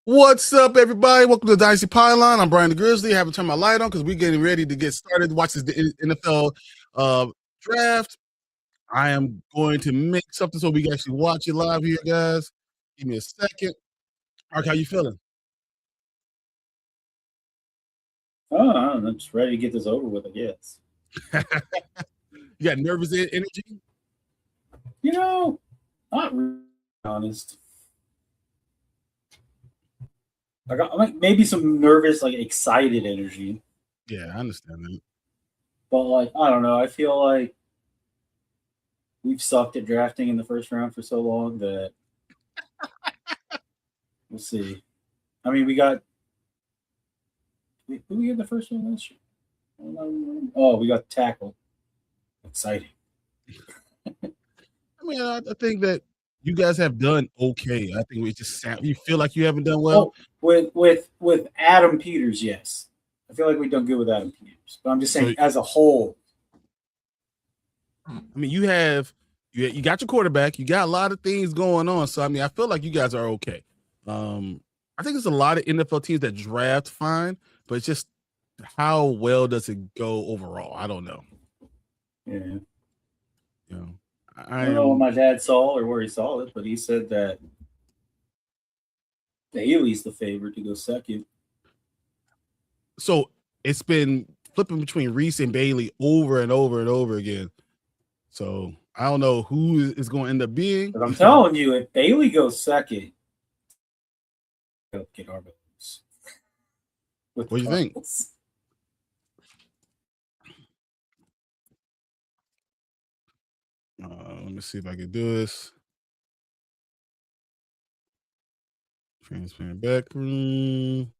What's up, everybody? Welcome to Dynasty Pylon. I'm Brian the Grizzly. I haven't turned my light on because we're getting ready to get started. Watch this NFL draft. I am going to make something so we can actually watch it live here, guys. Give me a second. Mark, how you feeling? Oh, I'm just ready to get this over with, I guess. You got nervous energy? You know, not really honest. I got like maybe some nervous, like excited energy. Yeah, I understand that. But like, I don't know. I feel like we've sucked at drafting in the first round for so long that we'll see. I mean, we got who did we get the first one last year? Oh, we got tackle. Exciting. I mean, I think that you guys have done okay. I think we just you feel like you haven't done well. Oh, with Adam Peters, yes. I feel like we've done good with Adam Peters. But I'm just saying, as a whole. I mean, you got your quarterback. You got a lot of things going on. So I mean, I feel like you guys are okay. I think there's a lot of NFL teams that draft fine, but it's just how well does it go overall? I don't know. Yeah. You know, I don't know what my dad saw or where he saw it, but he said that Bailey's the favorite to go second. So it's been flipping between Reese and Bailey over and over and over again. So I don't know who is going to end up being. But I'm telling you, if Bailey goes second, he'll get our votes. What do you think? Let me see if I can do this. Transparent backroom.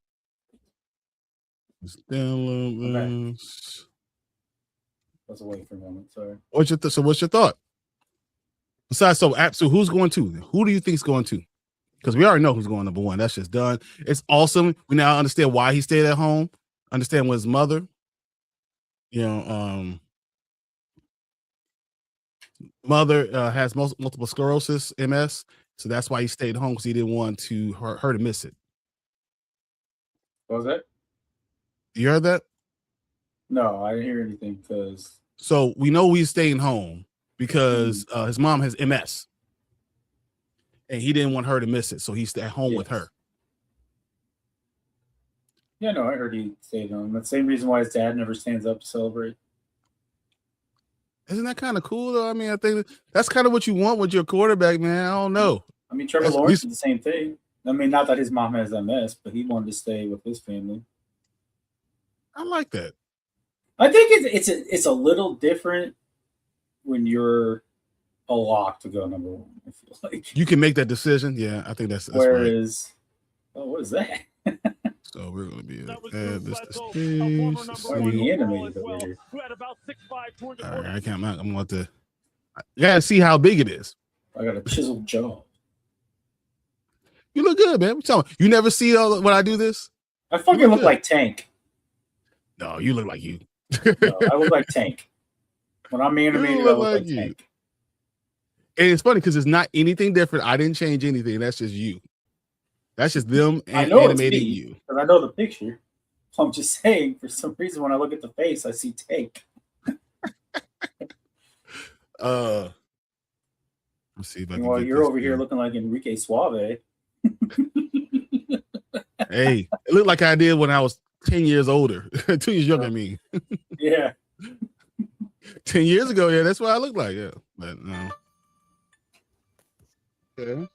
Let's download this. Let's wait for a moment. Sorry. What's your thought? Besides, so who's going to? Who do you think is going to? Because we already know who's going number one. That's just done. It's awesome. We now understand why he stayed at home. Understand with his mother. You know, mother has multiple sclerosis, MS. So that's why he stayed home, because he didn't want her to miss it. What was that? You heard that? No, I didn't hear anything. So we know he's staying home because his mom has MS. And he didn't want her to miss it, so he stayed at home with her. Yeah, no, I heard he stayed home. That's the same reason why his dad never stands up to celebrate. Isn't that kind of cool, though? I mean, I think that's kind of what you want with your quarterback, man. I don't know. I mean, Trevor Lawrence is the same thing. I mean, not that his mom has MS, but he wanted to stay with his family. I like that. I think it's a little different when you're a lock to go number one. I feel like you can make that decision. Yeah, I think that's whereas, right. Oh, what is that? So we're gonna be animated over here. All right, I can't. I'm going to. You gotta see how big it is. I got a chiseled jaw. You look good, man. You never see when I do this. I fucking look like Tank. No, you look like you. No, I look like Tank. When I'm animated, I look look like like you. Tank. And it's funny because it's not anything different. I didn't change anything. That's just you. That's just them I know it's animating me, you. because I know the picture. I'm just saying, for some reason, when I look at the face, I see Tank. Let's see if I can Well, get you're this over here thing. looking like Enrique Suave. Hey, it looked like I did when I was 10 years older. 2 years younger than me. Yeah. 10 years ago, yeah, that's what I look like. Yeah. But no. Okay.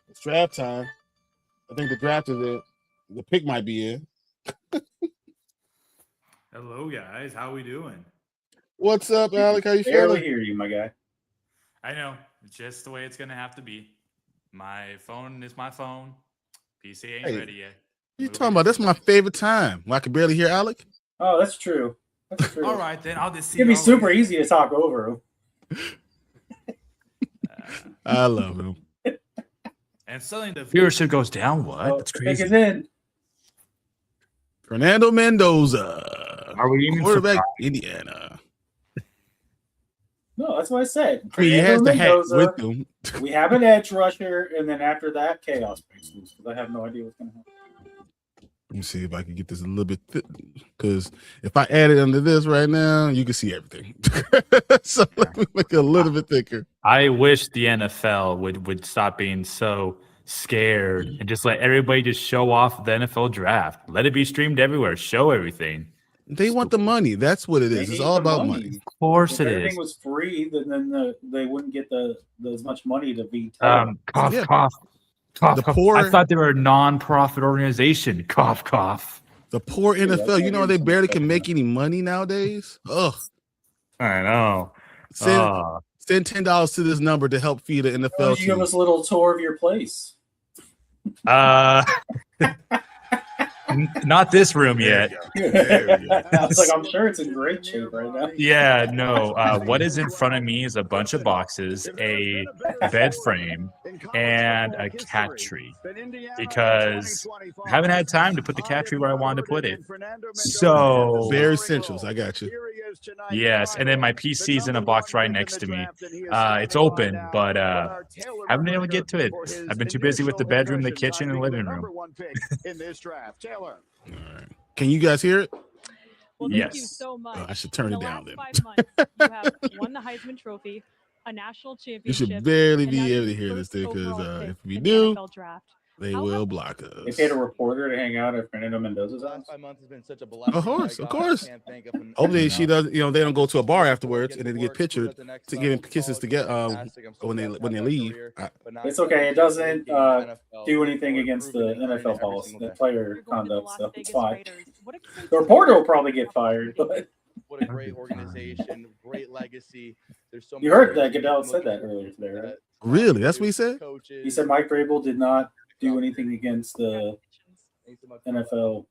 It's draft time. I think the draft is it. The pick might be in. Hello, guys. How we doing? What's up, Alec? How you Barely feeling? hear you, my guy. I know. It's just the way it's going to have to be. My phone is my phone. PC ain't ready yet. What you talking about? That's my favorite time. When I can barely hear Alec. Oh, that's true. That's true. All right, then. I'll just see. It'd be super easy to talk over him. I love him. And suddenly the viewership goes down. What? That's crazy. Pick it in. Fernando Mendoza. Are we even quarterback, Indiana. No, that's what I said. He has the hat Mendoza, with him. We have an edge rusher, and then after that, chaos breaks loose, because I have no idea what's going to happen. Let me see if I can get this a little bit thick, because if I add it under this right now, you can see everything. So let me make it a little bit thicker. I wish the NFL would stop being so scared and just let everybody just show off the NFL draft. Let it be streamed everywhere. Show everything. They want the money. That's what it is. It's all about money. Of course If it everything is. was free, then they wouldn't get as much money to be. Cough, Yeah. cough. Cough, The cough. poor- I thought they were a non-profit organization. Cough, cough. The poor NFL, that's you know, what they it is. barely can make any money nowadays. Ugh. I know. Send $10 to this number to help feed the NFL Oh, you give team. us a little tour of your place. Not this room yet. I was like, I'm sure it's in great shape right now. Yeah, no. What is in front of me is a bunch of boxes, a bed frame, and a cat tree. Because I haven't had time to put the cat tree where I wanted to put it. So Bare essentials. I got you. yes, and then my PC's in a box right next to me. It's open, but haven't been able to get to it. I've been too busy with the bedroom, the kitchen, and the living room. All right. Can you guys hear it? Well, thank you Yes. so much. I should turn In it the down last then. 5 months, you have won the Heisman Trophy, a national You championship. should barely and be now able you're to the hear this first thing because overall pick if we in the do, NFL draft. they How will have- block They us. paid a reporter to hang out at Fernando Mendoza's house. 5 months has been such a blessing. Of course, my of God, I course. can't think of an- Hopefully enough. she does. You know, they don't go to a bar afterwards and then get work, pictured at the next to level. give kisses to College get was fantastic. I'm so when glad to they have that leave. career. But now It's I okay. It feel doesn't like being in the NFL, do anything we're against the improving and learning NFL every policy, single the day. player You're going to the conduct Las stuff. It's Vegas fine. Raiders. What excites The you reporter will about probably the get fired, but What a great organization, great legacy. There's so you much heard that legacy. Goodell I'm said looking that forward earlier today, right? to Really? That's what he said? coaches. He said Mike Vrabel did not do anything against the Thanks so much. NFL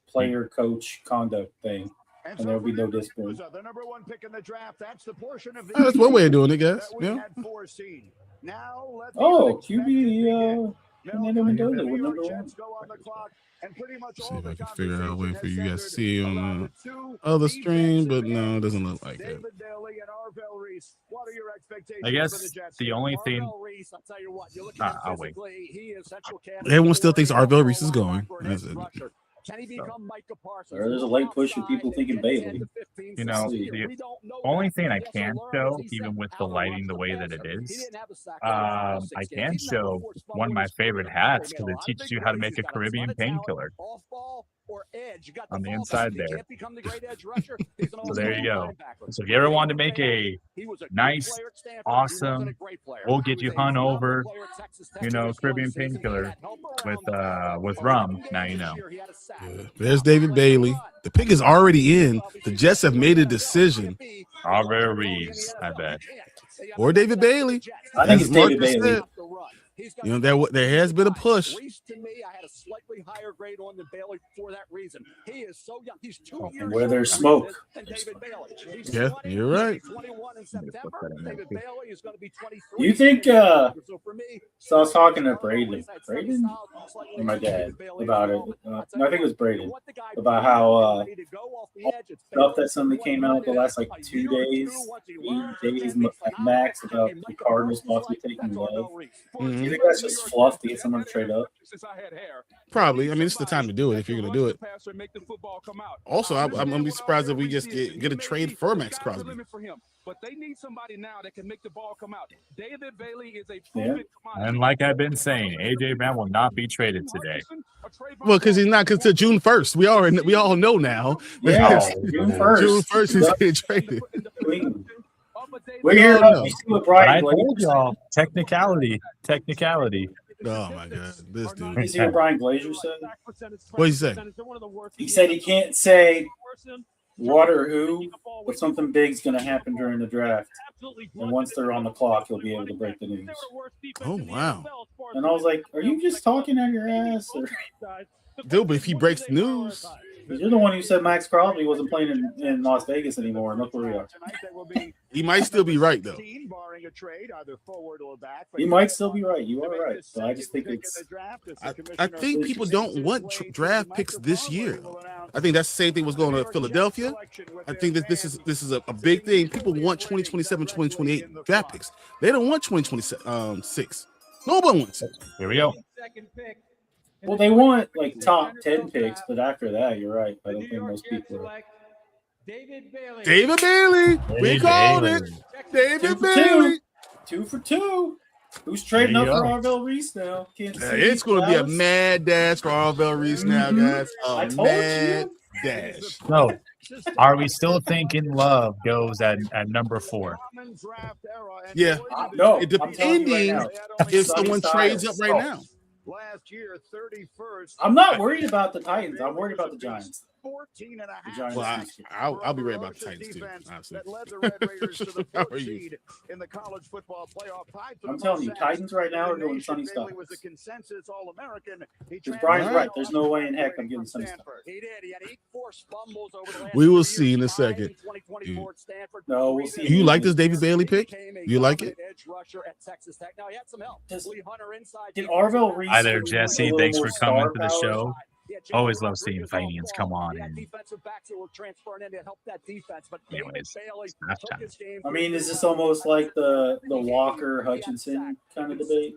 player coach conduct thing, and there will be no discipline. The number one pick in the draft. That's the portion of the That's one way of doing it, guys. that we Yeah. had foreseen. Now let the Oh, unexpected QB begin. Fernando Mendoza The with New York number one. Jets go on the clock, and pretty much See all if the I can figure out a way for you guys to conversation see has on centered the around two other stream, but defensive no, it doesn't ends. look like it. David Bailey and Arvell Reese. What are your expectations I guess for the Jets? the only thing- Arvell Reese, I'll tell you what, you're looking at I'll wait. physically, he is central Everyone still thinks category Arvell Reese is linebacker going. and That's edge it. rusher. Can he become Micah Parsons? Or there's a late push with people thinking Bailey. You know, See. the only thing I can show, even with the lighting the way that it is, I can show one of my favorite hats because it teaches you how to make a Caribbean painkiller on the inside there. So there you go. So if you ever want to make a nice, awesome, we'll get you hung over, you know, Caribbean painkiller with rum, now you know. Yeah. There's David Bailey. The pick is already in. The Jets have made a decision. Arvell Reese, I bet. Or David Bailey. I think As it's David Marcus Bailey. said. You know, there has been a push. Reese, to me, I had a slightly higher grade on than Bailey for that reason. He is so young. He's 2 years where there's younger smoke. than David Bailey. He's Yeah, 20, you're right. 21 in September. David Bailey is going to be 23. You think, so for me, so I was talking to Braden and my dad about it. I think it was Braden, about how all stuff that suddenly came out the last like 2 days, 3 days at max, about the Cardinals possibly taking Love. Do you think that's just fluff to get someone to trade up? Probably. I mean, it's the time to do it if you're going to do it. Also, I'm going to be surprised if we just get a trade for Max Crosby. But they need somebody now that can make the ball come out. David Bailey is a proven commodity. And like I've been saying, AJ Brown will not be traded today. Well, because he's not, because to June 1st. We all know now. Yeah, June 1st. June 1st he's getting traded. We're here. You see what Brian told y'all, technicality. Oh my God, this dude. You see what Brian Glazer said? What did he say? He said he can't say what or who, but something big's going to happen during the draft. And once they're on the clock, he'll be able to break the news. Oh wow! And I was like, "Are you just talking out your ass?" Or... Dude, but if he breaks the news. You're the one who said Max Crosby wasn't playing in Las Vegas anymore, and look where we are. He might still be right, though. He might still be right. You are right. But I just think it's... I think people don't want draft picks this year. I think that's the same thing was going on in Philadelphia. I think that this is a big thing. People want 2027, 2028 draft picks. They don't want 2026. Nobody wants it. Here we go. Well, they want like top 10 picks, but after that, you're right. I don't think most people are. David Bailey. We called it. David Bailey. 2 for 2. Who's trading up for Arvell Reese now? It's going to be a mad dash for Arvell Reese now, guys. I told mad dash. So, are we still thinking Love goes at number 4? Yeah. No. Depending if someone trades up right now. Last year, 31st. I'm not worried about the Titans. I'm worried about the Giants. 14 and a half. Well, I'll be worried about the Titans too, honestly. How are you? In the college football playoff. I'm telling you, Titans right now are doing sunny stuff. Was a consensus All-American. Because Brian's right. There's no way in heck I'm getting sunny stuff. He did. He had 8 forced fumbles over the last We will see in a second. No, we'll see. Do you like this David Bailey pick? You like it? Can Arvell Reese? Hi there, Jesse. Thanks for coming to the show. Always love seeing Fanians come on in. Anyways, I mean, is this almost like the Walker Hutchinson kind of debate?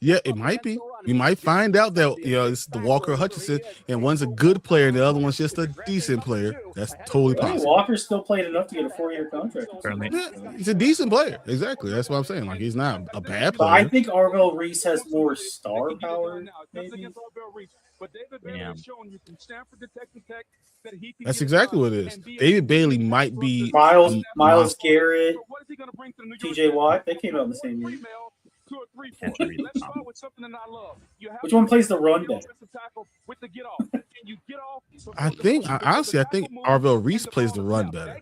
Yeah, it might be. We might find out that it's the Walker Hutchinson, and one's a good player, and the other one's just a decent player. That's totally possible. Walker's still played enough to get a 4-year contract. Yeah, he's a decent player. Exactly. That's what I'm saying. Like, he's not a bad player. But I think Arvell Reese has more star power. Maybe. Yeah. That's exactly what it is. David Bailey might be Miles Garrett, TJ Watt. They came out in the same year. Which one plays the run better? I think Arvell Reese plays the run better.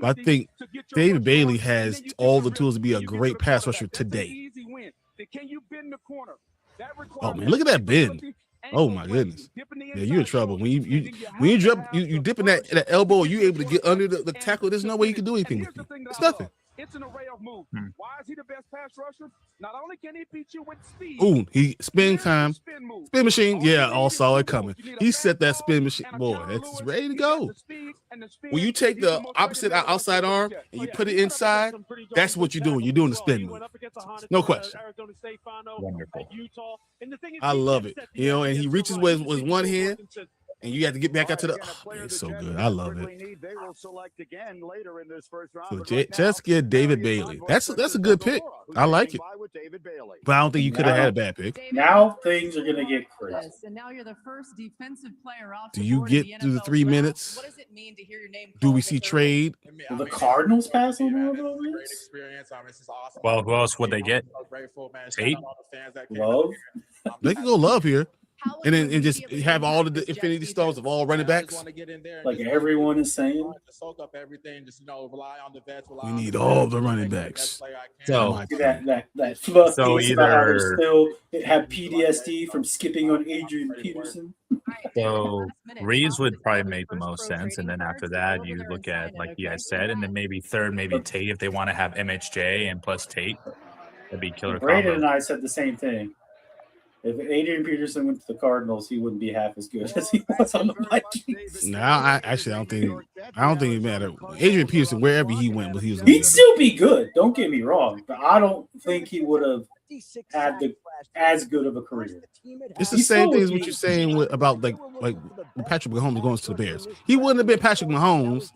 But I think David Bailey has all the tools to be a great pass rusher today. Oh man, look at that bend. Oh my goodness. Yeah, you're in trouble. When you drop you dip in that elbow, you able to get under the tackle. There's no way you can do anything with you. It's nothing. It's an array of moves. Why is he the best pass rusher? Not only can he beat you with speed. Ooh, he spin time. Spin machine. Yeah, all saw it coming. He set that spin machine. Boy, that's ready to go. When you take the opposite outside arm and you put it inside, that's what you're doing. You're doing the spin move. No question. Wonderful. I love it. And he reaches with one hand. And you have to get back out to the. Oh, man, it's so good. I love it. So just get David Bailey. That's a good pick. I like it. But I don't think you could have had a bad pick. Now things are gonna get crazy. And now you're the first defensive player off. Do you get through the 3 minutes? What does it mean to hear your name? Do we see trade? Will the Cardinals pass on Arvell Reese? Well, who else would they get? Tate? Love? They can go Love here. and then just have all the Infinity Stones of all running backs. Like everyone is saying, soak up everything. Just rely on the vets. We need all the running backs. So that fluff So piece about how they either- still have PTSD from skipping on Adrian Peterson. So Reeves would probably make the most sense, and then after that, you look at like you guys said, and then maybe third, maybe Tate if they want to have MHJ and plus Tate, that'd be killer Brandon and combo. I said the same thing. If Adrian Peterson went to the Cardinals, he wouldn't be half as good as he was on the Vikings. No, I don't think it mattered. Adrian Peterson, wherever he went, he was. He'd still be good. Don't get me wrong, but I don't think he would have had as good of a career. It's the same thing as what you're saying about like Patrick Mahomes going to the Bears. He wouldn't have been Patrick Mahomes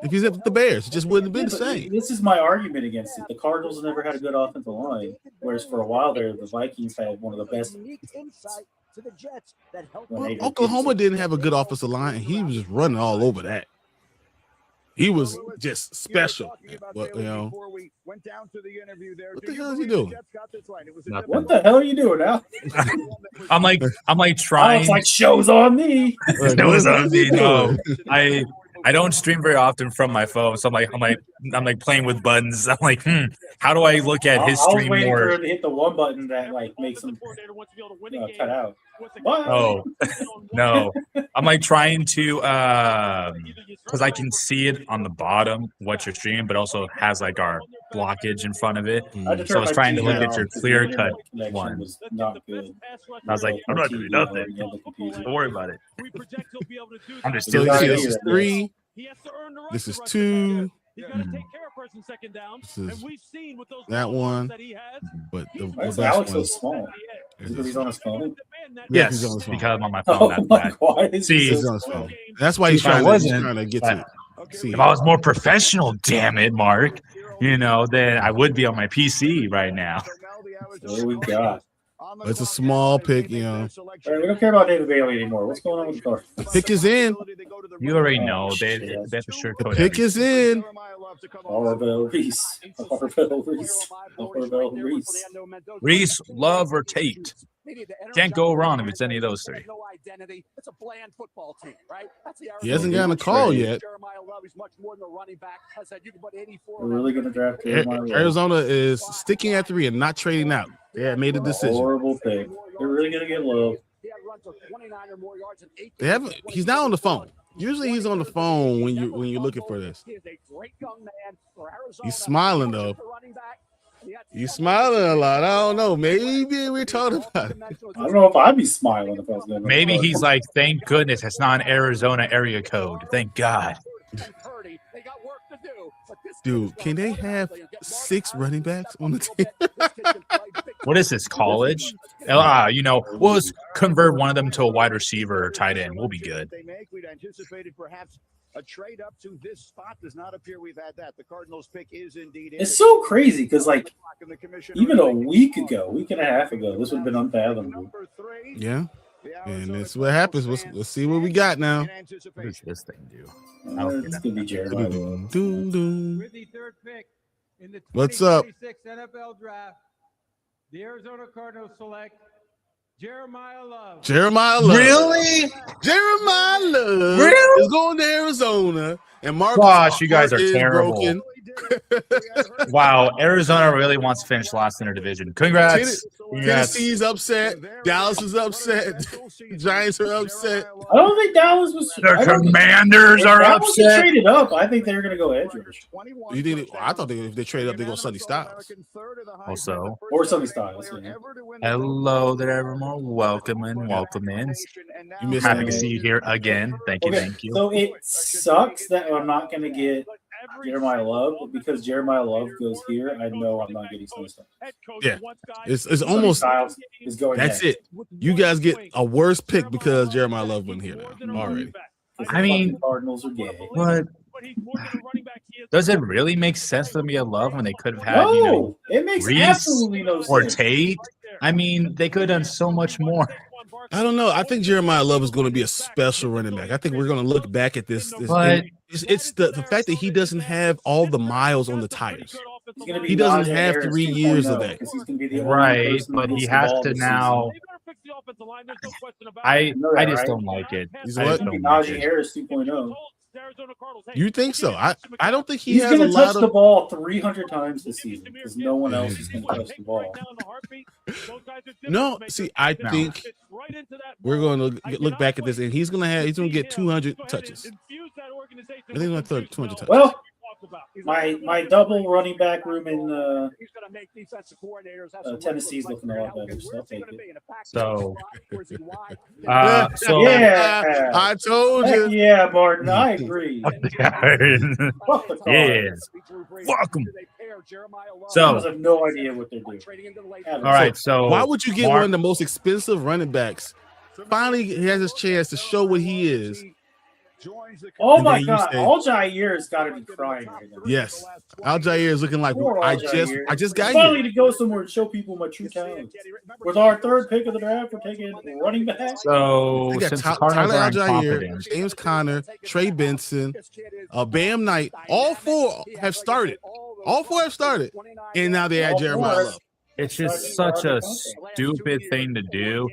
if he's at the Bears. It just wouldn't have been the same. This is my argument against it. The Cardinals never had a good offensive line, whereas for a while there, the Vikings had one of the best. Well, Oklahoma didn't have a good offensive line, and he was just running all over that. He was just special. But, what the hell is he doing? What the hell are you doing now? I'm like Oh, trying. it's like show's on me. It was on me. No, I don't stream very often from my phone, so I'm like playing with buttons. I'm like, how do I look at his I was stream waiting for more? him to hit the one button that like makes him cut out. What? Oh, no. I'm like trying to, because I can see it on the bottom what you're streaming, but also has like our blockage in front of it. So I was trying to look at your clear cut one. Was not good. I was like, I'm not doing nothing. Don't worry about it. I'm just So doing you see, this. this is 3. This is 2. This is that one. But the Why is best Alex so one small? Because he's on his phone. Yes, he's on his phone. because I'm on my phone. Oh That's my bad. God! Is See, he He's so on his small? phone. That's why he's If I trying wasn't, to get to it. See, If I was more professional, damn it, Mark, then I would be on my PC right now. What do we got? it's a small pick, All right, we don't care about David Bailey anymore. What's going on with the Cardinals? The pick is in. You already know Oh, they shit. have to sure The code pick is in. Orville Reese. Orville Reese. Orville Reese. Reese, Love, or Tate. Can't go wrong if it's any of those three. It's a bland football team, right? That's the He hasn't gotten a call yet. Jeremiah Love is much more than a running back. Has that you can put 84. We're really going to draft Jeremiah Love. Arizona is sticking at 3 and not trading out. They have made a decision. Horrible pick. They're really going to get Love. They haven't. He's not on the phone. Usually he's on the phone when you're looking for this. He's smiling though. He's smiling a lot. I don't know. Maybe we're talking about it. I don't know if I'd be smiling if I was going to. Maybe he's like, thank goodness it's not an Arizona area code. Thank God. Dude, can they have 6 running backs on the team? What is this, college? We'll just convert one of them to a wide receiver or tight end. We'll be good. A trade up to this spot does not appear we've had that. The Cardinals pick is indeed. It's so crazy because, like, even a week and a half ago, this would have been unfathomable. Yeah. And that's what happens. Let's see what we got now. What does this thing do? It's going to be Jeremiah Love. Doom, doom. With the third pick in the What's up? 2026 NFL Draft, the Arizona Cardinals select Jeremiah Love. Jeremiah Love. Really? Jeremiah Love Really? is going to Arizona. And Marcus Gosh, you guys are is terrible. broken. Wow, Arizona really wants to finish last in their division. Congrats. Tennessee's upset. Dallas is upset. Giants are upset. I don't think Dallas was. Their I don't think- Commanders if are Dallas was upset. traded up. I think they're going to go edge rush. You did it. I thought if they trade up, they go Sonny Styles. Also, Or Sonny Styles. Yeah. hello there, everyone. Welcome in. You missed Happy that to see you here again. Thank you. Okay, Thank you. so it sucks that I'm not going to get Jeremiah Love, but because Jeremiah Love goes here, I know I'm not getting Sonny Styles. Yeah. It's Sonny almost. Styles is going. That's next. it. You guys get a worse pick because Jeremiah Love went here now already. I mean, The Cardinals are gay. But does it really make sense for them to get Love when they could have had, No, it makes Reese absolutely no or sense. Tate? I mean, they could have done so much more. I don't know. I think Jeremiah Love is going to be a special running back. I think we're going to look back at this. But It's the fact that he doesn't have all the miles on the tires. He's gonna be He doesn't Najee have Harris 3 years of 2.0, that. 'cause he's gonna be the only Right, person but who he gets the has ball to this now the offensive line. There's no question about I it. know that, just right? don't like it. He's I what? just don't like Najee it. Harris 2.0. You think so? I don't think he He's has a going to lot touch of. the ball 300 times this season because no one else is going to touch the ball. No, see, I think we're going to look back at this, and he's going to get 200 touches. I think he's going to throw 200 touches. Well, my double running back room in Tennessee's looking a lot better, so I'll take it. So, Yeah. I told Heck you. yeah, Martin, I agree. Fuck the Cards. yes. Fuck 'em. So, I have no idea what they're doing. all right. So, Why would you get Mark- one of the most expensive running backs? Finally, he has his chance to show what he is. Oh And my then you God, say- Al-Jair's got to be crying right now. Yes, Al-Jair is looking like Poor I Al-Jair. just got Finally here. to go somewhere and show people my true talent. With our third pick of the draft, we're taking running back. So, They got since Tyler Cardinals are Algier, incompetent, James Conner, Trey Benson, Bam Knight. All four have started. All four have started, and now they add Jeremiah Love. it's just such a stupid thing to do.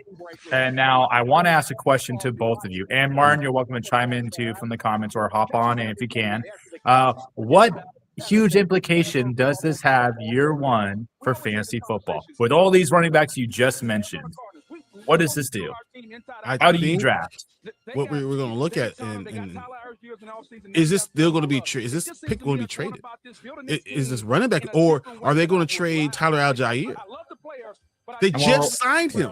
And now I want to ask a question to both of you. And Martin, you're welcome to chime in too from the comments or hop on in if you can. What huge implication does this have year one for fantasy football? With all these running backs you just mentioned, what does this do? How do you think draft? What we're going to look at, and is this still going to be is this pick going to be traded? Is this running back, or are they going to trade Tyler Algier? They just signed him.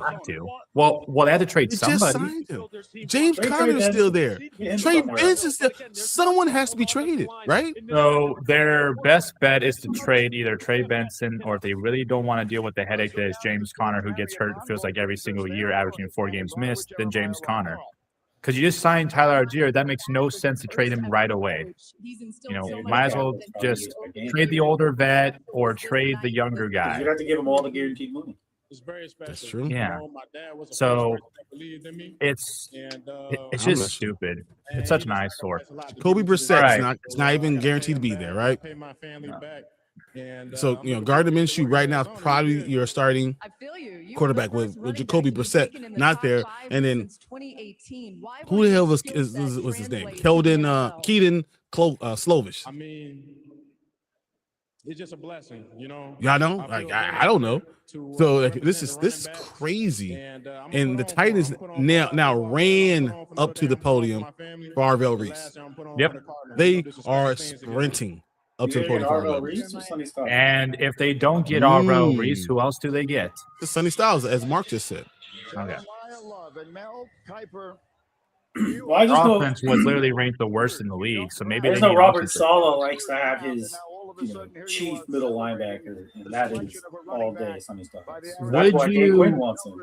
Well, they had to trade They just somebody. signed him. James Trade Conner is Benson. still there. Yeah, Trey somewhere. Benson still. Someone has to be traded, right? So their best bet is to trade either Trey Benson, or if they really don't want to deal with the headache that is James Conner, who gets hurt, it feels like every single year, averaging 4 games missed, then James Conner. Because you just signed Tyler Algier, that makes no sense to trade him right away. Might as well just trade the older vet or trade the younger guy. You'd have to give them all the guaranteed money. That's true. Yeah. So it's just stupid. It's such an eyesore. Kobe Brissett Right. it's not even guaranteed to be there, right? So Gardner Minshew right now is probably your starting quarterback with Jacoby Brissett not there, and then who the hell was his name? Keaton Slovish. I mean, it's just a blessing, Y'all know? Like I don't know. So this is crazy. And the Titans now ran up to the podium for Arvell Reese. Yep. They are sprinting up to the podium for Arvell Reese. And if they don't get Arvell Reese, who else do they get? The Sonny Styles, as Mark just said. Okay. Well, I just know Offense was literally ranked the worst in the league, so maybe I they just know need Robert offensive- Saleh likes to have his chief middle linebacker, and that is all day Sonny Styles. That's Would why you- Dave Quinn wants him.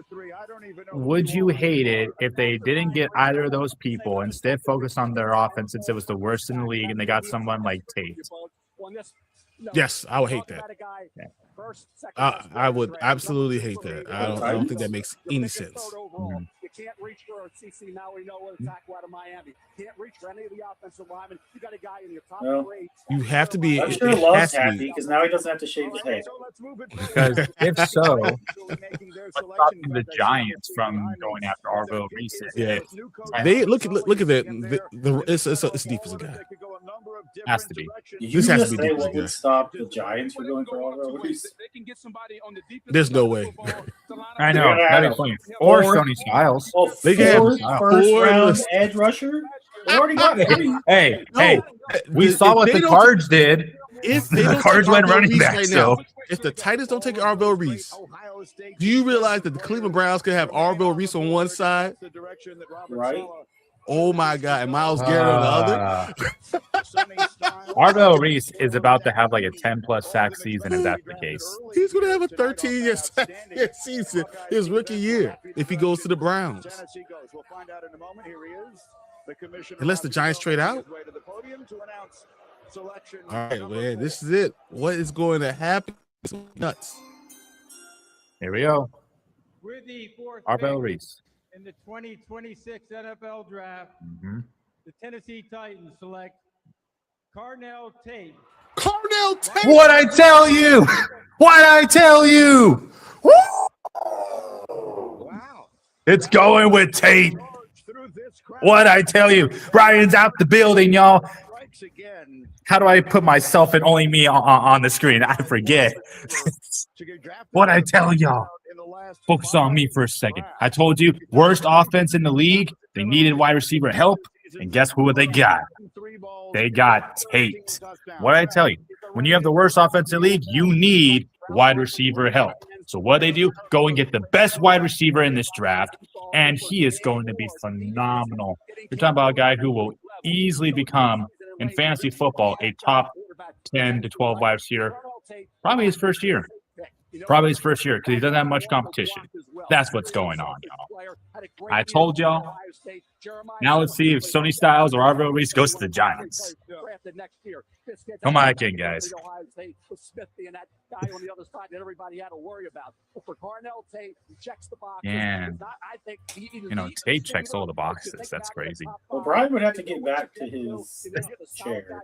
Would you hate it if they didn't get either of those people, instead focus on their offense since it was the worst in the league, and they got someone like Tate? Yes, I would hate that. I would absolutely hate that. I don't think that makes any sense. Mhm. You can't reach for CC now. We know attack out of Miami. Can't reach for any of the offensive linemen. You got a guy in your top Well, three. You have to be. I'm It sure has Love's to happy be. because now he doesn't have to shave his head. Because if so, what's stopping the Giants from going after Arvell Reese? Yeah. They look at that. It's a defensive guy. Has to be. Did This you has to just be say defensive what guy. would stop the Giants from going for Arvell Reese? There's no way. I know. They're gonna That'd have be funny. Or four- Sony Styles. Oh, They can have first four round lists. edge rusher? They already got three. Hey, No, hey, we if saw what they the don't- Cards did. If they The don't Cards take went Arvell running Reese back, right so. now, if the Titans don't take Arvell Reese, do you realize that the Cleveland Browns could have Arvell Reese on one side? Right? Oh my God, and Myles Garrett on the other. Arvell Reese is about to have like a 10+ sack season if that's the case. He's gonna have a 13-year season his rookie year if he goes to the Browns. Unless the Giants trade out. All right, man, this is it. What is going to happen? It's nuts. Here we go. With the fourth Arvell pick Reese. in the 2026 NFL Draft, hmm the Tennessee Titans select Carnell Tate. Carnell Tate. What I tell you? What I tell you? Wow. It's going with Tate. What I tell you, Brian's out the building, y'all. How do I put myself and only me on the screen? I forget. What I tell y'all. Focus on me for a second. I told you, worst offense in the league. They needed wide receiver help. And guess who they got? They got Tate. What I tell you, when you have the worst offense in the league, you need wide receiver help. So what they do, go and get the best wide receiver in this draft, and he is going to be phenomenal. You're talking about a guy who will easily become, in fantasy football, a top 10 to 12 wide receiver. Probably his first year. Because he doesn't have much competition. That's what's going on, y'all. I told y'all. Now let's see if Sonny Styles or Arvell Reese goes to the Giants. Come on again, guys. And, Tate checks all the boxes. That's crazy. Well, Brian would have to get back to his chair.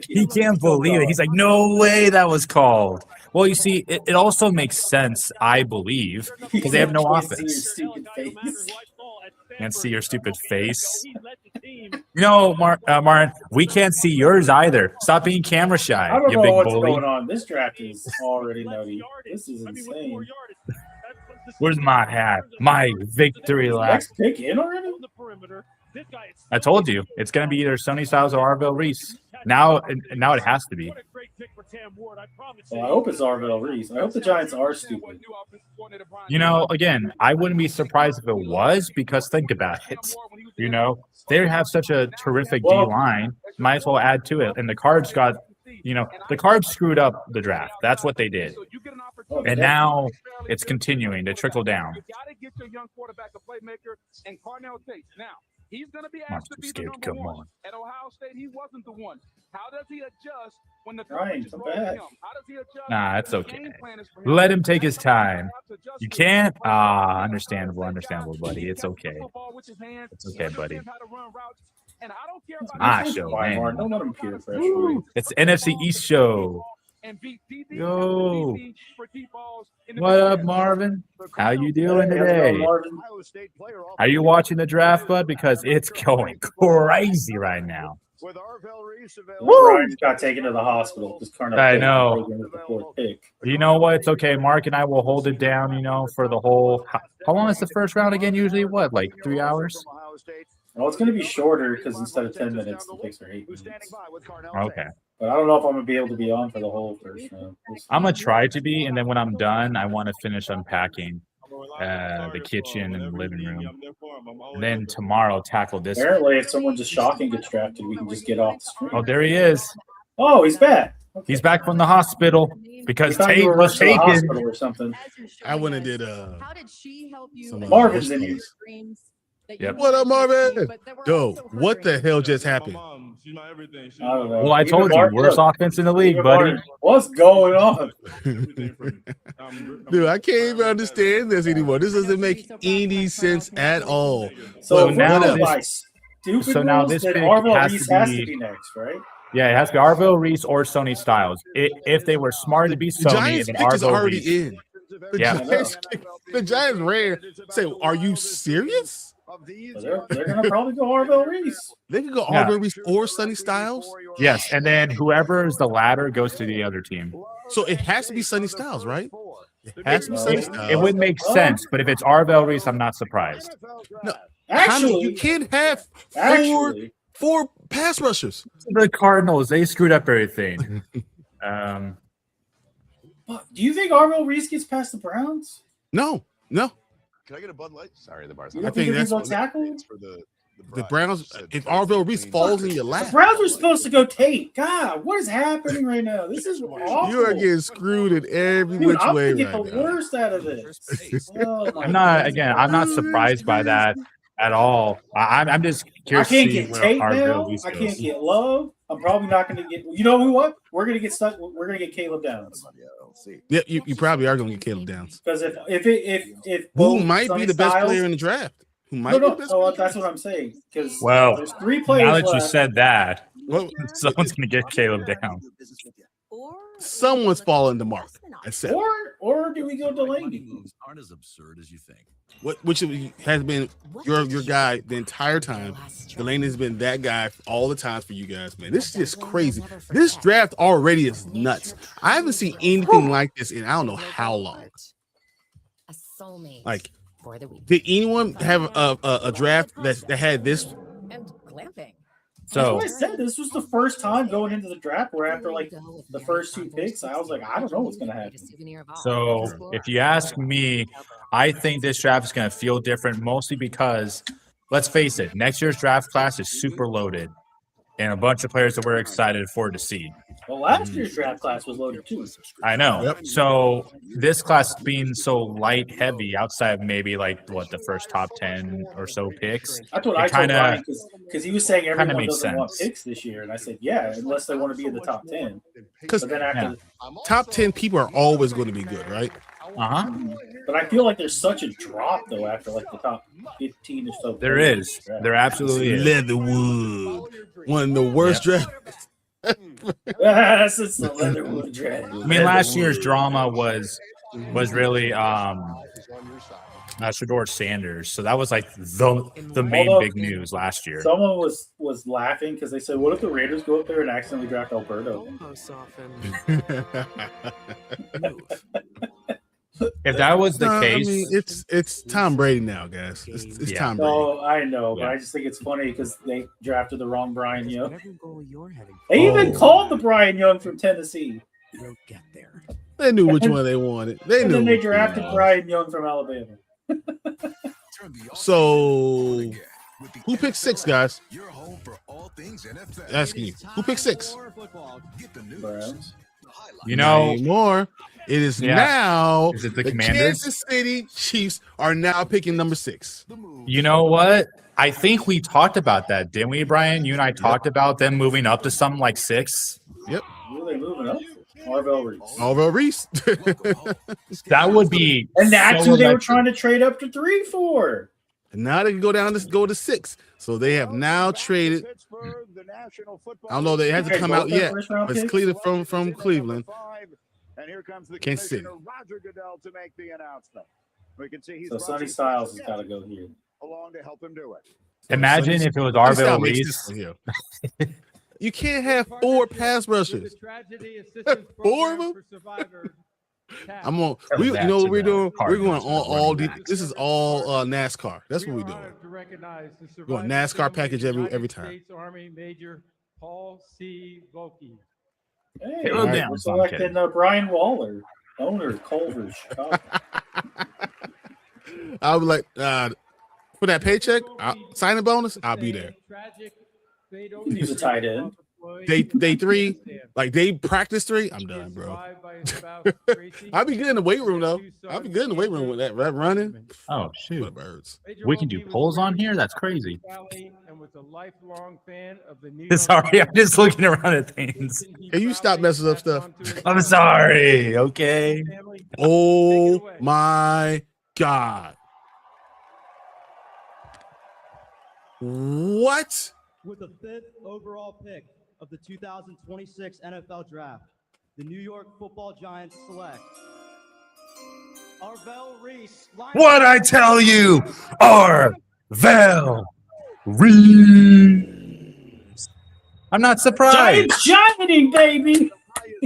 He can't believe it. He's like, no way that was called. Well, you see, it also makes sense, I believe, because they have no offense. Can't see your stupid face. Martin, we can't see yours either. Stop being camera shy, I don't you know big what's bully. going on. This draft is already nutty. This is insane. Where's my hat? My victory lap. Next pick in already? I told you, it's going to be either Sonny Styles or Arvell Reese. Now it has to be. Well, I hope it's Arvell Reese. I hope the Giants are stupid. Again, I wouldn't be surprised if it was, because think about it. They have such a terrific D-line. Might as well add to it. And the Cards got, the Cards screwed up the draft. That's what they did. And now it's continuing to trickle down. You got to get your young quarterback a playmaker, and Carnell Tate. Now, he's going to be I'm asked to too be the scared to number come one. on. At Ohio State, he wasn't the one. How does he adjust when the Ryan, coach is come rolling back. him? How does he adjust? Nah, it's when the okay. game plan is for him? Let him take his time. To adjust You to can't? the Understandable, buddy. It's okay. It's okay, buddy. Show, man. Don't let him peer pressure you. It's the NFC East show. Yo. What up, Marvin? How you doing today? Are you watching the draft, bud? Because it's going crazy right now. Brian just got taken to the hospital. I know. You know what? It's okay. Mark and I will hold it down, for the whole... How long is the first round again? Usually, what, like 3 hours? Well, it's going to be shorter because instead of 10 minutes, the picks are 8 minutes. Okay. But I don't know if I'm going to be able to be on for the whole first round. I'm going to try to be, and then when I'm done, I want to finish unpacking the kitchen and the living room. And then tomorrow, tackle this. Apparently, if someone just shocking gets drafted, we can just get off the screen. Oh, there he is. Oh, he's back. Okay. He's back from the hospital because Tate was taken taken. or something. I went and did How did she help you? Marvin's in here. Yep. What up, Marvin? Yo, what the hell just happened? I don't know. Well, I told you, worst offense in the league, buddy. What's going on? Dude, I can't even understand this anymore. This doesn't make any sense at all. So now this pick Arvell has Reese to be next, right? Yeah, it has to be Arvell Reese or Sonny Styles. If they were smart to be The Sonny, Giants then pick is Arvell already Reese. in. The Giants ran. Say, are you serious? They're going to probably go Arvell Reese. They could go Arvell Reese or Sonny Styles. Yes, and then whoever is the latter goes to the other team. So it has to be Sonny Styles, right? It has to be Sonny Styles. It would make sense, but if it's Arvell Reese, I'm not surprised. No, Actually, you can't have four pass rushers. The Cardinals, they screwed up everything. Do you think Arvell Reese gets past the Browns? No. Can I get a Bud Light? Sorry, the bar's. I think that's what tackle. For the Browns. If Arvell Reese falls in your lap, the Browns were supposed to go Tate. God, what is happening right now? This is awful. You are getting screwed in every which I'm way gonna get right the now. worst out of this. Oh, I'm not surprised by that at all. I'm just I curious can't to see get where Tate Arvell now. Reese I goes. can't get Love. I'm probably not going to get. You know what? We're going to get stuck. We're going to get Caleb Downs. Yeah, you probably are going to get Caleb Downs. Because if Who might Sonny be the best Styles- player in the draft? Who might No, be the best player? that's what I'm saying. Because Well, there's 3 players now that you left. said that, Well, someone's going to get Caleb down. someone's falling the mark. I said. Or do we go Delaney? Aren't as absurd as you think. which has been your guy the entire time. Delaney has been that guy all the times for you guys, man. This is just crazy. This draft already is nuts. I haven't seen anything like this in I don't know how long. Like, did anyone have a draft that had this? And glamping. So I said this was the first time going into the draft where after like the first 2 picks, I was like, I don't know what's gonna happen. So if you ask me, I think this draft is going to feel different, mostly because, let's face it, next year's draft class is super loaded, and a bunch of players that we're excited for to see. Well, last year's draft class was loaded too. I know. Yep. So this class being so light heavy, outside of maybe like the first top 10 or so picks. That's what I told Brian because he was saying everyone doesn't want picks this year, and I said, yeah, unless they want to be in the top 10. Because top 10 people are always going to be good, right? But I feel like there's such a drop though after like the top 15 or so. There is. There absolutely is. Leatherwood, one of the worst drafts. Yes, it's the Leatherwood draft. I mean, last year's drama was really Shedeur Sanders, so that was like the main big news last year. Someone was laughing because they said, "What if the Raiders go up there and accidentally draft Alberto?" If that was the case, I mean, it's Tom Brady now, guys. It's Tom Brady. Oh, I know, but I just think it's funny because they drafted the wrong Brian Young. They even called the Brian Young from Tennessee. We'll get there. They knew which one they wanted. They knew. Then they drafted Brian Young from Alabama. So, who picked 6, guys? Asking you, who picked 6? You know, more. It is now. Is it the Commanders? Kansas City Chiefs are now picking number 6. You know what? I think we talked about that, didn't we, Brian? You and I talked about them moving up to something like 6. Yep. Who are they moving up? Marvell Reese. Marvell Reese. That would be. And that's who they were trying to trade up to 3 for. And now they can go down to 6. So they have now traded. I don't know. They hasn't come out yet. It's Cleveland from Cleveland. And here comes the Kansas City. Roger Goodell to make the announcement. We can see he's so Sonny Styles has got to go here. Along to help him do it. Imagine if it was Marvell Reese. You can't have 4 pass rushers. 4 of them. I'm on. You know what we're doing? We're going all. This is all NASCAR. That's what we're doing. We're going NASCAR package every time. Army Major Paul C. Volke. Hey, we're selecting Brian Waller, owner Culver, Chicago. I would like for that paycheck, signing bonus. I'll be there. Use a tight end. Day 3, like day practice 3. I'm done, bro. I'll be good in the weight room though. I'll be good in the weight room with that running. Oh shoot! Birds. We can do polls on here. That's crazy. Sorry, I'm just looking around at things. Can you stop messing up stuff? I'm sorry. Okay. Oh my God! What? With the 5th overall pick of the 2026 NFL Draft, the New York Football Giants select Marvell Reese. What'd I tell you? Marvell Reese. I'm not surprised. Gianting, baby.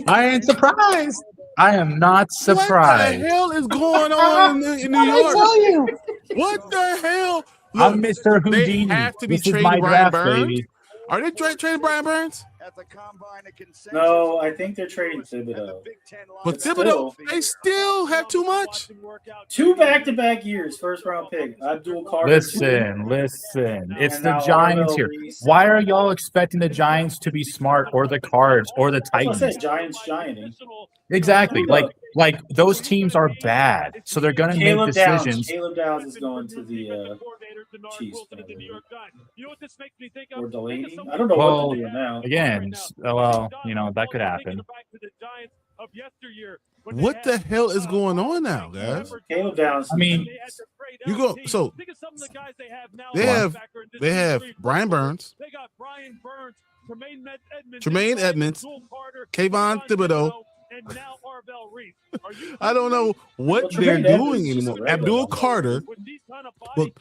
I ain't surprised. I am not surprised. What the hell is going on in New York? I tell you. What the hell? Look, I'm Mr. Houdini. They have to be this is trading my Brian draft, Burns. baby. Are they trading Brian Burns? No, I think they're trading Thibodeau. But Thibodeau, they still have too much. 2 back-to-back years, first-round pick. Abdul Carter. Listen. It's the Giants here. Why are y'all expecting the Giants to be smart, or the Cards, or the Titans? I said Giants gianting. Exactly. Like those teams are bad, so they're gonna make decisions. Caleb Downs is going to the Chiefs. Or Delaney. I don't know what they're doing now. Again, well, that could happen. What the hell is going on now, guys? Caleb Downs. I mean, you go. So they have Brian Burns, Tremaine Edmonds, Kayvon Thibodeau, I don't know what they're doing anymore. Abdul Carter, look,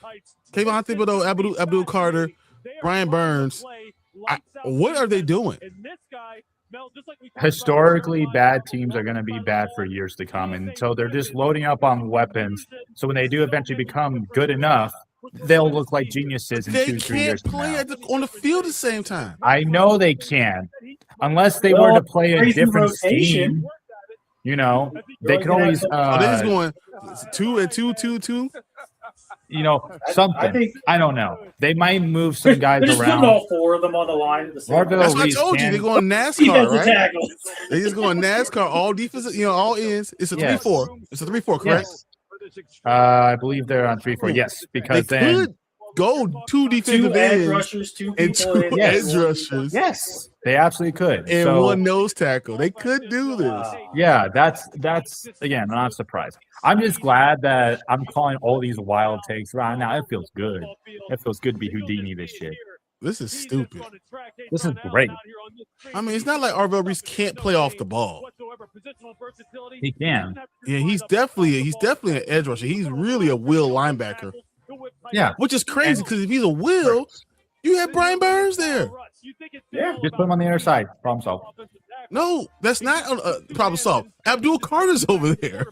Kayvon Thibodeau, Abdul Carter, Brian Burns. What are they doing? Historically, bad teams are going to be bad for years to come, and so they're just loading up on weapons. So when they do eventually become good enough, they'll look like geniuses in They 2-3 years can't from play now. on the field at the same time. I know they can, unless they were to play a different scheme. You know, they could always. They're just going 2 and 2, 2, 2. You know, something. I don't know. They might move some guys They're just around. putting all 4 of them on the line at the same time. That's what I told you. They're going NASCAR, right? Tackles. They just going NASCAR, all defensive, all ends. It's a 3-4. It's a 3-4, correct? Yes. I believe they're on 3-4. Yes, because they then could go 2 defensive ends rushers, 2 and 2 edge rushers. Yes, they absolutely could. And so, 1 nose tackle. They could do this. Yeah, that's again, I'm not surprised. I'm just glad that I'm calling all these wild takes right now. It feels good. It feels good to be Houdini this shit. This is stupid. This is great. I mean, it's not like Arvell Reese can't play off the ball. He can. Yeah, he's definitely an edge rusher. He's really a will linebacker. Yeah, which is crazy because if he's a will, you have Brian Burns there. Yeah, just put him on the other side. Problem solved. No, that's not problem solved. Abdul Carter's over there.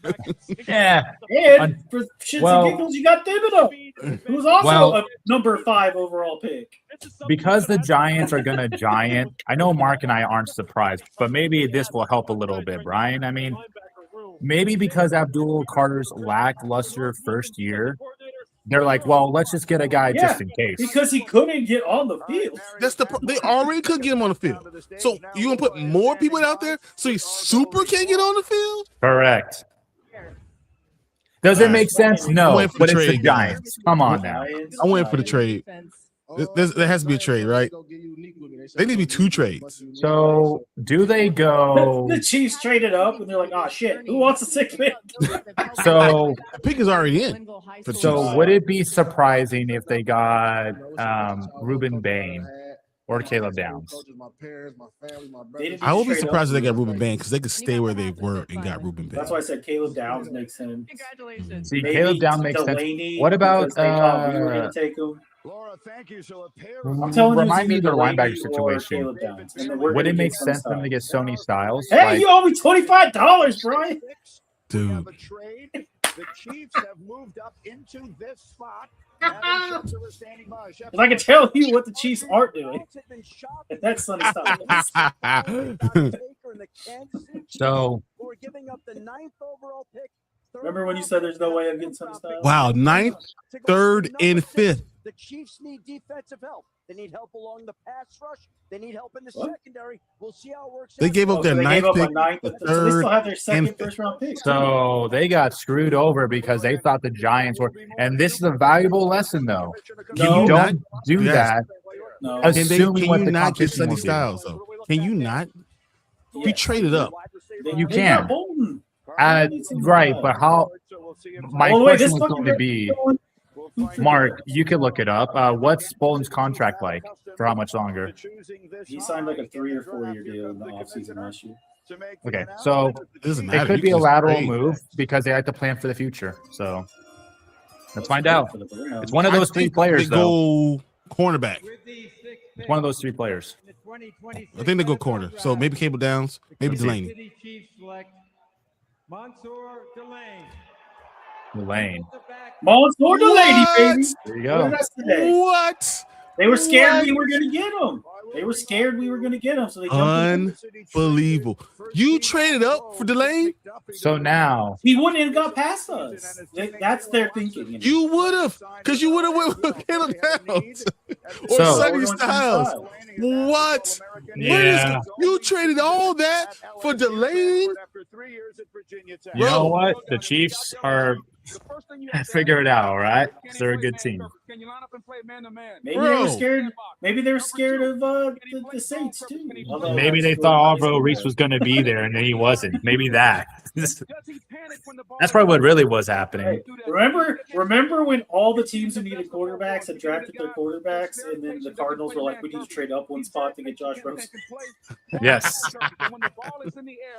Yeah. And for shits and giggles, you got Thibodeau, who's also a number 5 overall pick. Because the Giants are going to giant, I know Mark and I aren't surprised, but maybe this will help a little bit, Brian. I mean, maybe because Abdul Carter's lackluster first year, they're like, well, let's just get a guy just in case. Because he couldn't get on the field. They already could get him on the field. So you gonna put more people out there so he super can't get on the field? Correct. Does it make sense? No, but it's the Giants. Come on now. I went for the trade. There has to be a trade, right? They need to be 2 trades. So do they go? The Chiefs traded up, and they're like, "Oh shit, who wants a 6th pick?" So the pick is already in. So would it be surprising if they got Reuben Bain or Caleb Downs? I will be surprised if they got Reuben Bain because they could stay where they were and got Reuben Bain. That's why I said Caleb Downs makes sense. Congratulations. See, Caleb Downs makes sense. What about take him? Laura, thank you. So I'm telling remind me of their Delaney linebacker situation. Would it gonna make get sense for them some to get Sony Styles? Hey, Like, you owe me $25, Brian. Dude. The Chiefs have moved up into this spot. Because I can tell you what the Chiefs aren't doing. That's Sonny Styles. so We're giving up the 9th overall pick. Remember when you said there's no way of getting Sonny Styles? Wow, 9th, 3rd, and 5th. The Chiefs need defensive help. They need help along the pass rush. They need help in the secondary. We'll see how it works. They gave up their 9th pick, the 3rd, so they still have their second and first round pick. So they got screwed over because they thought the Giants were. And this is a valuable lesson, though. You don't do that. No. Assuming can what you the not get competition Sonny will do. Styles though? Can you not? You traded up. You can. Right, but how? My question was going to be, Mark, you could look it up. What's Bolden's contract like? For how much longer? He signed like a 3 or 4 year deal in the offseason last year. Okay, so it could be a lateral move because they like to plan for the future. So let's find out. It's one of those 3 players, though. Cornerback. It's one of those 3 players. I think they go corner. So maybe Cable Downs, maybe Delaney. Mansour Delane. Mansour Delaney, baby. There you go. What? They were scared we were going to get him. They were scared we were going to get him, so they jumped in. Unbelievable. You traded up for Delane? So now he wouldn't have got past us. That's their thinking. You would have, because you would have went with Caleb Downs or So- Sonny Styles. What? Yeah. You traded all that for Delane? You know what? The Chiefs are figure it out, all right? They're a good team. Can you line up and play man to man? Maybe they were scared. Maybe they were scared of the Saints too. Although Maybe they thought Alvaro Reese was going to be there and then he wasn't. Maybe that. That's probably what really was happening. Remember when all the teams who needed quarterbacks had drafted their quarterbacks, and then the Cardinals were like, "We need to trade up one spot to get Josh Rosen." Yes.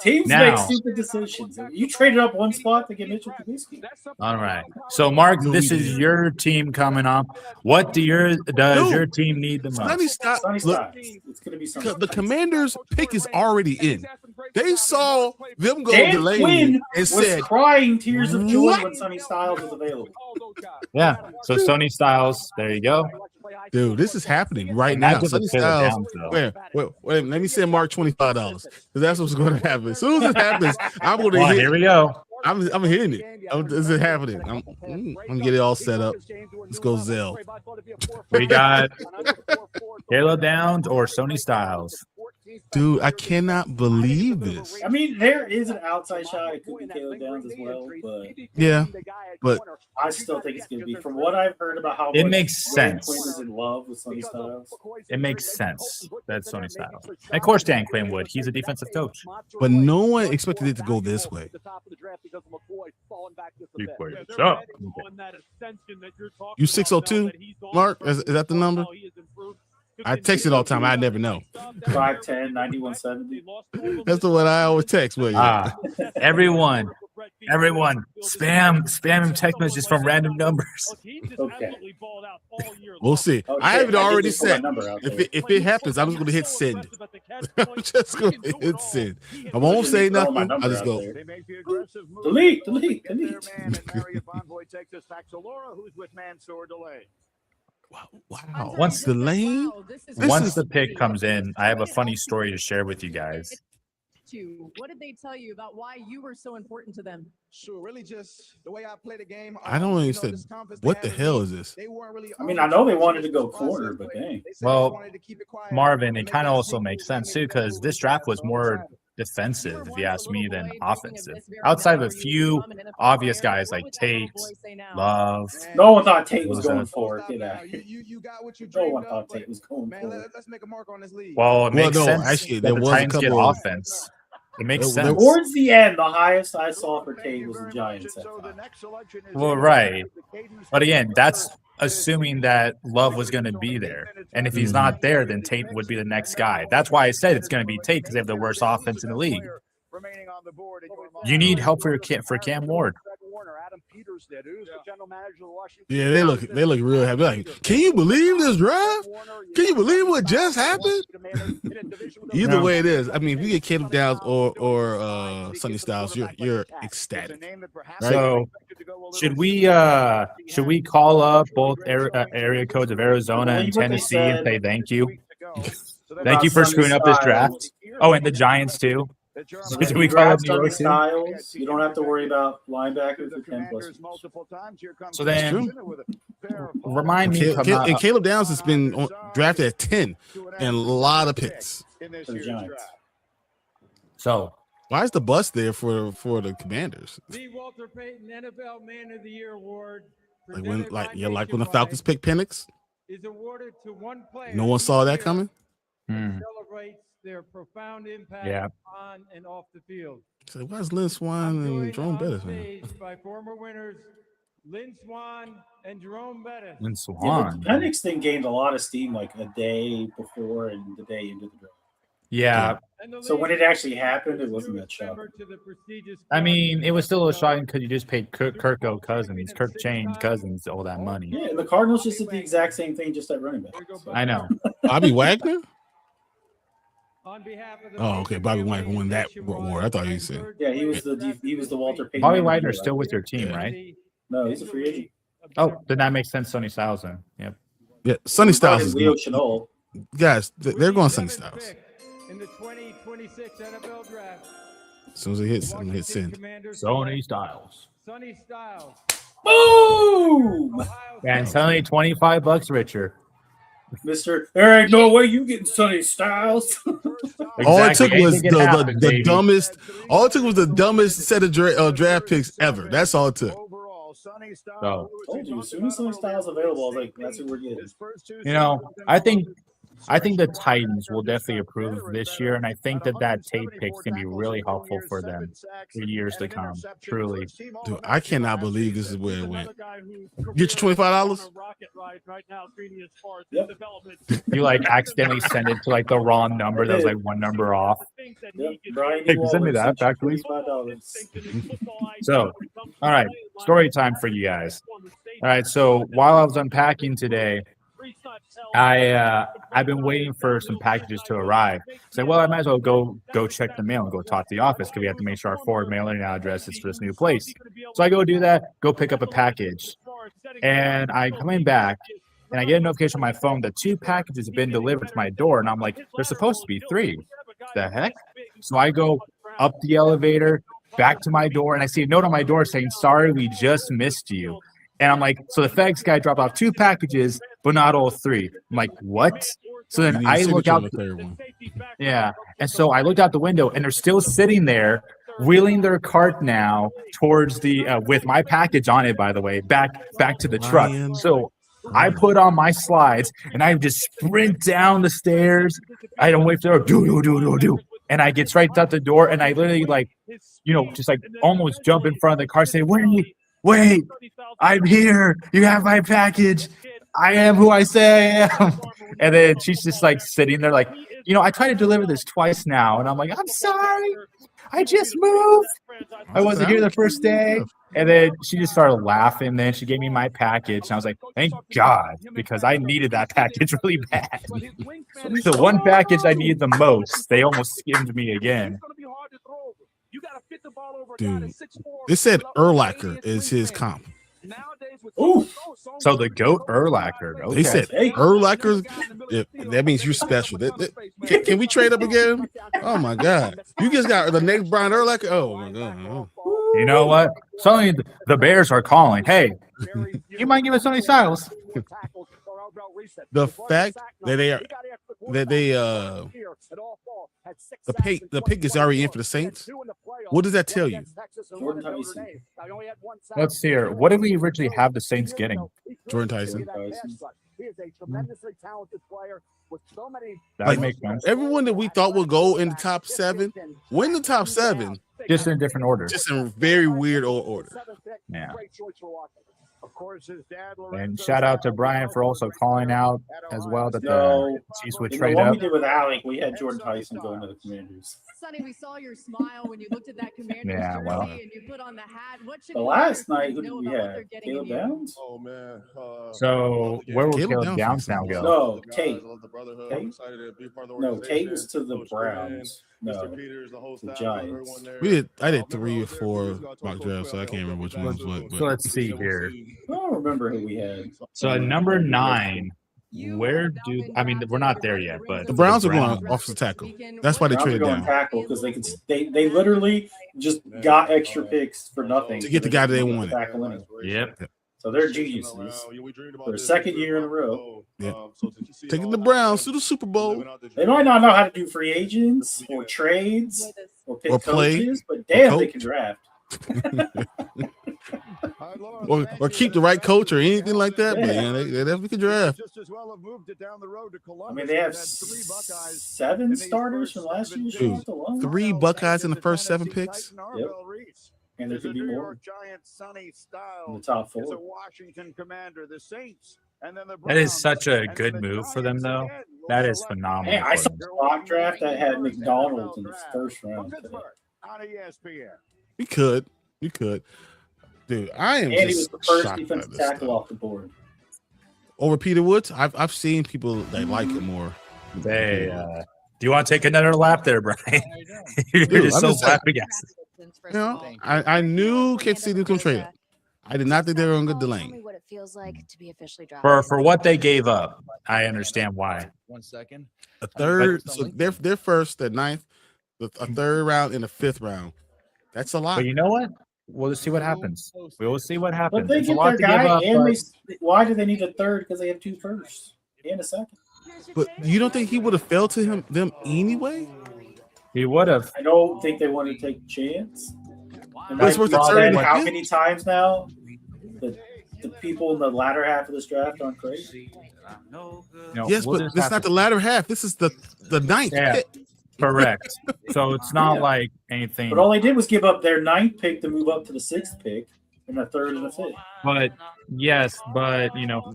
Teams make stupid decisions. You traded up one spot to get Mitchell Trubisky. All right. So, Mark, this is your team coming up. What does your team need the most? It's going to be the Commanders' pick is already in. They saw them go Dan delay Quinn and was said, crying tears of joy when Sonny Styles was available. Yeah. So, Sonny Styles, there you go. Dude, this is happening right now. Sonny Styles, wait, let me send Mark $25 because that's what's going to happen. As soon as it happens, I'm going to hit. Here we go. I'm hitting it. This is happening. I'm gonna get it all set up. Let's go Zell. We got Caleb Downs or Sonny Styles. Dude, I cannot believe this. I mean, there is an outside shot. It could be Caleb Downs as well, but yeah, but I still think it's going to be. From what I've heard about how it makes sense. Quinn is in love with Sonny Styles. It makes sense that Sonny Styles. And of course, Dan Quinn would. He's a defensive coach. But no one expected it to go this way. You 602, Mark? Is that the number? I text it all the time. I never know. 5'10", 9170. That's the one I always text. With everyone, spam text messages from random numbers. Okay. We'll see. Okay. I have it already set. If it happens, I'm just going to hit send. I'm just going to hit send. I won't say nothing. I just go. Delete. Wow. Once the lane, once the pick comes in, I have a funny story to share with you guys. What did they tell you about why you were so important to them? Sure, really just the way I play the game. I don't understand. What the hell is this? I mean, I know they wanted to go corner, but dang. Well, Marvin, it kind of also makes sense too because this draft was more defensive, if you ask me, than offensive. Outside of a few obvious guys like Tate, Love. No one thought Tate was going for it. No one thought Tate was going for it. Let's make a mark on this league. Well, it makes sense. Actually, that there the was Titans a get couple offense. It makes sense. Towards the end, the highest I saw for Tate was the Giants. Well, right. But again, that's assuming that Love was going to be there. And if he's not there, then Tate would be the next guy. That's why I said it's going to be Tate because they have the worst offense in the league. You need help for Cam Ward. Yeah, they look real happy. Like, can you believe this draft? Can you believe what just happened? Either way it is. I mean, if you get Caleb Downs or Sonny Styles, you're ecstatic. Right? So should we call up both area codes of Arizona and Tennessee and say thank you? Thank you for screwing up this draft. Oh, and the Giants too. Should we call up New York Styles? You don't have to worry about linebackers for 10 plus. So then, remind me. And Caleb Downs has been drafted at 10 and a lot of picks for the Giants. So why is the bus there for the Commanders? The Walter Payton NFL Man of the Year award. Like when the Falcons picked Penix. Is awarded to one player. No one saw that coming. Celebrates their profound impact on and off the field. So why is Lynn Swan and Jerome Bettis? By former winners Lynn Swan and Jerome Bettis. Lynn Swan. The Penix thing gained a lot of steam like a day before and the day into the draft. Yeah. So when it actually happened, it wasn't that shocking. I mean, it was still a shocking because you just paid Kirk Cousins, Kirk Chain Cousins, all that money. Yeah, and the Cardinals just did the exact same thing, just at running back. So. I know. Bobby Wagner? On behalf of oh, okay. Bobby Wagner won that award. I thought you said. Yeah, he was the Walter Payton. Bobby Wagner's still with your team, right? No, he's a free agent. Oh, then that makes sense. Sonny Styles then. Yep. Yeah, Sonny Styles is Leo Chenal. Guys, they're going Sonny Styles. In the 2026 NFL draft. As soon as it hits, I'm gonna hit send. Sonny Styles. Sonny Styles. Boom! And Sonny $25 richer. Mister, there ain't no way you getting Sonny Styles. Exactly. All it took was the dumbest. All it took was the dumbest set of draft picks ever. That's all it took. So, Told you, as soon as Sonny Styles available, I was like, that's what we're getting. you know, I think the Titans will definitely improve this year, and I think that tape pick's gonna be really helpful for them for years to come. Truly, Dude, I cannot believe this is where it went. Get your $25. Yep. you like accidentally send it to like the wrong number that was like one number off. Yep. Brian, Hey, send me that back, please. $25. So, all right, story time for you guys. All right, so while I was unpacking today, I've been waiting for some packages to arrive. So, well, I might as well go check the mail and go talk to the office because we have to make sure our forward mailing address is for this new place. So I go do that, go pick up a package, and I'm coming back, and I get a notification on my phone that 2 packages have been delivered to my door, and I'm like, there's supposed to be 3. The heck? So I go up the elevator, back to my door, and I see a note on my door saying, "Sorry, we just missed you." And I'm like, so the FedEx guy dropped off 2 packages, but not all 3. I'm like, what? So then I look out. Yeah. And so I looked out the window, and they're still sitting there, wheeling their cart now towards the with my package on it, by the way, back to the truck. So I put on my slides, and I just sprint down the stairs. I don't wait for do. And I get right out the door, and I literally just almost jump in front of the car, say, Wait, I'm here. You have my package. I am who I say I am. And then she's just like sitting there like, I tried to deliver this twice now. And I'm like, I'm sorry. I just moved. I wasn't here the first day. And then she just started laughing. And then she gave me my package. And I was like, thank God, because I needed that package really bad. The one package I needed the most, they almost skimmed me again. Dude, it said Urlacher is his comp. Ooh, so the GOAT Urlacher. Okay. They said Urlacher. That means you're special. Can we trade up again? Oh my God! You just got the next Brian Urlacher. Oh my God! You know what? Suddenly the Bears are calling. Hey, you might give us Sonny Styles. The fact that the pick is already in for the Saints. What does that tell you? Let's see here. What did we originally have the Saints getting? Jordan Tyson. He is a tremendously talented player with so many. That makes sense. Everyone that we thought would go in the top 7, win the top 7. Just in a different order. Just in a very weird order. Yeah. And shout out to Brian for also calling out as well that the Chiefs would trade what up. we did with Alec, we had Jordan Tyson going to the Commanders. Sonny, we saw your smile when you looked at that Commanders jersey and you put on the hat. What should the last night, who did we have? Caleb Downs? Oh, man. So where will Caleb Downs now go? No, Tate. No, Tate was to the Browns. No, the Giants. I did 3 or 4 mock drafts, so I can't remember which ones. But So let's see here. I don't remember who we had. So at number 9, we're not there yet, but the Browns are going offensive tackle. That's why they traded down. Tackle because they literally just got extra picks for nothing to get the guy that they wanted. Yep. So they're geniuses. Their second year in a row. Yeah. Taking the Browns to the Super Bowl. They might not know how to do free agents or trades or pick coaches, but damn, they can draft. or keep the right coach or anything like that. But yeah, they definitely can draft. I mean, they have 7 starters from last year's draft alone. 3 Buckeyes in the first 7 picks. Yep. And there could be more in the top 4. That is such a good move for them, though. That is phenomenal. Hey, I saw a mock draft that had McDonald's in the first round today. You could. Dude, I am and he was just the first shocked defensive by this tackle stuff. off the board. Over Peter Woods, I've seen people that like it more. Hey, do you want to take another lap there, Brian? You're Dude, just I'm so just saying. flabbergasted. You know, I knew Kansas City was going to trade up. I did not think they were going to get the lane. What it feels like to be officially drafted. For what they gave up, I understand why. 1 second. A third, so they're first, the 9th, a 3rd round, and a 5th round. That's a lot. But you know what? We'll see what happens. We will see what happens. But they It's a get lot their to give guy, up, and but why do they need a 3rd? Because they have 2 firsts and a 2nd. But you don't think he would have fell to them anyway? he would have. I don't think they want to take a chance. And But it's worth the I've third said one. how many times now? the people in the latter half of this draft aren't crazy. Yes, but this is not the latter half. This is the ninth pick. Correct. So it's not like anything. But all they did was give up their 9th pick to move up to the 6th pick, and the 3rd and the 5th. But yes, but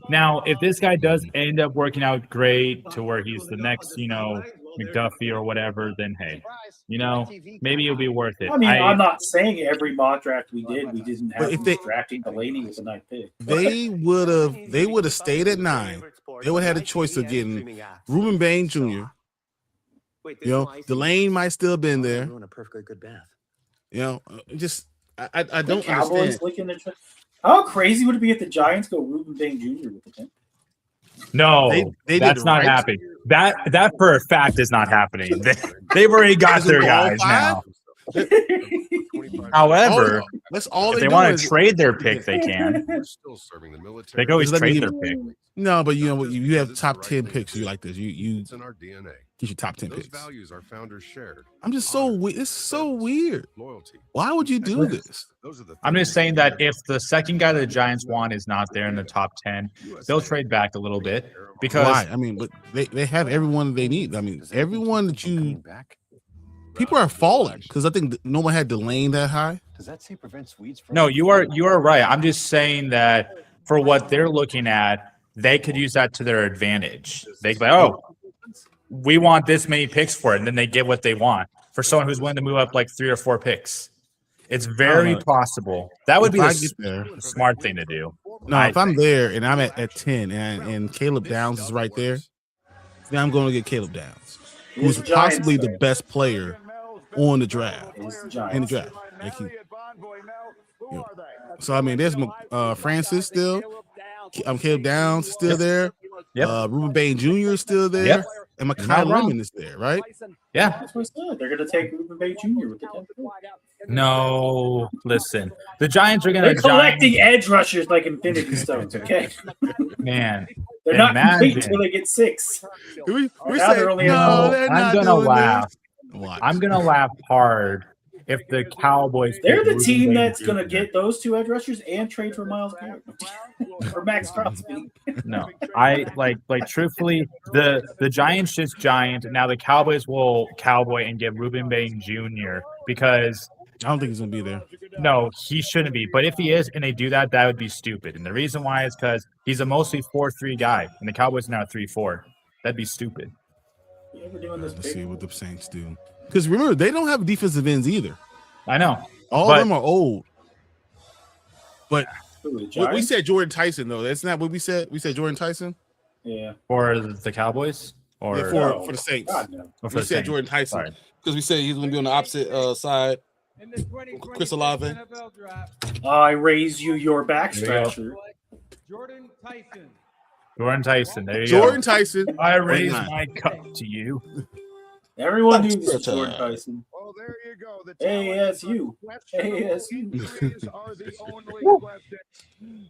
now if this guy does end up working out great to where he's the next, McDuffie or whatever, then hey, maybe it'll be worth it. I mean, I'm not saying every mock draft we did, we didn't have drafting Delaney with the 9th pick. They would have stayed at 9. They would have had a choice of getting Ruben Bain Jr. Delane might still have been there. A perfectly good bath. I don't understand. How crazy would it be if the Giants go Ruben Bain Jr. with the 10th? No, that's not happening. That for a fact is not happening. They've already got their guys now. However, that's all if they want to trade their pick, they can. They can always trade their pick. No, but you have top 10 picks. You like this. It's in our DNA. Get your top 10 picks. Values our founders shared. I'm just it's so weird. Loyalty. Why would you do this? I'm just saying that if the second guy that the Giants want is not there in the top 10, they'll trade back a little bit because why? I mean, but they have everyone they need. I mean, everyone that you people are falling because I think no one had Delane that high. Does that say prevent Swedes from? No, you are right. I'm just saying that for what they're looking at, they could use that to their advantage. They could be like, we want this many picks for it, and then they get what they want for someone who's willing to move up like 3 or 4 picks. It's very possible. That would be the smart thing to do. No, if I'm there and I'm at 10 and Caleb Downs is right there, then I'm going to get Caleb Downs, who's possibly the best player on the draft. In the draft. So, I mean, there's Francis still. Caleb Downs is still there. Yep. Ruben Bain Jr. is still there. Yep. And Makai Lemon is there, right? Yeah. That's what I said. They're going to take Ruben Bain Jr. with the 10th pick. No, listen. The Giants are going to collecting edge rushers like Infinity Stones, okay? Man. They're not complete until they get 6. I'm going to laugh. I'm going to laugh hard if the Cowboys. They're the team that's going to get those 2 edge rushers and trade for Myles Garrett or Max Crosby. No, I like truthfully, the Giants just giant. Now the Cowboys will cowboy and get Ruben Bain Jr. because I don't think he's going to be there. No, he shouldn't be. But if he is and they do that, that would be stupid. And the reason why is because he's a mostly 4-3 guy, and the Cowboys are now 3-4. That'd be stupid. Let's see what the Saints do. Because remember, they don't have defensive ends either. I know. All of them are old. But we said Jordan Tyson, though. That's not what we said. We said Jordan Tyson? Yeah. For the Cowboys? Or for the Saints. We said Saints. Jordan Tyson. Because we said he's going to be on the opposite side. Chris Olave. I raise you your back scratcher. Jordan Tyson. Jordan Tyson. There you Jordan go. Tyson. I raise my cup to you. Everyone knew this was Jordan Tyson. Oh, there you go. The ASU. Injuries are the only question.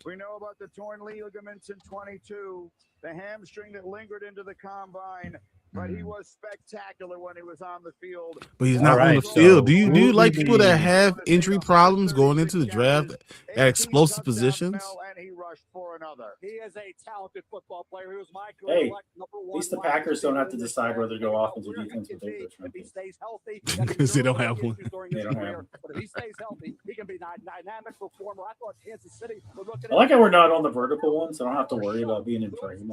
We know about the torn ligaments in 22, the hamstring that lingered into the combine, but he was spectacular when he was on the field. But he's not on the field. Do you like people that have injury problems going into the draft at explosive positions? He rushed for another. He is a talented football player. He was my Hey, at least the Packers don't have to decide whether to go offense or defense with their first round pick. If he stays healthy, because they don't have one. They don't have one. But if he stays healthy, he can be a dynamic performer. I thought Kansas City was looking I like how we're not on the vertical one, so I don't have to worry about being in frame.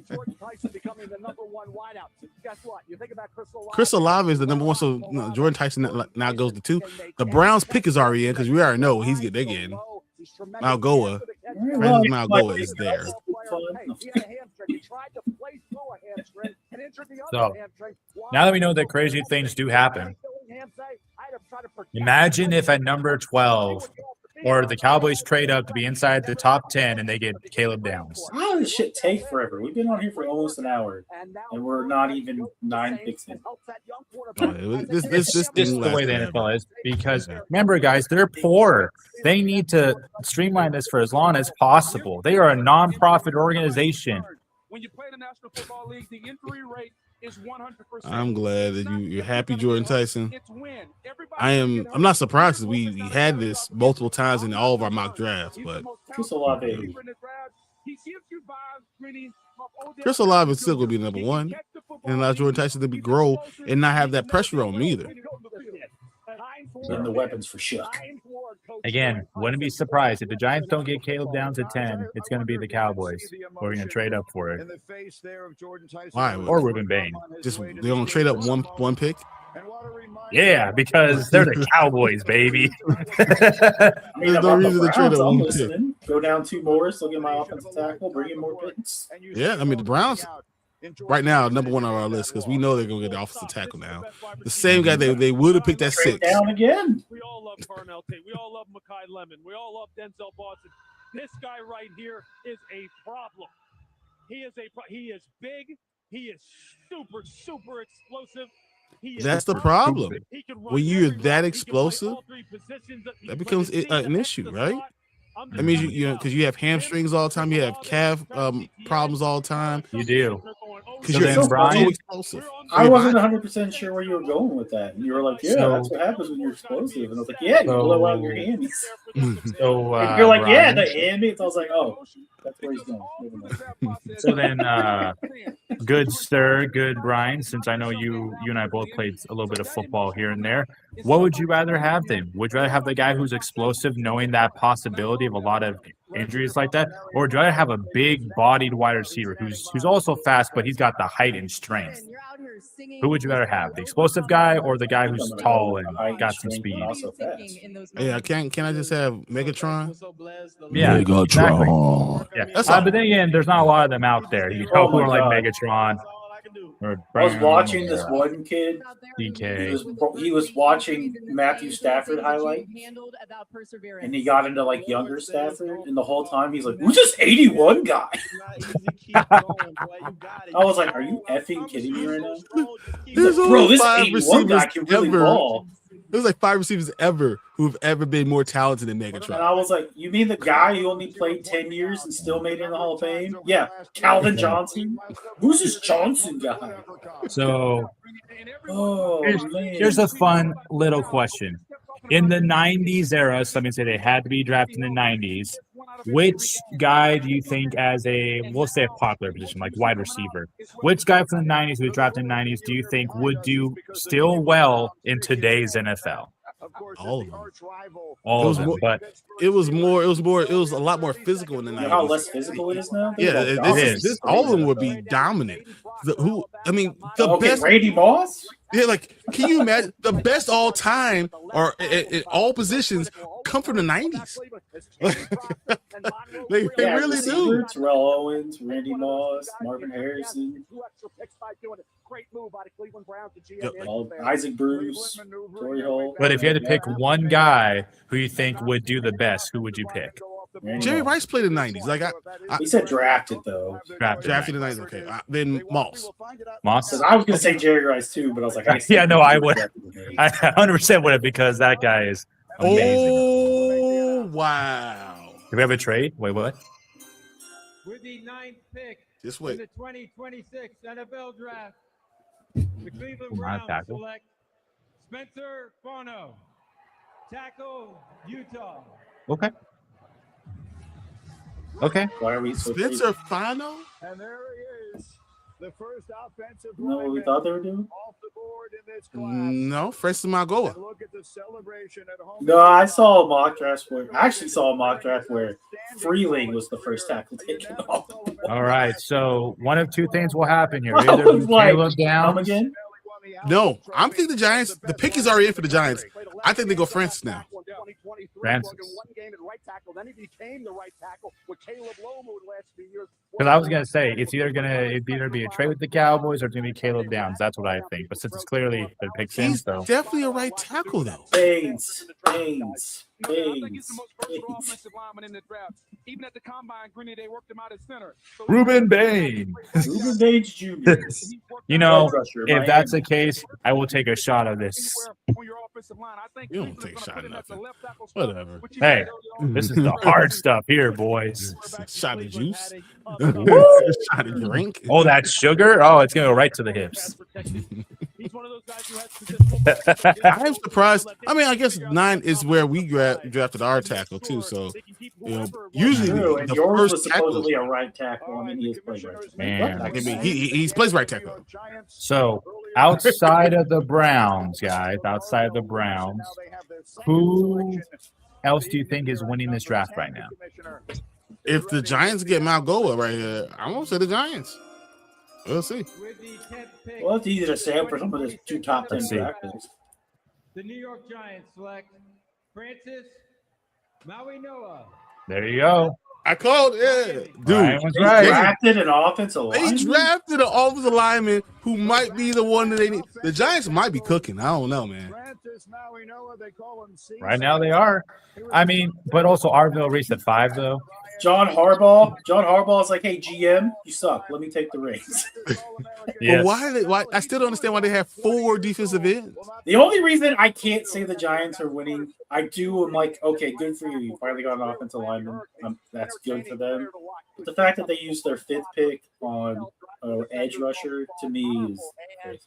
Jordan Tyson becoming the number 1 wideout. Guess what? You think about Chris Olave is the number 1, so Jordan Tyson now goes to 2. The Browns pick is already in because we already know they're getting. Malgoa. Francis Malgoa is there. So now that we know that crazy things do happen, imagine if at number 12 or the Cowboys trade up to be inside the top 10 and they get Caleb Downs. How does this shit take forever? We've been on here for almost an hour and we're not even 9 picks in. This is the way the NFL is because remember, guys, they're poor. They need to streamline this for as long as possible. They are a non-profit organization. When you play the National Football League, the injury rate I'm glad that you're happy, Jordan Tyson. I'm not surprised because we had this multiple times in all of our mock drafts, but Chris Olave. Chris Olave is still going to be number one, and allow Jordan Tyson to grow and not have that pressure on him either. And the weapons for shook. Again, wouldn't be surprised if the Giants don't get Caleb down to 10. It's going to be the Cowboys. We're going to trade up for it. Why? Or Ruben Bain. Just they don't trade up one pick. Yeah, because they're the Cowboys, baby. There's no reason to trade up one pick. Go down 2 more, still get my offensive tackle, bring in more picks. Yeah, I mean the Browns right now number 1 on our list because we know they're gonna get the offensive tackle now. The same guy they would have picked at 6. Down again. We all love Parnell Tate. We all love Mekhi Lemon. We all love Denzel Boston. This guy right here is a problem. He is big. He is super explosive. That's the problem. When you're that explosive, that becomes an issue, right? That means you know because you have hamstrings all the time, you have calf problems all the time. You do. Because you're so explosive. I wasn't 100% sure where you were going with that. And you were like, yeah, that's what happens when you're explosive. And I was like, yeah, you blow out your hammies. So you're like, Brian, yeah, the hammies. I was like, oh, that's where he's going. So then, good sir, good Brian, since I know you and I both played a little bit of football here and there, what would you rather have then? Would you rather have the guy who's explosive, knowing that possibility of a lot of injuries like that, or would you rather have a big-bodied wide receiver who's also fast, but he's got the height and strength? Who would you rather have, the explosive guy or the guy who's tall and got some speed? Yeah, can I just have Megatron? Yeah, Megatron. Exactly. Yeah, but then again, there's not a lot of them out there. You know, who are like Megatron. I was watching this one kid. DK. He was watching Matthew Stafford highlight, and he got into like younger Stafford, and the whole time he's like, "Who's this 81 guy?" I was like, "Are you effing kidding me right now?" There's like, bro, this 5 81 guy can really ball. There's like 5 receivers who've ever been more talented than Megatron. And I was like, you mean the guy who only played 10 years and still made it in the Hall of Fame? Yeah, Calvin Johnson. Who's this Johnson guy? So here's a fun little question. In the 90s era, some say they had to be drafted in the 90s. Which guy do you think as we'll say a popular position, like wide receiver, which guy from the 90s who was drafted in the 90s do you think would do still well in today's NFL? All of them. All of them, but it was a lot more physical in the 90s. You know how less physical it is now? Yeah, all of them would be dominant. The best Randy Moss? Yeah, like can you imagine the best all time or in all positions come from the 90s? they really do. Terrell Owens, Randy Moss, Marvin Harrison, Isaac Bruce, Torrey Holt. But if you had to pick one guy who you think would do the best, who would you pick? Jerry Rice played in the 90s. Like he said drafted though. Drafted in the 90s. Okay, then Moss. I was gonna say Jerry Rice too, but I was like, yeah, no, I would. I 100% would have because that guy is amazing. Oh wow! Do we have a trade? Wait, what? With the 9th pick Just wait. in the 2026 NFL Draft, the Cleveland Browns select Spencer Fano, tackle, Utah. Okay. Okay. Why are we so Spencer Fano? And there he is, the first offensive You know what we thought they were doing? off the board in this class. No, Francis Magoa. Look at the celebration at home. No, I saw a mock draft where Freeling was the first tackle taken off. All right. So one of two things will happen here. I Either was like, Caleb down again. No, I'm thinking the Giants. The pick is already in for the Giants. I think they go Francis now. Francis. Because I was gonna say it'd either be a trade with the Cowboys or it's gonna be Caleb Downs. That's what I think. But since it's clearly the pick's in, He's so definitely a right tackle though. Baines. Even at the combine, Greeny, they worked him out at center. Ruben Bain. Ruben Baines Jr. You know, if that's the case, I will take a shot of this. offensive line. I think You don't take a shot at nothing. Whatever. Hey, this is the hard stuff here, boys. Shot of juice. Woo! Shot of drink. Oh, that sugar? Oh, it's gonna go right to the hips. He's one of those guys who has I'm surprised. I mean, I guess 9 is where we drafted our tackle too. So, usually and the yours was first tackle, supposedly a right tackle. I mean, he is played right. Man. I mean, he's plays right tackle. So, outside of the Browns, guys, outside of the Browns, who else do you think is winning this draft right now? If the Giants get Malgoa right here, I'm gonna say the Giants. We'll see. Well, it's easy to say for some of the 2 top 10 draft picks. The New York Giants select Francis Maui-Noah. There you go. I called it. Dude, Ryan was They right. drafted an offensive lineman. They drafted an offensive lineman who might be the one that they need. The Giants might be cooking. I don't know, man. Right now they are. I mean, but also Arville reached at 5, though. John Harbaugh is like, hey, GM, you suck. Let me take the reins. But why? I still don't understand why they have 4 defensive ends. The only reason I can't say the Giants are winning, I'm like, okay, good for you. You finally got an offensive lineman. That's good for them. But the fact that they used their 5th pick on edge rusher, to me, is crazy.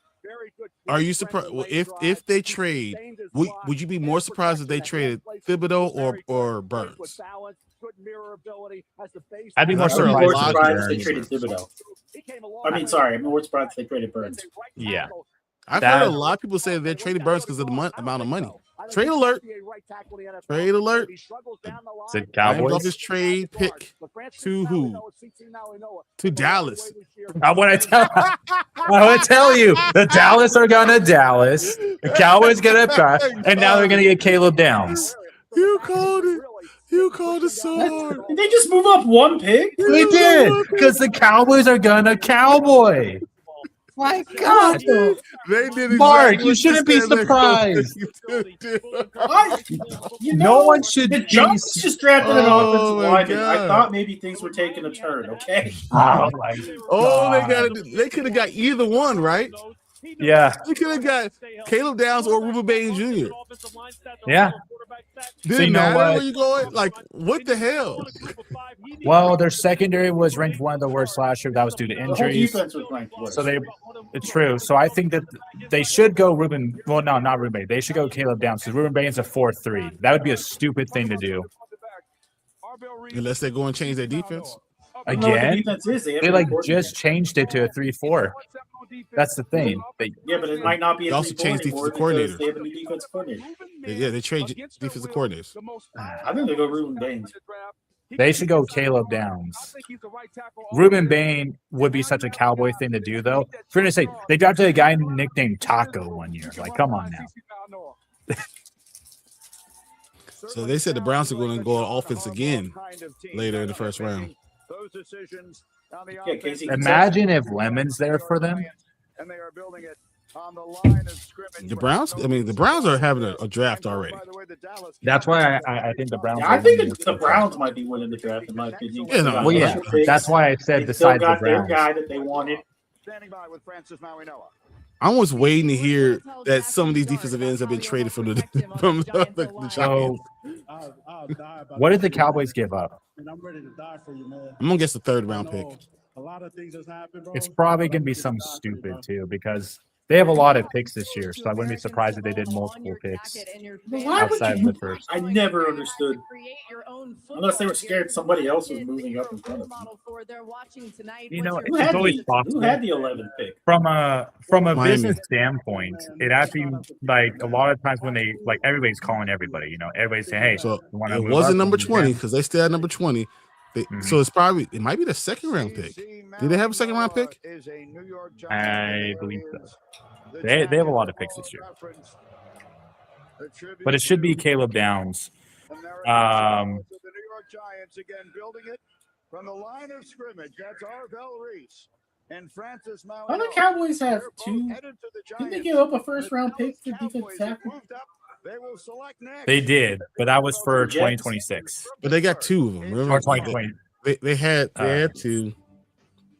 Are you surprised? Well, if they trade, would you be more surprised if they traded Thibodeau or Burns? I'd be more surprised if they traded Thibodeau. I'm more surprised if they traded Burns. Yeah. I've heard a lot of people say they're trading Burns because of the amount of money. Trade alert. Trade alert. Is it Cowboys? Off his trade pick to who? To Dallas. I want to tell you, the Dallas are gonna Dallas. The Cowboys gonna pass, and now they're gonna get Caleb Downs. You called it. You called it so hard. Did they just move up 1 pick? They did, because the Cowboys are gonna Cowboy. My God, they did. Mark, you shouldn't be surprised. No one should. The Giants just drafted an offensive lineman. I thought maybe things were taking a turn. Okay. They could have got either one, right? Yeah. They could have got Caleb Downs or Ruben Bain Jr. Yeah. Didn't matter where you going. Like, what the hell? Well, their secondary was ranked one of the worst last year. That was due to injuries. Defense was ranked worse. So it's true. So I think that they should go Ruben. Well, no, not Ruben Bain. They should go Caleb Downs because Ruben Bain's a 4-3. That would be a stupid thing to do. Unless they go and change their defense. Again, they like just changed it to a 3-4. That's the thing. Yeah, but it might not be. They also changed defensive coordinator. They have a new defensive coordinator. Yeah, they trade defensive coordinators. I think they go Ruben Baines. They should go Caleb Downs. Ruben Bain would be such a Cowboy thing to do, though. For goodness sake, they drafted a guy nicknamed Taco one year. Like, come on now. So they said the Browns are going to go offense again later in the first round. Imagine if Lemon's there for them. And they are building it on the line of scrimmage. The Browns. I mean, the Browns are having a draft already. That's why I think the Browns. Yeah, I think the Browns might be winning the draft in my opinion. Yeah, that's why I said besides the Browns. Their guy that they wanted. Standing by with Francis Maui-Noah. I'm almost waiting to hear that some of these defensive ends have been traded from the So, what did the Cowboys give up? I'm ready to die for you, man. I'm gonna guess the 3rd round pick. A lot of things has happened, bro. It's probably gonna be some stupid too because they have a lot of picks this year. So I wouldn't be surprised if they did multiple picks outside of the first. I never understood. Unless they were scared somebody else was moving up in front of them. You know, it's always possible. Who had the 11th pick? From a business standpoint, it actually like a lot of times when they like everybody's calling everybody. You know, everybody's saying, "Hey, so it wasn't number 20 because they still had number 20." So it might be the 2nd round pick. Do they have a 2nd round pick? I believe so. They have a lot of picks this year, but it should be Caleb Downs. The New York Giants again building it from the line of scrimmage. That's Arvell Reese and Francis Maui. Why do the Cowboys have 2? Didn't they give up a 1st round pick for defensive tackle? They will select next. They did, but that was for 2026. But they got 2 of them. Remember? Or 2020. They had 2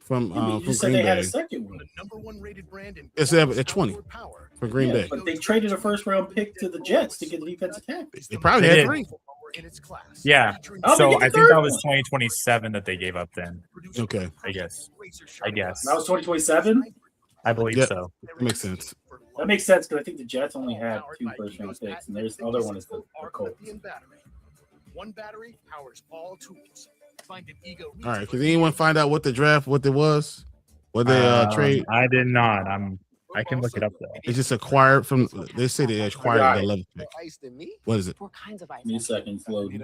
from you from said Green they Bay. had a second one. Number 1 rated brand in It's at 20. for Green Bay. But they traded a first-round pick to the Jets to get a defensive tackle. They probably had 3. Yeah. So I think that was 2027 that they gave up then. Okay. I guess. That was 2027? I believe so. Makes sense. That makes sense because I think the Jets only have 2 first-round picks, and there's the other one is the Colts. One battery powers all tools. Find an ego. All right. Can anyone find out what it was? What they trade? I did not. I can look it up though. It's just acquired from. They say they acquired the 11th pick. What is it? Give me a second, it's loading.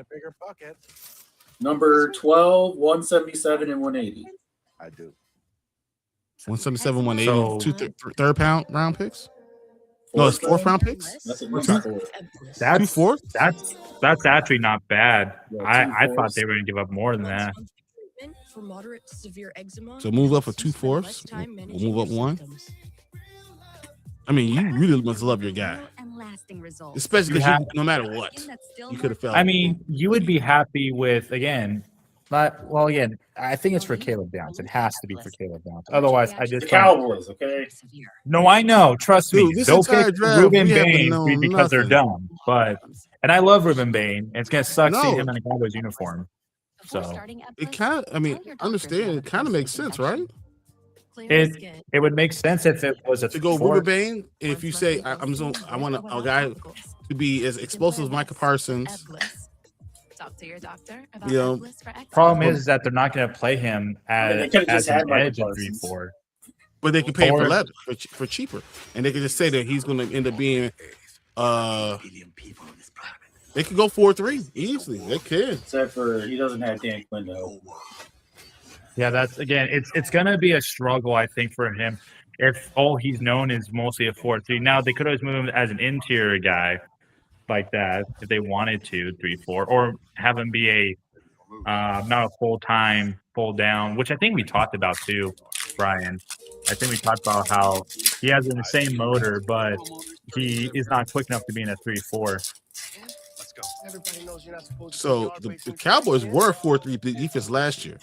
Number 12, 177, and 180. I do. 177, 180, two third-round picks. No, it's 4th-round picks. That's 2 fourths. That's actually not bad. Yeah, I thought they were going to give up more than that. For moderate to severe eczema, So move up for 2 fourths. We'll move up 1. I mean, you really must love your guy, especially because no matter what, you could have felt. I mean, you would be happy with again. Again, I think it's for Caleb Downs. It has to be for Caleb Downs. Otherwise, I just the Cowboys. Okay. No, I know. Trust me. Dude, they'll pick Ruben Bain because they're dumb. And I love Ruben Bain. It's gonna suck seeing him in a Cowboys uniform. So it kind of. I mean, understand. It kind of makes sense, right? It would make sense if it was a to go Ruben Bain. If you say I want a guy to be as explosive as Micah Parsons. Talk to your doctor about problem is that they're not going to play him as an edge at 3-4. But they can pay him for cheaper, and they can just say that he's going to end up being. They could go 4-3 easily. They can. Except for he doesn't have Dan Quinn though. Yeah, that's again. It's going to be a struggle, I think, for him if all he's known is mostly a 4-3. Now they could always move him as an interior guy. Like that, if they wanted to 3-4, or have him be a not a full-time, full down, which I think we talked about too, Brian. I think we talked about how he has the same motor, but he is not quick enough to be in a 3-4. So the Cowboys were 4-3 defense last year.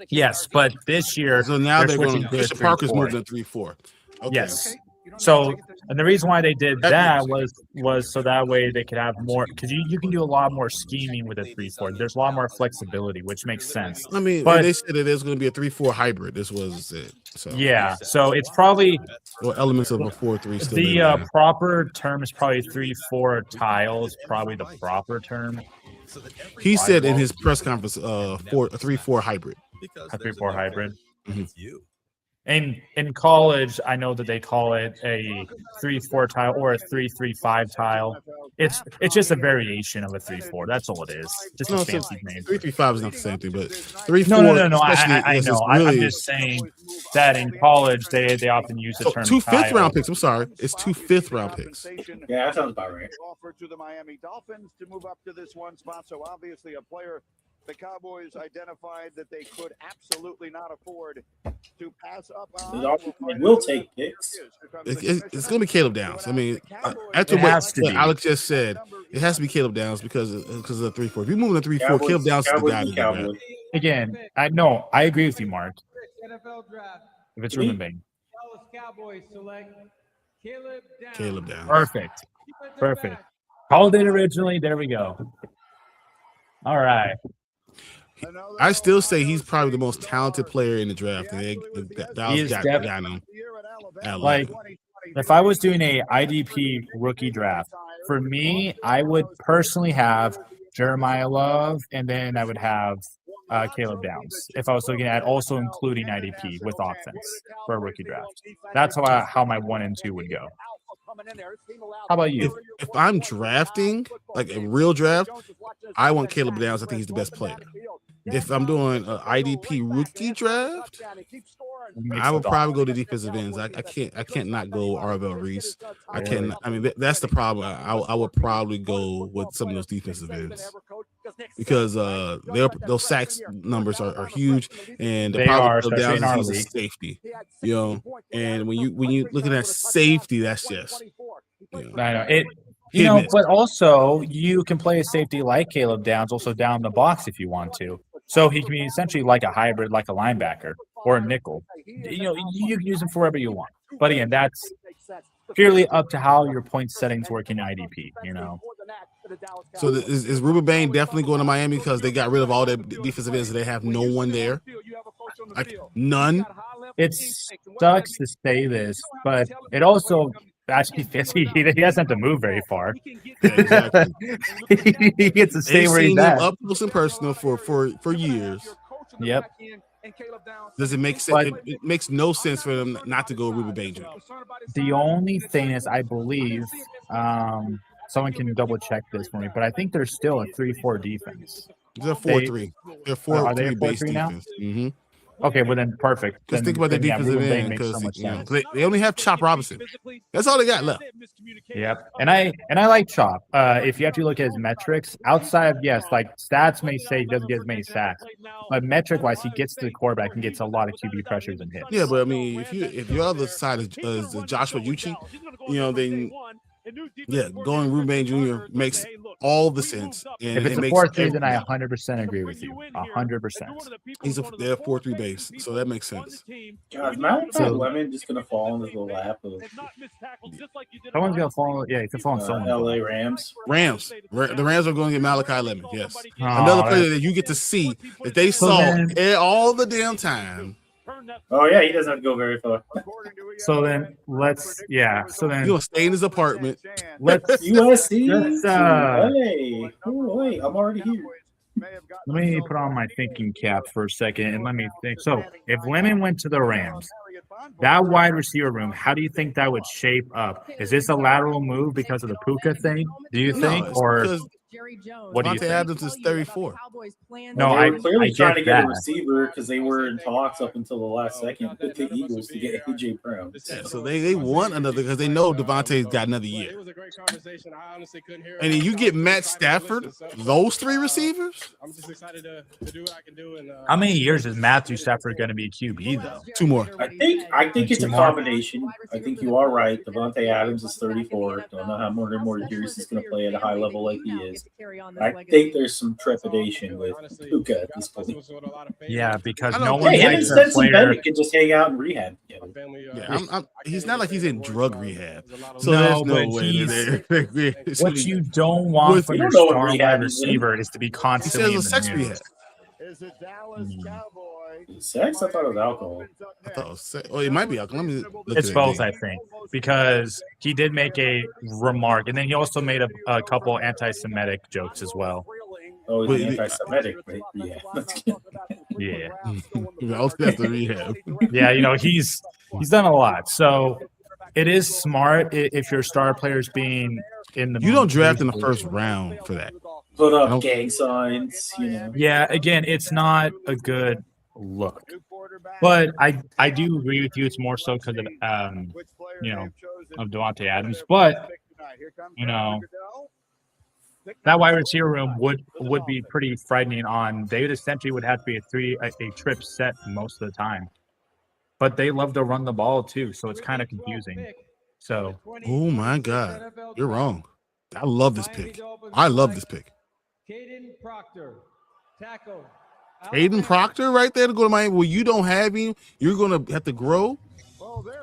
Yes, but this year, so now they're going to Christian Parker's moving to 3-4. Okay. Yes. So, and the reason why they did that was so that way they could have more, because you can do a lot more scheming with a 3-4. There's a lot more flexibility, which makes sense. I mean, but they said that there's going to be a 3-4 hybrid. This was it. So yeah, so it's probably elements of a 4-3 still. The proper term is probably 3-4 tile is probably the proper term. He said in his press conference, a 3-4 hybrid. A 3-4 hybrid. Mm-hmm. In college, I know that they call it a 3-4 tile or a 3-3-5 tile. It's just a variation of a 3-4. That's all it is. Just a fancy name. 3-3-5 is not the same thing, but 3-4. No. I know. I'm just saying that in college they often use the term 2 tile. 5th-round picks. I'm sorry, it's 2 5th-round picks. Yeah, that sounds about right. Offer to the Miami Dolphins to move up to this one spot. So obviously a player the Cowboys identified that they could absolutely not afford to pass up on. They will take picks. It's going to be Caleb Downs. I mean, after what Alex just said, it has to be Caleb Downs because of the 3-4. If you move in the 3-4, Caleb Downs is the guy to grab. Again, I agree with you, Mark. If it's Ruben Bain. Cowboys select Caleb Downs. Perfect. Called it originally. There we go. All right. I still say he's probably the most talented player in the draft. Like, if I was doing a IDP rookie draft, for me, I would personally have Jeremiah Love, and then I would have Caleb Downs. If I was looking at also including IDP with offense for a rookie draft, that's how my 1 and 2 would go. How about you? If I'm drafting, like a real draft, I want Caleb Downs. I think he's the best player. If I'm doing an IDP rookie draft, I would probably go to defensive ends. I can't not go Arvell Reese. I can't. I mean, that's the problem. I would probably go with some of those defensive ends because those sacks numbers are huge, and the problem down is he's a safety. You know, and when you looking at safety, that's just. I know it. You know, but also you can play a safety like Caleb Downs also down the box if you want to. So he can be essentially like a hybrid, like a linebacker or a nickel. You know, you can use him for whatever you want. But again, that's purely up to how your point settings work in IDP. You know. So is Ruben Bain definitely going to Miami because they got rid of all their defensive ends and they have no one there? Like none. It sucks to say this, but it also actually fits. He doesn't have to move very far. Yeah, exactly. He gets to stay where he's at. Up close and personal for years. Yep. Does it make sense? It makes no sense for them not to go Ruben Bain Jr. The only thing is, I believe, someone can double check this for me, but I think there's still a 3-4 defense. They're 4-3. They're 4-3 base 4-3 now? defense. Mm-hmm. Okay, well then perfect. Just think about their defensive end because they only have Chop Robinson. That's all they got left. Yep, and I like Chop. If you have to look at his metrics, outside of like stats may say he doesn't get as many sacks, but metric wise, he gets to the quarterback and gets a lot of QB pressures and hits. Yeah, but I mean, if your other side is Joshua Uche, then yeah, going Ruben Bain Jr. makes all the sense. And if it's a 4-3, then I 100% agree with you. 100%. They're 4-3 base, so that makes sense. God, Malachi Lemon just gonna fall into the lap of someone's gonna fall. Yeah, he could fall on someone. LA Rams. The Rams are going to get Malachi Lemon. Yes, another player that you get to see that they saw all the damn time. Oh yeah, he doesn't have to go very far. So then So then he'll stay in his apartment. Let's USC. Hey, wait, I'm already here. Let me put on my thinking cap for a second and let me think. So if Lemon went to the Rams, that wide receiver room, how do you think that would shape up? Is this a lateral move because of the Puka thing? Do you think, or what do you think? Adams is 34. No, they were clearly trying to get a receiver because they were in talks up until the last second with the Eagles to get AJ Brown. Yeah, so they want another because they know Devontae's got another year. It was a great conversation. I honestly couldn't hear. And then you get Matt Stafford, those three receivers. I'm just excited to do what I can do. And how many years is Matthew Stafford going to be a QB though? 2 more. I think it's a combination. I think you are right. Devontae Adams is 34. Don't know how more years he's going to play at a high level like he is. I think there's some trepidation with Puka at this point. Yeah, because no one him and likes a Stetson player. Bennett can just hang out and rehab together. Yeah, he's not like he's in drug rehab. So No, there's no but way. What you don't want from your star wide receiver is to be constantly in He says the sex news. rehab. Sex? I thought it was alcohol. I thought it was sex. Oh, it might be alcohol. Let me look It's at both, it. I think, because he did make a remark, and then he also made a couple anti-Semitic jokes as well. Oh, he's anti-Semitic, right? Yeah. Yeah. That's the rehab. Yeah, he's done a lot. So it is smart if your star player's being in the. You don't draft in the first round for that. Put up gang signs, Yeah, again, it's not a good look. But I do agree with you. It's more so because of of Devontae Adams. But that wide receiver room would be pretty frightening. They essentially would have to be a trip set most of the time. But they love to run the ball too, so it's kind of confusing. So, oh my God, you're wrong. I love this pick. I love this pick. Caden Proctor, tackle. Caden Proctor right there to go to Miami. Well, you don't have him. You're going to have to grow.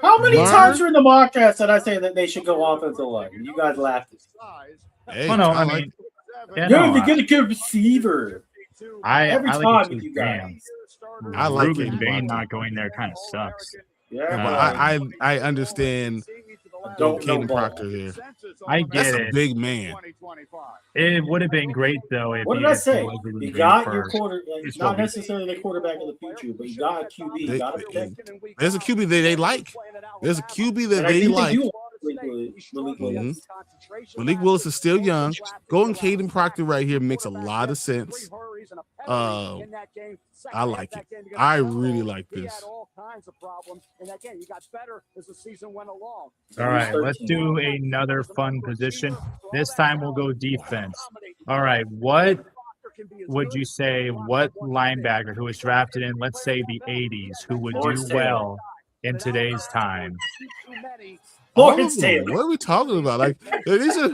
How many times in the mock draft did I say that they should go offensive line? You guys laughed. Hey, I mean, you're going to get a receiver. Every I time like with you guys. I like Ruben Caden Bain Proctor. not going there kind of sucks. Yeah, but I understand. Caden Proctor here. I get That's it. a big man. It would have been great though if What did he I had say? selected Ruben You Bain got your first. quarter, not necessarily the quarterback of the future, but you got a QB. You got to protect. There's a QB that they like. There's a QB that And I they think like. do want Malik Willis. Malik Willis is still young. Going Caden Proctor right here makes a lot of sense. I like it. I really like this. All right, let's do another fun position. This time we'll go defense. All right, what would you say, what linebacker who was drafted in, let's say, the 80s, who would do well in today's time. Lawrence Taylor. What are we talking about? Like these are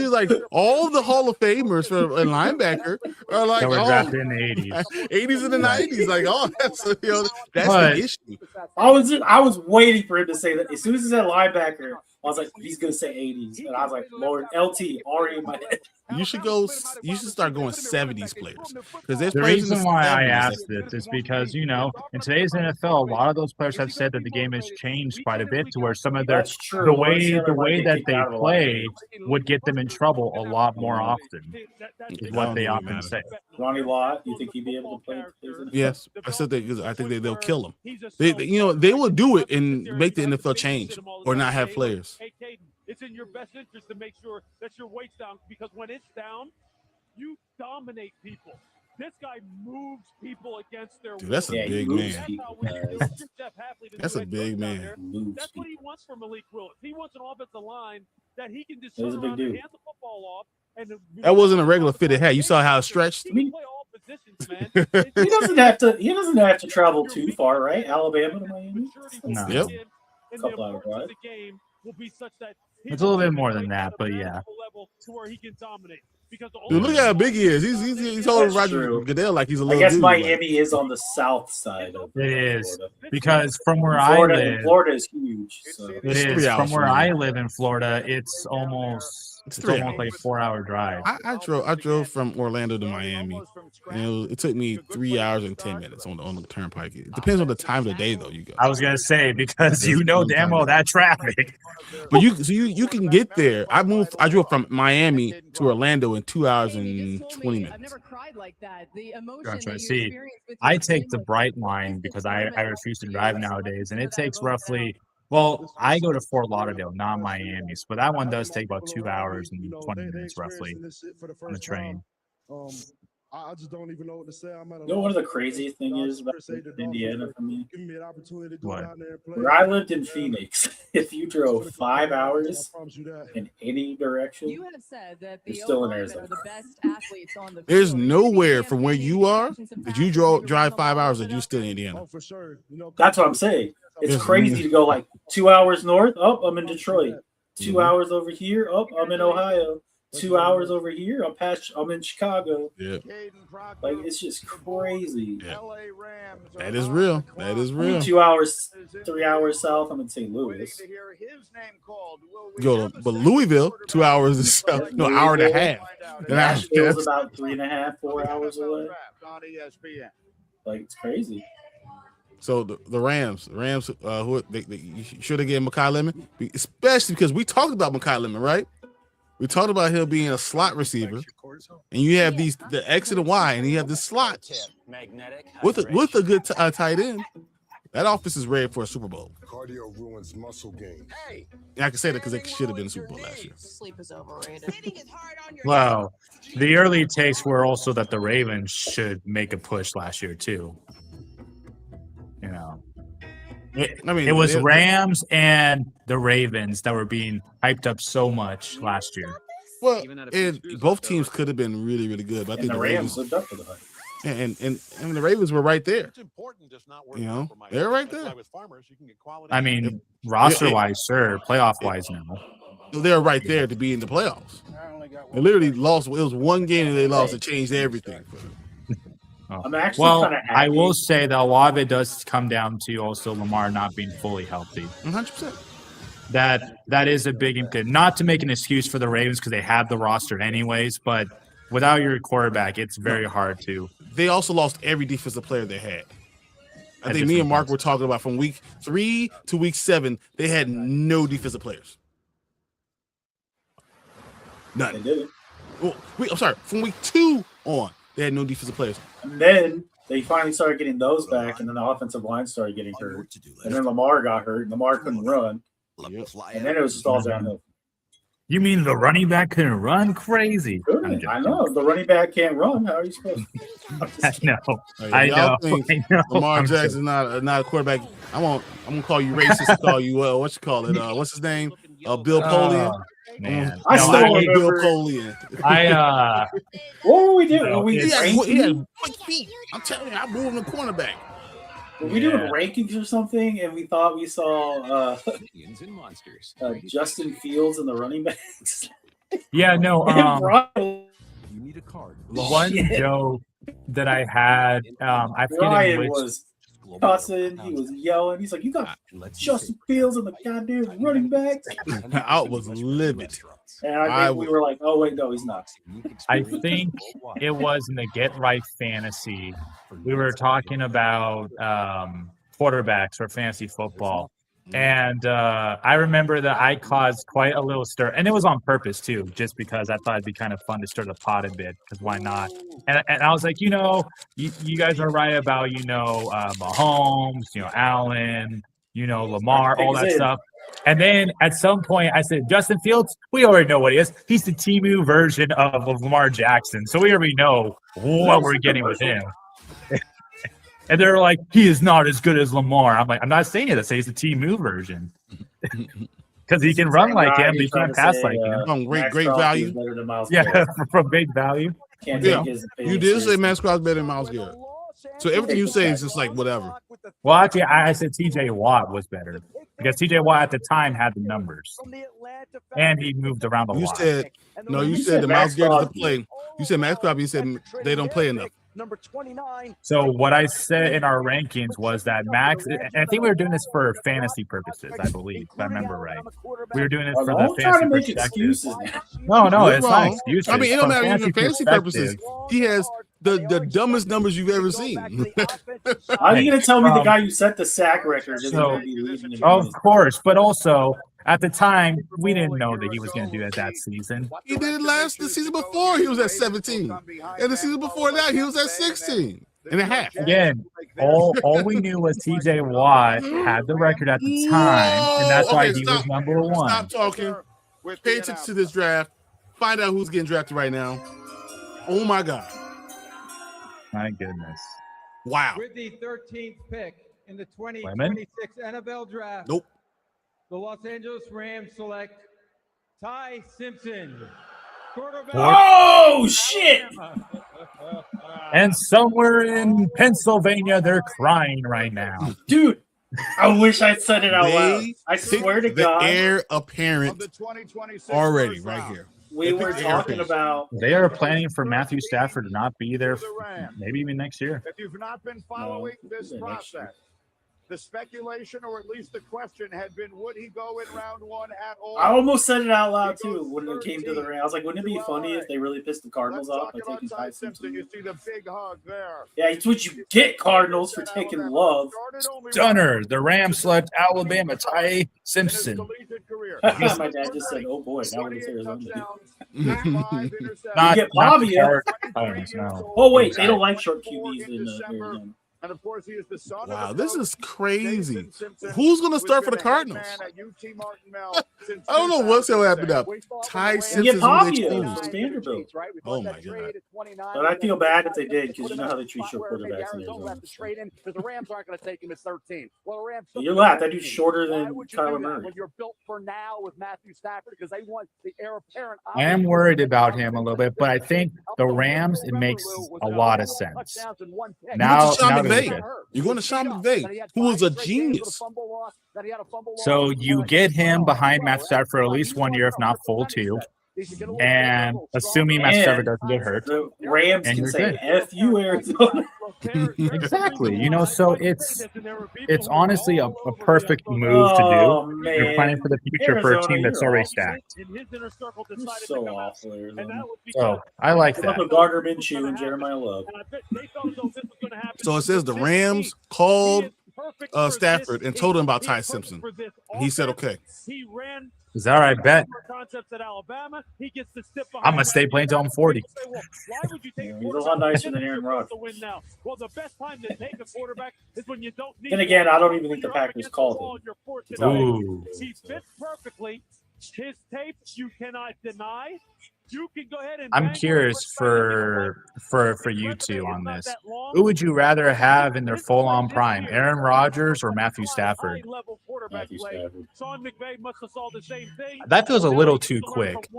like all the Hall of Famers for a linebacker are like That were drafted in the 80s. 80s and the 90s. Like, oh, that's But- the issue. I was waiting for him to say that. As soon as he said linebacker, I was like, he's gonna say 80s, and I was like, Lord, LT already in my head. You should start going 70s players because there's The players in reason why I 70s asked this is because, you know, in today's NFL, a lot of those players have said that the game has changed quite a bit to where some of their That's true. the Lawrence way Taylor might get that kicked they out of a lot of play would get them in trouble a lot more often. Is what they often say. Ronnie Lott, you think he'd be able to play? Yes, I said that because I think they'll kill him. They will do it and make the NFL change or not have players. Hey, Caden, it's in your best interest to make sure that your weight's down because when it's down, you dominate people. This guy moves people against their Dude, that's a will. big man. That's a big man. That's what he wants from Malik Willis. He wants an offensive line that he can just He's turn a big around and dude. hand the football off. And That wasn't a regular fitted hat. You saw how it stretched. He doesn't have to. He doesn't have to travel too far, right? Alabama to Miami. No. Yep. Couple hours drive. It's a little bit more than that, but yeah. Dude, look at how big he is. He's holding That's Roger true. Goodell like he's a I little guess dude. Miami is on the south side of It is Florida. because from where Florida, I live, Florida is huge. So. it It's is 3 hours from where from I here. live in Florida. It's almost 3 like a 4-hour drive. I drove from Orlando to Miami, and it took me 3 hours and 10 minutes on the turnpike. It depends on the time of the day, though. You go, I was gonna say because you know damn well that traffic. but you can get there. I drove from Miami to Orlando in 2 hours and 20 minutes. I've never cried like that. The emotion Gotcha. that you See, experience with I your take the family. Bright line because I refuse to drive nowadays, and it takes roughly. Well, I go to Fort Lauderdale, not Miami, but that one does take about 2 hours and 20 minutes roughly on the train. I just don't even know what to say. I'm at a You know what loss. the craziest thing is about Indiana for me? Give me an opportunity to go What? down there and play. Where I lived in Phoenix, if you drove 5 hours in any direction, You have said that the you're still in O-linemen Arizona. are the best athletes on the There's field. nowhere from where you are that you drive 5 hours that you still in Indiana. For sure. You know, That's what I'm saying. It's There's crazy to go like 2 hours north. Oh, I'm in Detroit. 2 hours over here. Oh, I'm in Ohio. 2 hours over here. I'm in Chicago. Yeah, Like it's just crazy. yeah. That is real. That is I mean, real. 2 hours, 3 hours south. I'm in St. Louis. Go to but Louisville, 2 hours is south. No, hour and a half. Nashville's about 3.5, 4 hours away. Like it's crazy. So the Rams, who you should have given Mekhi Lemon, especially because we talked about Mekhi Lemon, right? We talked about him being a slot receiver, and you have the X and the Y, and you have the slot with a good tight end. That offense is ready for a Super Bowl. Cardio ruins muscle gain. And I can say that because they should have been a Super Bowl last year. Sleep is overrated. Well, the early takes were also that the Ravens should make a push last year too. You know, it was Rams and the Ravens that were being hyped up so much last year. Well, and both teams could have been really, really good, but I And think the Rams lived up to the hype. and the Ravens were right there. You know, they're right there. I mean, roster-wise, sure. Playoff-wise, no. They're right there to be in the playoffs. They literally lost. It was one game that they lost that changed everything. I'm actually Well, kind of happy. I will say that a lot of it does come down to also Lamar not being fully healthy. 100%. That is a big impact. Not to make an excuse for the Ravens because they have the roster anyways, but without your quarterback, it's very hard to. They also lost every defensive player they had. I At think me and different Mark were talking about from week 3 to week 7, they had no defensive players. None. They did it. Well, I'm sorry. From week 2 on, they had no defensive players. And then they finally started getting those back, and then the offensive line started getting hurt. And then Lamar got hurt, and Lamar couldn't run. And then it was just all downhill. You mean the running back couldn't run? Crazy. I know. The running back can't run. How are you supposed to? I know. I Y'all know. think I know. Lamar I'm Jackson's not a quarterback. I'm gonna call you racist and call you what you call it? What's his name? Bill Polian. Man. I No, still I hate remember. Bill Polian. What were we doing? No, We He had ranked quick feet. I'm telling you, I moved the cornerback. Were we doing rankings or something? And we thought we saw Justin Fields and the running backs. Yeah, no. Brian, You need a card. One joke that I had, I forget Brian which. was cussing. He was yelling. He's like, "You got Justin Fields and the goddamn running backs." I was livid. And I think we were like, "Oh wait, no, he's not." I think it was in the Get Right Fantasy. We were talking about quarterbacks for fantasy football. And I remember that I caused quite a little stir. And it was on purpose, too, just because I thought it'd be kind of fun to stir the pot a bit, because why not? And I was like, you guys are right about, Mahomes, Allen, Lamar, all that stuff. And then at some point, I said, Justin Fields, we already know what he is. He's the Temu version of Lamar Jackson. So we already know what we're getting with him. And they're like, he is not as good as Lamar. I'm like, I'm not saying it. I say he's the Temu version. Because he can run like him, but he can't pass like him. Great value. Yeah, from big value. Yeah. You did say Max Crosby's better than Myles Garrett. So everything you say is just like whatever. Well, actually, I said TJ Watt was better. Because TJ Watt at the time had the numbers. And he moved around a lot. You said that Myles Garrett doesn't play. You said Max Crosby, you said they don't play enough. Number 29. So what I said in our rankings was that Max, and I think we were doing this for fantasy purposes, I believe, if I remember right. We were doing it for the fantasy perspective. No, it's not excuses. I mean, it don't matter even for fantasy purposes. He has the dumbest numbers you've ever seen. How are you going to tell me the guy who set the sack record is going to be leading? Of course, but also at the time we didn't know that he was going to do it that season. He did it the season before. He was at 17, and the season before that he was at 16 and a half. Again, all we knew was TJ Watt had the record at the time, and that's why he was number one. Stop talking. Pay attention to this draft. Find out who's getting drafted right now. Oh my God. My goodness. Wow. With the 13th pick in the 2026 NFL Draft. Nope. The Los Angeles Rams select Ty Simpson. Oh, shit. And somewhere in Pennsylvania, they're crying right now. Dude, I wish I said it out loud. I swear to God. The heir apparent already right here. We were talking about. They are planning for Matthew Stafford to not be there, maybe even next year. If you've not been following this process, the speculation, or at least the question, had been, would he go in round one at all? I almost said it out loud too when it came to the Rams. I was like, wouldn't it be funny if they really pissed the Cardinals off by taking Ty Simpson? You see the big hug there. Yeah, it's what you get, Cardinals, for taking Love. Stunner. The Rams select Alabama Ty Simpson. My dad just said, "Oh boy, now what is Arizona do?" Not get Bobby. No. Wait, they don't like short QBs in Arizona. And of course, he is the son wow, this is crazy. Who's going to start for the Cardinals? I don't know what's going to happen up. Ty Simpson's Vanderbilt. Oh my God. But I feel bad if they did, because you know how they treat short quarterbacks in Arizona. Because the Rams aren't going to take him at 13. Well, the Rams. You laugh. That dude's shorter than Kyler Murray. When you're built for now with Matthew Stafford, because they want the heir apparent. I am worried about him a little bit, but I think the Rams, it makes a lot of sense. Now you're going to Sean McVay, who is a genius. So you get him behind Matthew Stafford for at least 1 year, if not full 2. And assuming Matthew Stafford doesn't get hurt, the Rams can say "F you, Arizona." Exactly. So it's honestly a perfect move to do. Man. You're planning for the future for a team that's already stacked. So awful, Arizona. Oh, I like that. With Gardner Minshew and Jeremiah Love. So it says the Rams called Stafford and told him about Ty Simpson. He said, "Okay." Is that all right? Bet. I'm gonna stay playing till I'm 40. He's a lot nicer than Aaron Rodgers. And again, I don't even think the Packers called him. Ooh. He fits perfectly. His tape you cannot deny. You can go ahead and I'm curious for you two on this. Who would you rather have in their full-on prime, Aaron Rodgers or Matthew Stafford? Matthew Stafford. That feels a little too quick.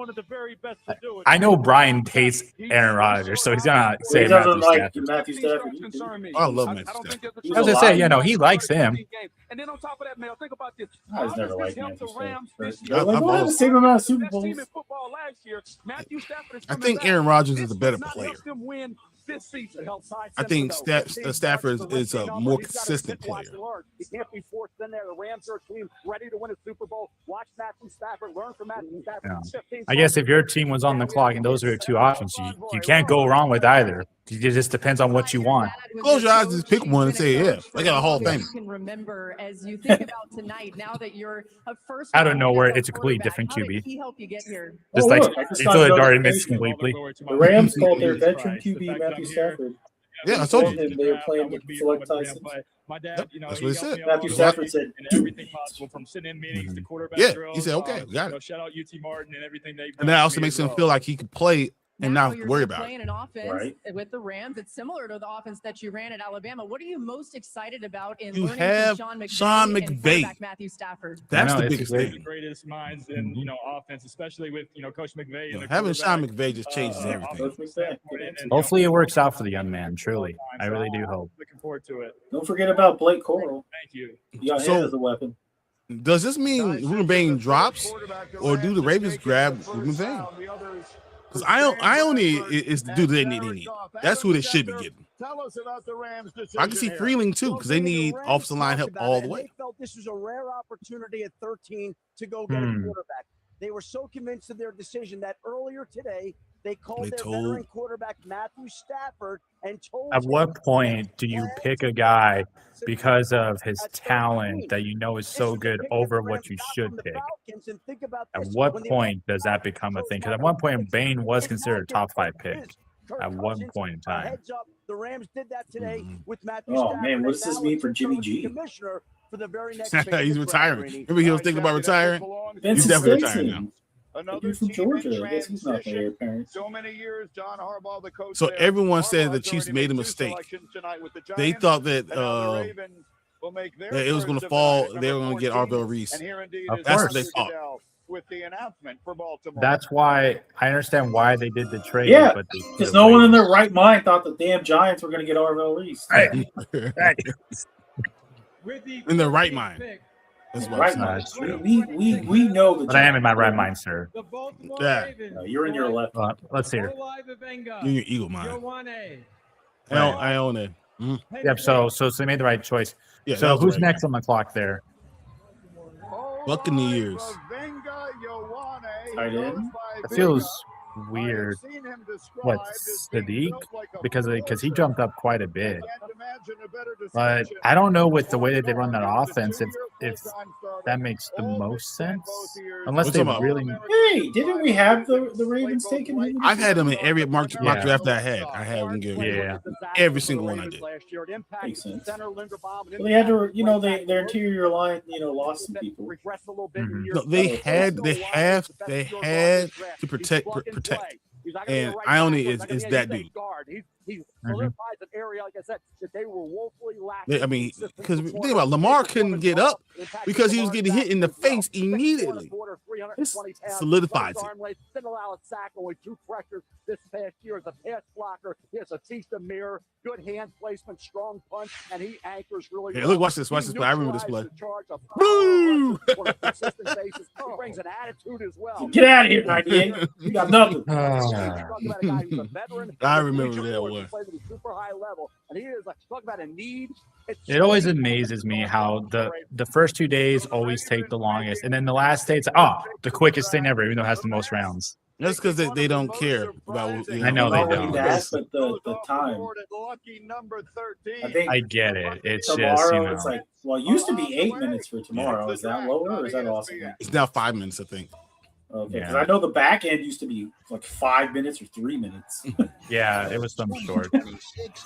I know Brian hates Aaron Rodgers, so he's gonna say Matthew Stafford. Matthew Stafford. I love Matthew Stafford. I was gonna say, he likes him. And then on top of that, man, think about this. I was never liked Matthew Stafford. I've the same amount of Super Bowls. I think Aaron Rodgers is a better player. I think Stafford is a more consistent player. He can't be forced in there. The Rams are a team ready to win a Super Bowl. Watch Matthew Stafford. Learn from Matthew Stafford. Yeah. I guess if your team was on the clock and those are your two options, you can't go wrong with either. It just depends on what you want. Close your eyes and just pick one and say, yeah, I got a Hall of Fame. You can remember as you think about tonight, now that you're a first. Out of nowhere, it's a completely different QB. How did he help you get here? Just until the dart missed completely. The Rams called their veteran QB Matthew Stafford. Yeah, I told you. They were playing with Select Tyson. My dad, that's what he said. Matthew Stafford said, everything possible from sitting in meetings to quarterback yeah, drills. He said, okay, got it. Shout out UT Martin and everything they've done. And that also makes him feel like he could play and not worry about playing it. an offense with the Rams. It's similar to the offense that you ran at Alabama. What are you most excited about in learning have from Sean and McVay. quarterback Matthew Stafford? That's the biggest thing. The greatest minds in offense, especially with Coach McVay. And having Sean McVay just changes everything. Hopefully, it works out for the young man. Truly, I really do hope. Looking forward to it. Don't forget about Blake Coral. Thank you. He got him as a weapon. Does this mean Ruben Bain drops, or do the Ravens grab Ruben Bain? Because Ione is the dude they need. That's who they should be getting. I can see Freeling too, because they need offensive line help all the way. They felt this was a rare opportunity at 13 to go get a quarterback. They were so convinced of their decision that earlier today they called their veteran quarterback Matthew Stafford and told At what point do you pick a guy because of his talent that you know is so good over what you should pick? At what point does that become a thing? Because at one point, Bain was considered a top 5 pick. At one point in time. Heads up, the Rams did that today with Matthew Oh Stafford. man, what does this mean for Jimmy G? For the very next He's retiring. Remember he was thinking about retiring? He's Vincent definitely retiring Stinson. now. Another from Georgia. I guess he's not there, apparently. So many years, John Harbaugh, the coach. So everyone said the Chiefs made a mistake. They thought that it was going to fall. They were going to get Arvell Reese. That's what they thought. With the announcement for Baltimore. That's why I understand why they did the trade. Yeah, but because no one in their right mind thought the damn Giants were going to get Arvell Reese. In their right mind. That's what Right mind. We know that. But I am in my right mind, sir. Yeah. No, you're in your left. Let's hear. You're in your eagle mind. I own it. Yep. So they made the right choice. Yeah, so who's next on the clock there? Buccaneers. It feels weird. What, Sadiq? Because he jumped up quite a bit. But I don't know with the way that they run that offense if that makes the most sense. Unless they really. Hey, didn't we have the Ravens taking him? I've had them in every mock draft that I had. I had them given. Every single one I did. Makes sense. Well, they had to, their interior line, lost some people. No, they had to protect. And Ione is that dude. He solidifies an area, like I said, that they were woefully lacking. I mean, because think about it, Lamar couldn't get up because he was getting hit in the face immediately. This solidifies it. Didn't allow a sack, only 2 pressures this past year as a pass blocker. He has a Tista mirror, good hand placement, strong punch, and he anchors really well. Hey, look, watch this play. I remember this play. Woo! On a consistent basis. He brings an attitude as well. Get out of here, 98. You got nothing. I remember that one. Super high level, and he is like talk about a need. It always amazes me how the first 2 days always take the longest, and then the last day it's the quickest thing ever, even though it has the most rounds. That's because they don't care about. I know they don't. But the time. I get it. It's tomorrow, just it's like, well, it used to be 8 minutes for tomorrow. Is that lower or is that awesome? It's now 5 minutes, I think. Okay, because I know the back end used to be like 5 minutes or 3 minutes. Yeah, it was some short. It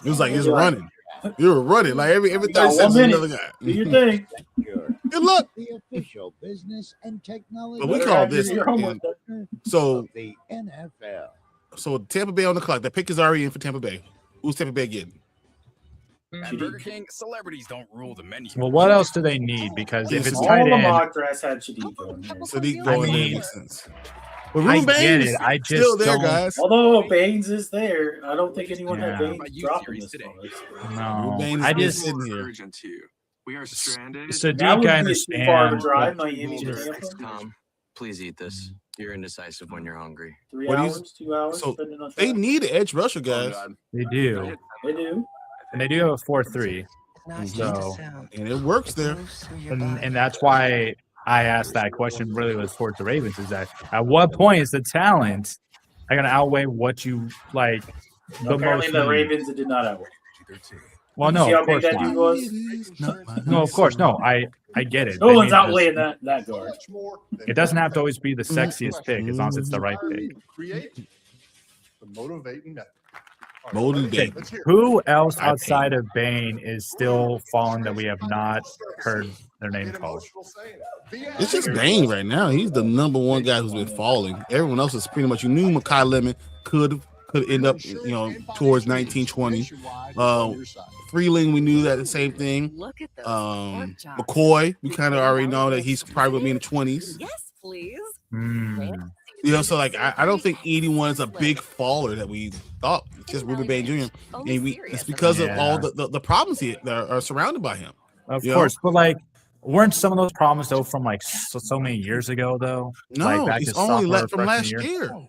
was like it's running. You were running like every 30 seconds. Another guy. Do your thing. Good luck. The official business and technology. But we call this So the NFL. So Tampa Bay on the clock. That pick is already in for Tampa Bay. Who's Tampa Bay getting? At Burger King, celebrities don't rule the menu. Well, what else do they need? Because if it's all tight the end, mock drafts had Sadiq going there. Sadiq I going there mean, makes sense. But I Ruben get Baines it. I just still there, don't. guys. Although Baines is there, I don't think anyone had Yeah. Baines dropping this far. No, Baines I is just sitting here. Urgent here. We are stranded. That Sadiq, would I be too far of a understand. drive, but- Miami to Tampa. Tom, please eat this. You're indecisive when you're hungry. 3 What hours, he's- 2 hours. So depending on they traffic. need an edge rusher, guys. They do, They do. and they do have a 4-3. Mhm. So, And it works there. and that's why I asked that question. Really, was towards the Ravens. Is that at what point is the talent going to outweigh what you like the Apparently, most? the need? Ravens did not outweigh. Well, See no, how of big course that dude not. was? No, of course, no. I get it. No They one's need to outweighing just- that guard. It doesn't have to always be the sexiest pick, as long as it's the right pick. Create the motivating method. Motivating. Let's hear it. Who else outside of Bane is still falling that we have not heard their name called? It's just Bain right now. He's the number one guy who's been falling. Everyone else is pretty much. You knew Makai Lemon could end up, towards 1920. Freeling, we knew that the same thing. Look at those McCoy, we kind of already know that he's probably going to be in the 20s. Yes, please. So like I don't think anyone is a big faller that we thought. It's just Ruben Bain Jr. And it's because of all the problems that are surrounded by him. Of course, but like, weren't some of those problems though from like so many years ago though? No, like back it's his only sophomore, from last freshman year.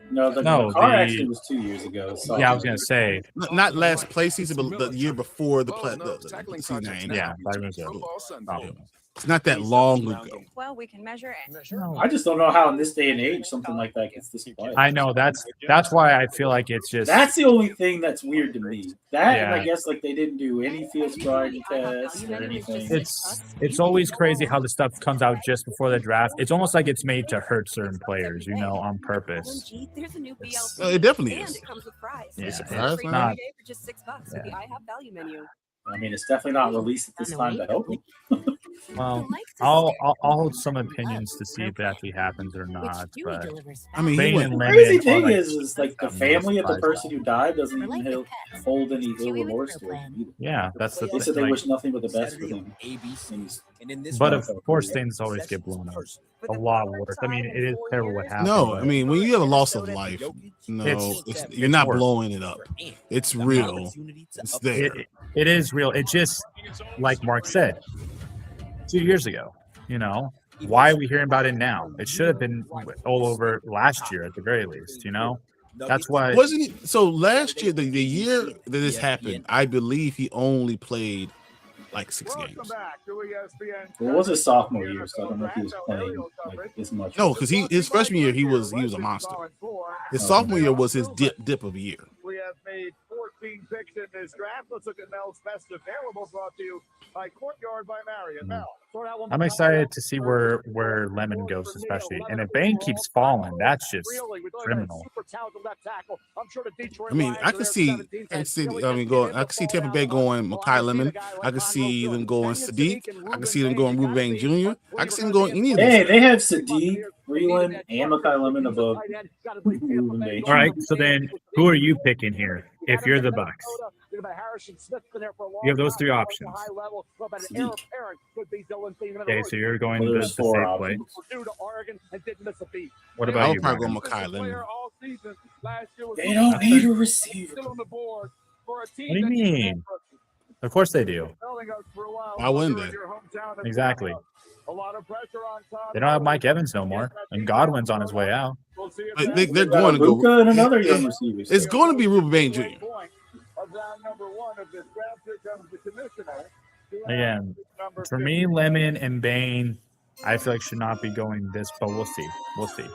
No, the car actually was 2 years ago. So Yeah, I was gonna say not last play season, but the year before the season. Yeah, it's not that long ago. Well, we can measure it. I just don't know how in this day and age something like that gets displayed. I know that's why I feel like it's just That's the only thing that's weird to me. That and I Yeah. guess like they didn't do any field sobriety tests or anything. it's always crazy how the stuff comes out just before the draft. It's almost like it's made to hurt certain players, on purpose. There's a new BLC. It definitely and is. it comes with fries. Yeah, It's it's free not- every day for just $6 with the I Have Value menu. I mean, it's definitely not released at this time to help them. Well, I'll hold some opinions to see if it actually happens or not. But I mean, Bane and The Lemon crazy are thing like- is like the family of the person who died doesn't even hold any ill remorse to it either. Yeah, that's the They said they thing. wish nothing but the best for him. But of course, things always get blown up. A lot worse. I mean, it is terrible what happened. No, but I mean when you have a loss of life, you're not worse. blowing it up. It's real. It's there. It is real. It just, like Mark said, 2 years ago. Why are we hearing about it now? It should have been all over last year at the very least. That's why. Wasn't it? So last year, the year that this happened, I believe he only played like 6 games. Well, it was his sophomore year, so I don't know if he was playing like this much. No, because his freshman year he was a monster. His sophomore year was his dip of a year. We have made 14 picks in this draft. Let's look at Mel's best available, brought to you by Courtyard by Marriott. Mel. I'm excited to see where Lemon goes, especially. And if Bane keeps falling, that's just criminal. I mean, I can see Tampa Bay going Makai Lemon. I can see them going Sadiq. I can see them going Ruben Bain Jr. I can see them going any of Hey, these. they have Sadiq, Freeland, and Makai Lemon above Ruben Bain. All right, so then who are you picking here if you're the Bucks? You have those 3 options. Okay, so you're going Well, the there's 4 safe play. What I about would you? probably Brian? go Makai Lemon. They don't need a receiver. What do you mean? Of course they do. Why wouldn't they? Exactly. They don't have Mike Evans no more, and Godwin's on his way out. But they're going to Luka go. and another young receiver. It's going to be Ruben Bain Jr. Again, for me, Lemon and Bane, I feel like should not be going this, but we'll see. We'll see.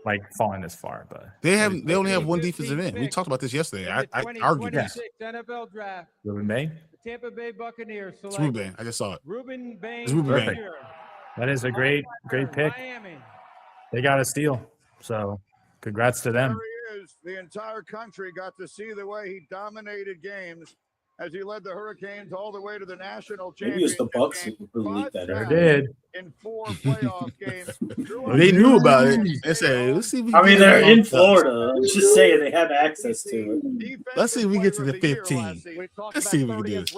Like falling this far, but They only have one defensive end. We talked about this yesterday. I argued this. NFL draft. Ruben Bane. The Tampa Bay Buccaneers It's select Ruben Bain. I just saw it. Ruben Bain. It's Ruben Bain. Jr. That is a great pick. Miami. They got a steal, so congrats to them. There he is. The entire country got to see the way he dominated games as he led the Hurricanes all the way to the national Maybe it's championship. the Bucks who leaked that. Sure did. In 4 playoff games. Well, they knew about it. They said, let's see if we I mean, get they're it. in Florida. I'm just saying they have access to it. Let's see if we get to the 15. Let's see if we can do this.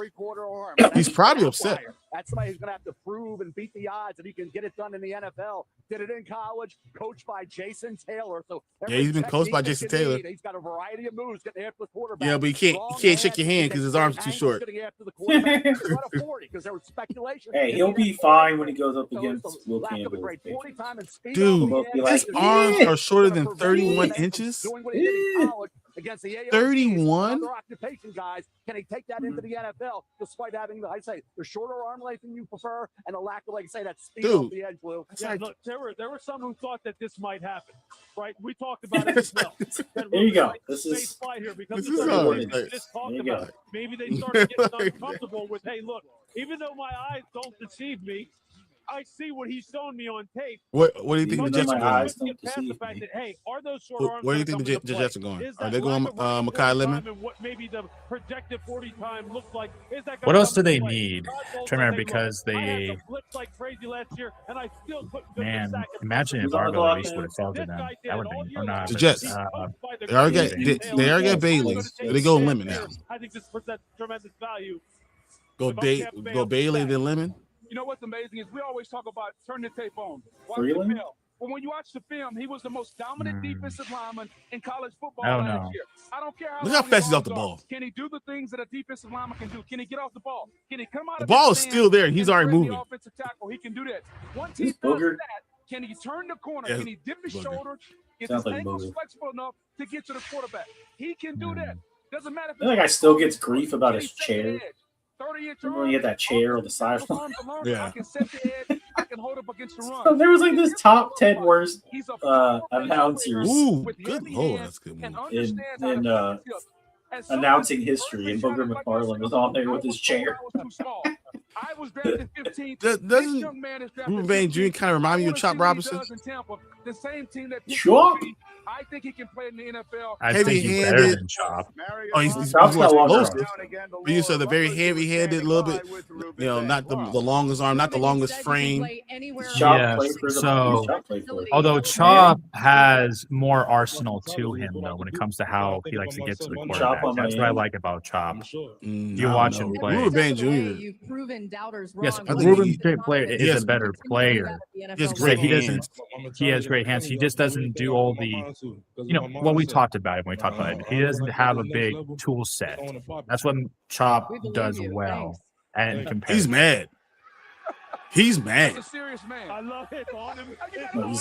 He's probably upset. That's somebody who's going to have to prove and beat the odds that he can get it done in the NFL. Did it in college, coached by Jason Taylor. So Yeah, he's been coached by Jason Taylor. He's got a variety of moves getting after the quarterback. Yeah, but you can't shake your hand because his arms are too short. Hey, he'll be fine when he goes up against Will Campbell. Dude, his arms are shorter than 31 inches. 31? Occupation guys, can he take that into the NFL despite having the shorter arm length than you prefer and the lack of, like I say, that speed off the edge, Lou? Yeah, look, there were some who thought that this might happen, right? We talked about it as well. There you go. This is maybe they started getting uncomfortable with, hey, look, even though my eyes don't deceive me, I see what he's showing me on tape. What do you think the Jets are going? Where do you think the Jets are going? Are they going Mekhi Lemon? What maybe the projected 40 time looks like? Is that What else do they need? Trimmer, because they. Man, imagine if Argo at least would have fell to them. That would have been or not. The Jets. They already got Bailey. They go Lemon now. I think this presents tremendous value. Go Bailey then Lemon. You know what's amazing is we always talk about turn the tape on. Watch the film. But when you watch the film, he was the most dominant defensive lineman in college football last year. I don't care how Look how fast he's off the ball. Can he do the things that a defensive lineman can do? Can he get off the ball? Can he come out The of ball is still there, and he's already moving. Offensive tackle, he can do that. Once he does that, can he turn the corner? Yeah, can he dip his shoulder? Is Sounds his like ankles Booger. flexible enough to get to the quarterback? He can do that. Doesn't matter if I feel like I still gets grief about his chair. Remember when he had that chair on the sideline? Yeah. I can set the edge. I can hold up against the run. So there was like this top 10 worst announcers Ooh, good lord, that's a good one. in announcing history, and Booger McFarland was on there with his chair. I was drafted 15th. Doesn't Ruben Bain Jr. kind of remind you of Chop Robinson? The same team that Chop? I think he can play in the NFL. I think he's better than Chop. Oh, he's Chop's more got longer explosive. But you said the very heavy-handed, a little bit, you know, not the longest arm, not the longest frame. Yes. So, although Chop has more arsenal to him, though, when it comes to how he likes to get to the quarterback. That's what I like about Chop. You watch him play. Ruben Bain Jr. You've proven doubters wrong. Yes, Ruben player is a better player. He has great hands. He has great hands. He just doesn't do all the, what we talked about it when we talked about it. He doesn't have a big tool set. That's what Chop does well. And He's mad. He's mad. I love it on him.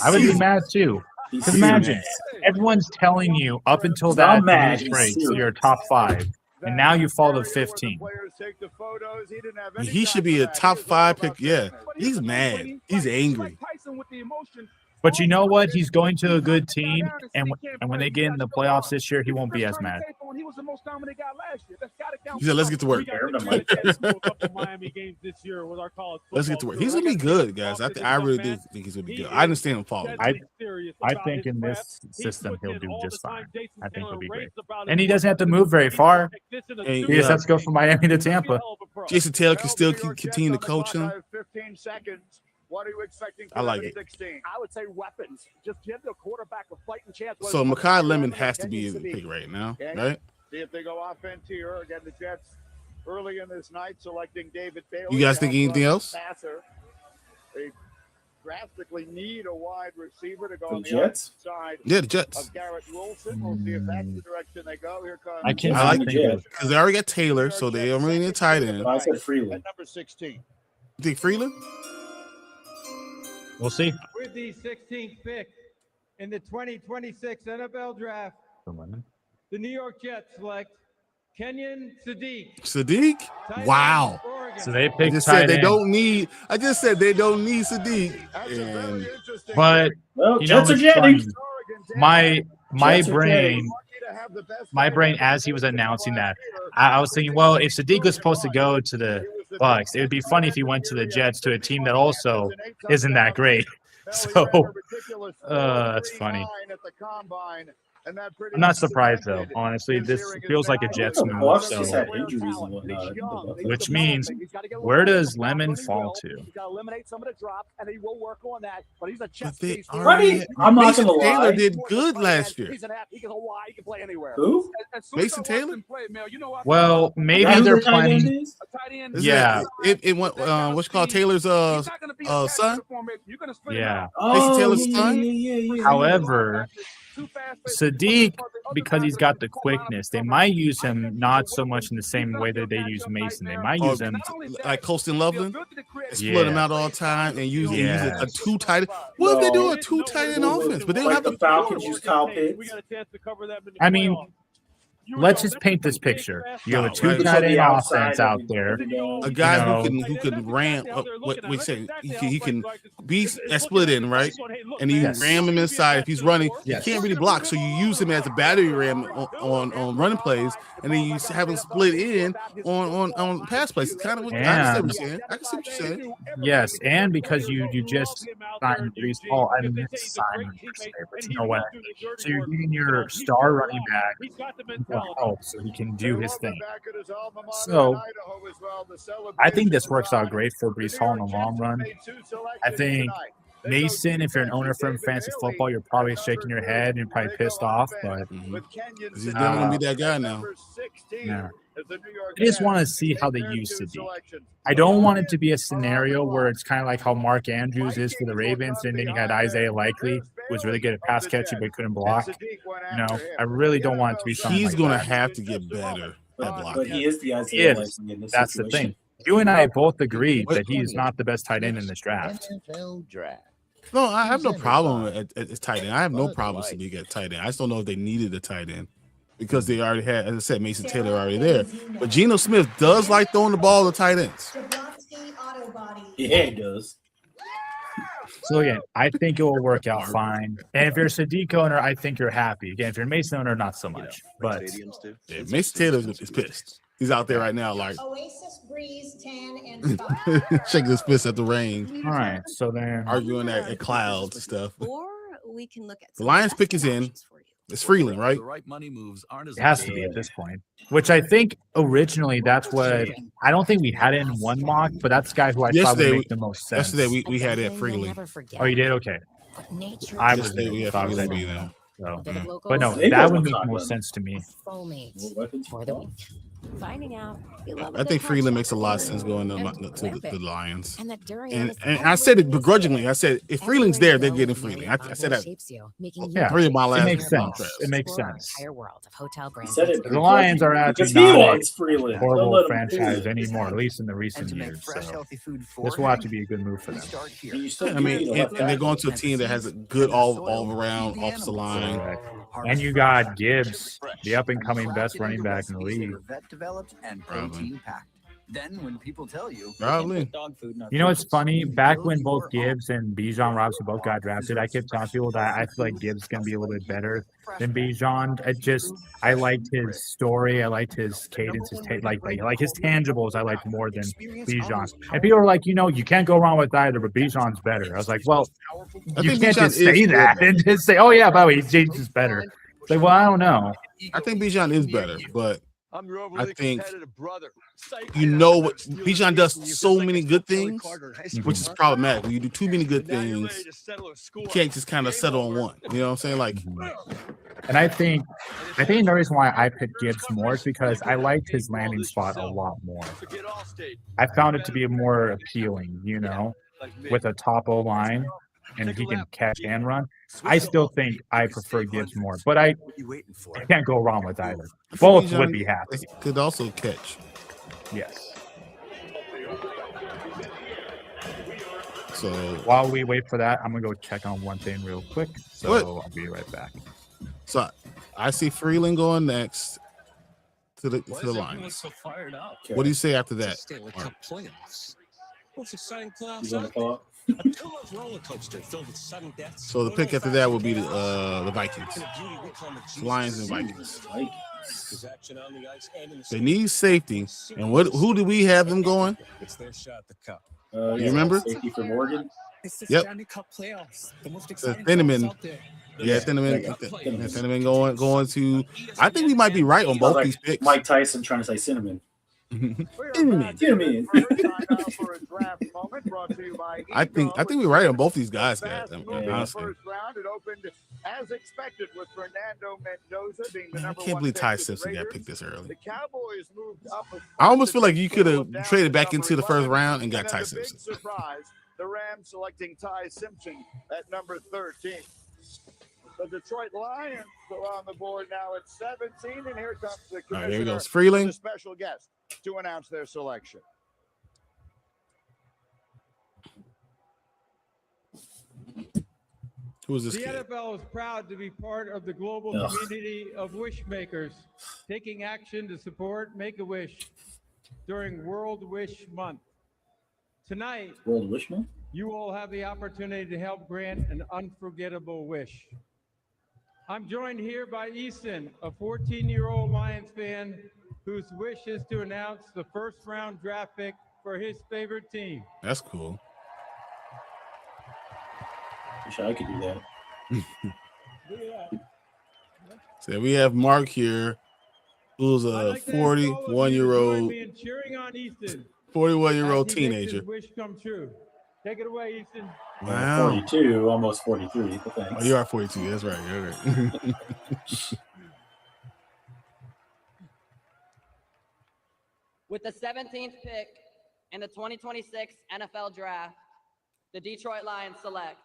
I would be mad too. Because imagine, everyone's telling you up until that race, you're a top 5. And now you fall to 15. He should be a top 5 pick. Yeah, he's mad. He's angry. But you know what? He's going to a good team, and when they get in the playoffs this year, he won't be as mad. He was the most dominant guy last year. That's gotta count. He said, "Let's get to work." Let's get to work. He's gonna be good, guys. I really do think he's gonna be good. I understand him falling. I think in this system he'll do just fine. I think he'll be great, and he doesn't have to move very far. He just has to go from Miami to Tampa. Jason Taylor can still continue to coach him. 15 seconds. What are you expecting? I like it. 16? I would say weapons. Just give the quarterback a fighting chance. So Mekhi Lemon has to be the pick right now, right? See if they go offense here. Again, the Jets early in this night selecting David Bailey. You guys think anything else? Passer. They drastically need a wide receiver to go on the Jets? outside. Yeah, the Jets. Of Garrett Wilson. We'll see if that's the direction they go. Here comes. I like it because they already got Taylor, so they don't really need a tight end. I said Freeland. At number 16. You think Freeland? We'll see. With the 16th pick in the 2026 NFL Draft, the New York Jets select Kenyon Sadiq. Sadiq? Wow. So they I picked just said tight they end. don't need. I just said they don't need Sadiq. And But Jets are what's jetting. funny? My Jets are brain, as he was announcing that, I was thinking, well, if Sadiq was supposed to go to the Bucks, it would be funny if he went to the Jets, to a team that also isn't that great. So that's funny. At the combine, And that pretty I'm not much surprised though. cemented Honestly, his this hearing is feels like a now Jets The move. Bucks So, just had injuries and whatnot. which means where does Lemon fall to? He's got to eliminate some of the drops, and he will work on that. But he's a chess They piece. already, I'm not Mason gonna Taylor lie. did good last year. He's an app. He can go wide. He can play anywhere. Who? Mason Taylor? Well, maybe That's they're who the tight end planning. is? Is Yeah. It went what's called Taylor's son? Yeah. Mason Taylor's yeah, son? yeah. However, Sadiq, because he's got the quickness, they might use him not so much in the same way that they use Mason. They might use him like Colston Loveland, split him out all the time and use a two tight. What if they do a two tight end offense? But they don't have the Falcons use Kyle Pitts. I mean, let's just paint this picture. You have a two tight end offense out there. A guy who can ram. What we say he can be a split in, right? And you ram him inside if he's running. He can't really block, so you use him as a battery ram on running plays, and then you have him split in on pass plays. Kind of what I can see what you're saying. Yes, and because you just signed Brees Hall, I mean, signed, but you know what? So you're giving your star running back help so he can do his thing. So I think this works out great for Brees Hall in the long run. I think Mason, if you're an owner from fantasy football, you're probably shaking your head and you're probably pissed off, but he's not gonna be that guy now. Yeah. I just want to see how they use Sadiq. I don't want it to be a scenario where it's kind of like how Mark Andrews is for the Ravens, and then you had Isaiah Likely, who was really good at pass catching but couldn't block. You know, I really don't want it to be something. He's like gonna that. have to get better at blocking. But he is the Isaiah Likely in this That's the situation. thing. You and I both agreed that he is not the best tight end in this draft. No, I have no problem at tight end. I have no problem with Sadiq at tight end. I just don't know if they needed a tight end because they already had, as I said, Mason Taylor already there. But Geno Smith does like throwing the ball to tight ends. Yeah, he does. So again, I think it will work out fine. And if you're a Sadiq owner, I think you're happy. Again, if you're a Mason owner, not so much. But yeah, Mason Taylor is pissed. He's out there right now, like Oasis, Breeze, 10, and shaking his fist at the rain. All right, so then arguing at clouds and stuff. Or we can look at The Lions pick is in. It's Freeland, right? The right money moves aren't as it has to be at this point. Which I think originally that's what I don't think we had it in one mock, but that's the guy who I thought would make the most sense. Yesterday we had it Freeland. Oh, you did? Okay. I was we had thought Freeland that be there. So, but no, that would make more sense to me. for the week. Finding out. I think Freeland makes a lot of sense going to the Lions. And that during And I said it begrudgingly. I said if Freeland's there, they're getting Freeland. I said that. Yeah, Three of my last it makes sense. contracts. It makes sense. Entire world of hotel brands. The Lions are actually Because he not wants a Freeland. Don't horrible let him franchise do it. anymore, at least in the recent years. So this will have to be a good move for them. I mean, and they're going to a team that has a good all around offensive line. Correct. And you got Gibbs, the up and coming best running back in the league. vet developed and protein packed. Then when people tell you, Probably. You know what's funny? Back when both Gibbs and Bijan Robinson both got drafted, I kept telling people that I feel like Gibbs is going to be a little bit better than Bijan. I liked his story. I liked his cadence, his like his tangibles. I liked more than Bijan. And people are like, you can't go wrong with either, but Bijan's better. I was like, well, you can't just say that and just say, oh yeah, by the way, James is better. It's like, well, I don't know. I think Bijan is better, but I'm your I overly think competitive brother. what Bijan does so many good things, which is problematic. When you do too many good things, you can't just kind of settle on one. You know what I'm saying? Like, and I think the reason why I picked Gibbs more is because I liked his landing spot a lot more. I found it to be more appealing, with a top O line. And he can catch and run. I still think I prefer Gibbs more, but I can't go wrong with either. Both would be happy. Could also catch. Yes. So while we wait for that, I'm gonna go check on one thing real quick. So I'll be right back. So I see Freeland going next to the Lions. So fired up? What do you say after that? Stanley Cup playoffs. What's exciting playoffs? You wanna call it? A two-month roller coaster filled with sudden deaths. So the pick after that will be the Vikings. Lions and Vikings. They need safety. And who do we have them going? It's their shot to cup. You remember? Safety for Morgan. It's the Yep. Stanley Cup playoffs. The most The exciting Finneman. playoffs out there. Yeah, Cinnamon going to. I think we might be right on both these picks. Mike Tyson trying to say cinnamon. Cinnamon. I think we're right on both these guys, guys. Honestly. First round, it opened as expected with Fernando Mendoza being the number I can't believe one Ty pick. Simpson got picked this early. The Cowboys moved up. I almost feel like you could have traded back into the first round and got Ty Simpson. Big surprise, the Rams selecting Ty Simpson at number 13. The Detroit Lions are on the board now at 17, and here comes the commissioner, here goes Freeling. the special guest, to announce their selection. Who is this The kid? NFL is proud to be part of the global Ugh. community of wish makers, taking action to support Make-A-Wish during World Wish Month. Tonight, World Wish Month? you all have the opportunity to help grant an unforgettable wish. I'm joined here by Easton, a 14-year-old Lions fan whose wish is to announce the first-round draft pick for his favorite team. That's cool. Wish I could do that. So we have Mark here, who's a 41-year-old, Cheering on Easton. 41-year-old as he makes his teenager. wish come true. Take it away, Easton. Wow. 42, almost 43. But thanks. Oh, you are 42. That's right. You're right. With the 17th pick in the 2026 NFL Draft, the Detroit Lions select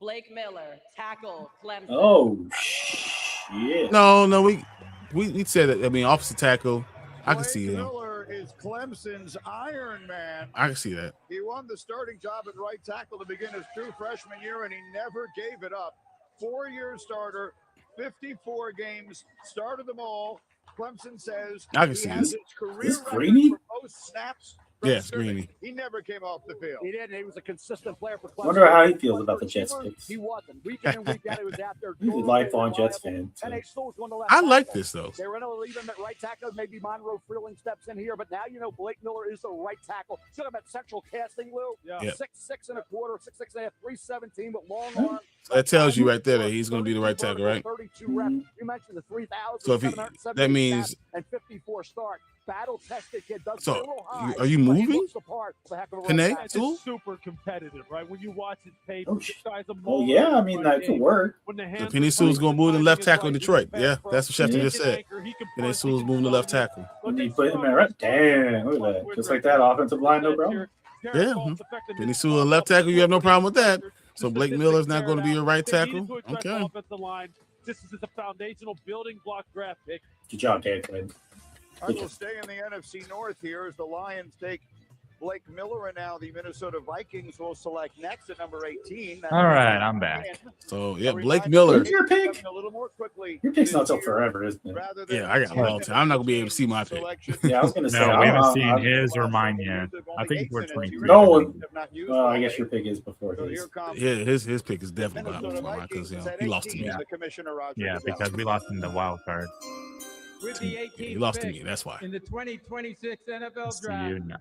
Blake Miller, tackle, Clemson. Oh, shit. No, we said it. I mean, offensive tackle. I can see him. Miller is Clemson's Iron Man. I can see that. He won the starting job at right tackle to begin his true freshman year, and he never gave it up. 4-year starter, 54 games, started them all. Clemson says I can see has this. his career This record Greeny? for most snaps. Yes, Greeny. He never came off the field. He did. He was a consistent player for Clemson. Wonder how he feels about the Jets picks. He wasn't. Week in and week out, he was out there. He's a lifelong Jets fan. So. And they still was going to left I like tackle. this, though. They were going to leave him at right tackle. Maybe Monroe Freeling steps in here, but now you know Blake Miller is the right tackle. Still about central casting, Lou. Yeah. 6'6" and a quarter, 6'6" and a half, 317 with long arms. So that tells you right there that he's going to be the right tackle, right? 32 reps. You mentioned the 3,000. So if that means and 54 start. Battle tested kid. So are you moving? Panay, It's too? super competitive, right? When you watch his tape, Oh, this guy's a oh yeah, I mean, that could work. So Penny Sewell's going to move to left tackle in Detroit. Yeah, that's what Schefter just said. Penny Sewell's moving to left tackle. He put him at right. Damn, look at that. Just like that, offensive line, no problem. Yeah. Penny Sewell at left tackle, you have no problem with that. So Blake Miller's not going to be your right tackle? Okay. This is a foundational building block draft pick. Good job, Dan Quinn. I will stay in the NFC North here as the Lions take Blake Miller, and now the Minnesota Vikings will select next at number 18. All right, I'm back. So, yeah, Blake Miller. Where's your pick? A little more quickly. Your pick's not till forever, isn't it? Yeah, I got a long time. I'm not going to be able to see my pick. Yeah, I was going to say. No, we haven't seen his or mine yet. I think we're 23. No one. Well, I guess your pick is before his. Yeah, his pick is definitely not before mine because he lost to me. Yeah, because we lost in the wild card. With the 18th He lost to pick me. That's why. in the 2026 NFL It's to Draft, you now.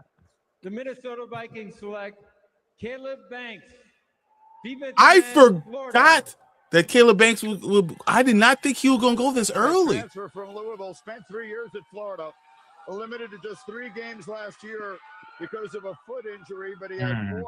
the Minnesota Vikings select Caleb Banks. defensive I end, Florida. forgot that Caleb Banks would. I did not think he was going to go this early. Transfer from Louisville, spent 3 years at Florida, limited to just 3 games last year because of a foot injury, but he had 4.5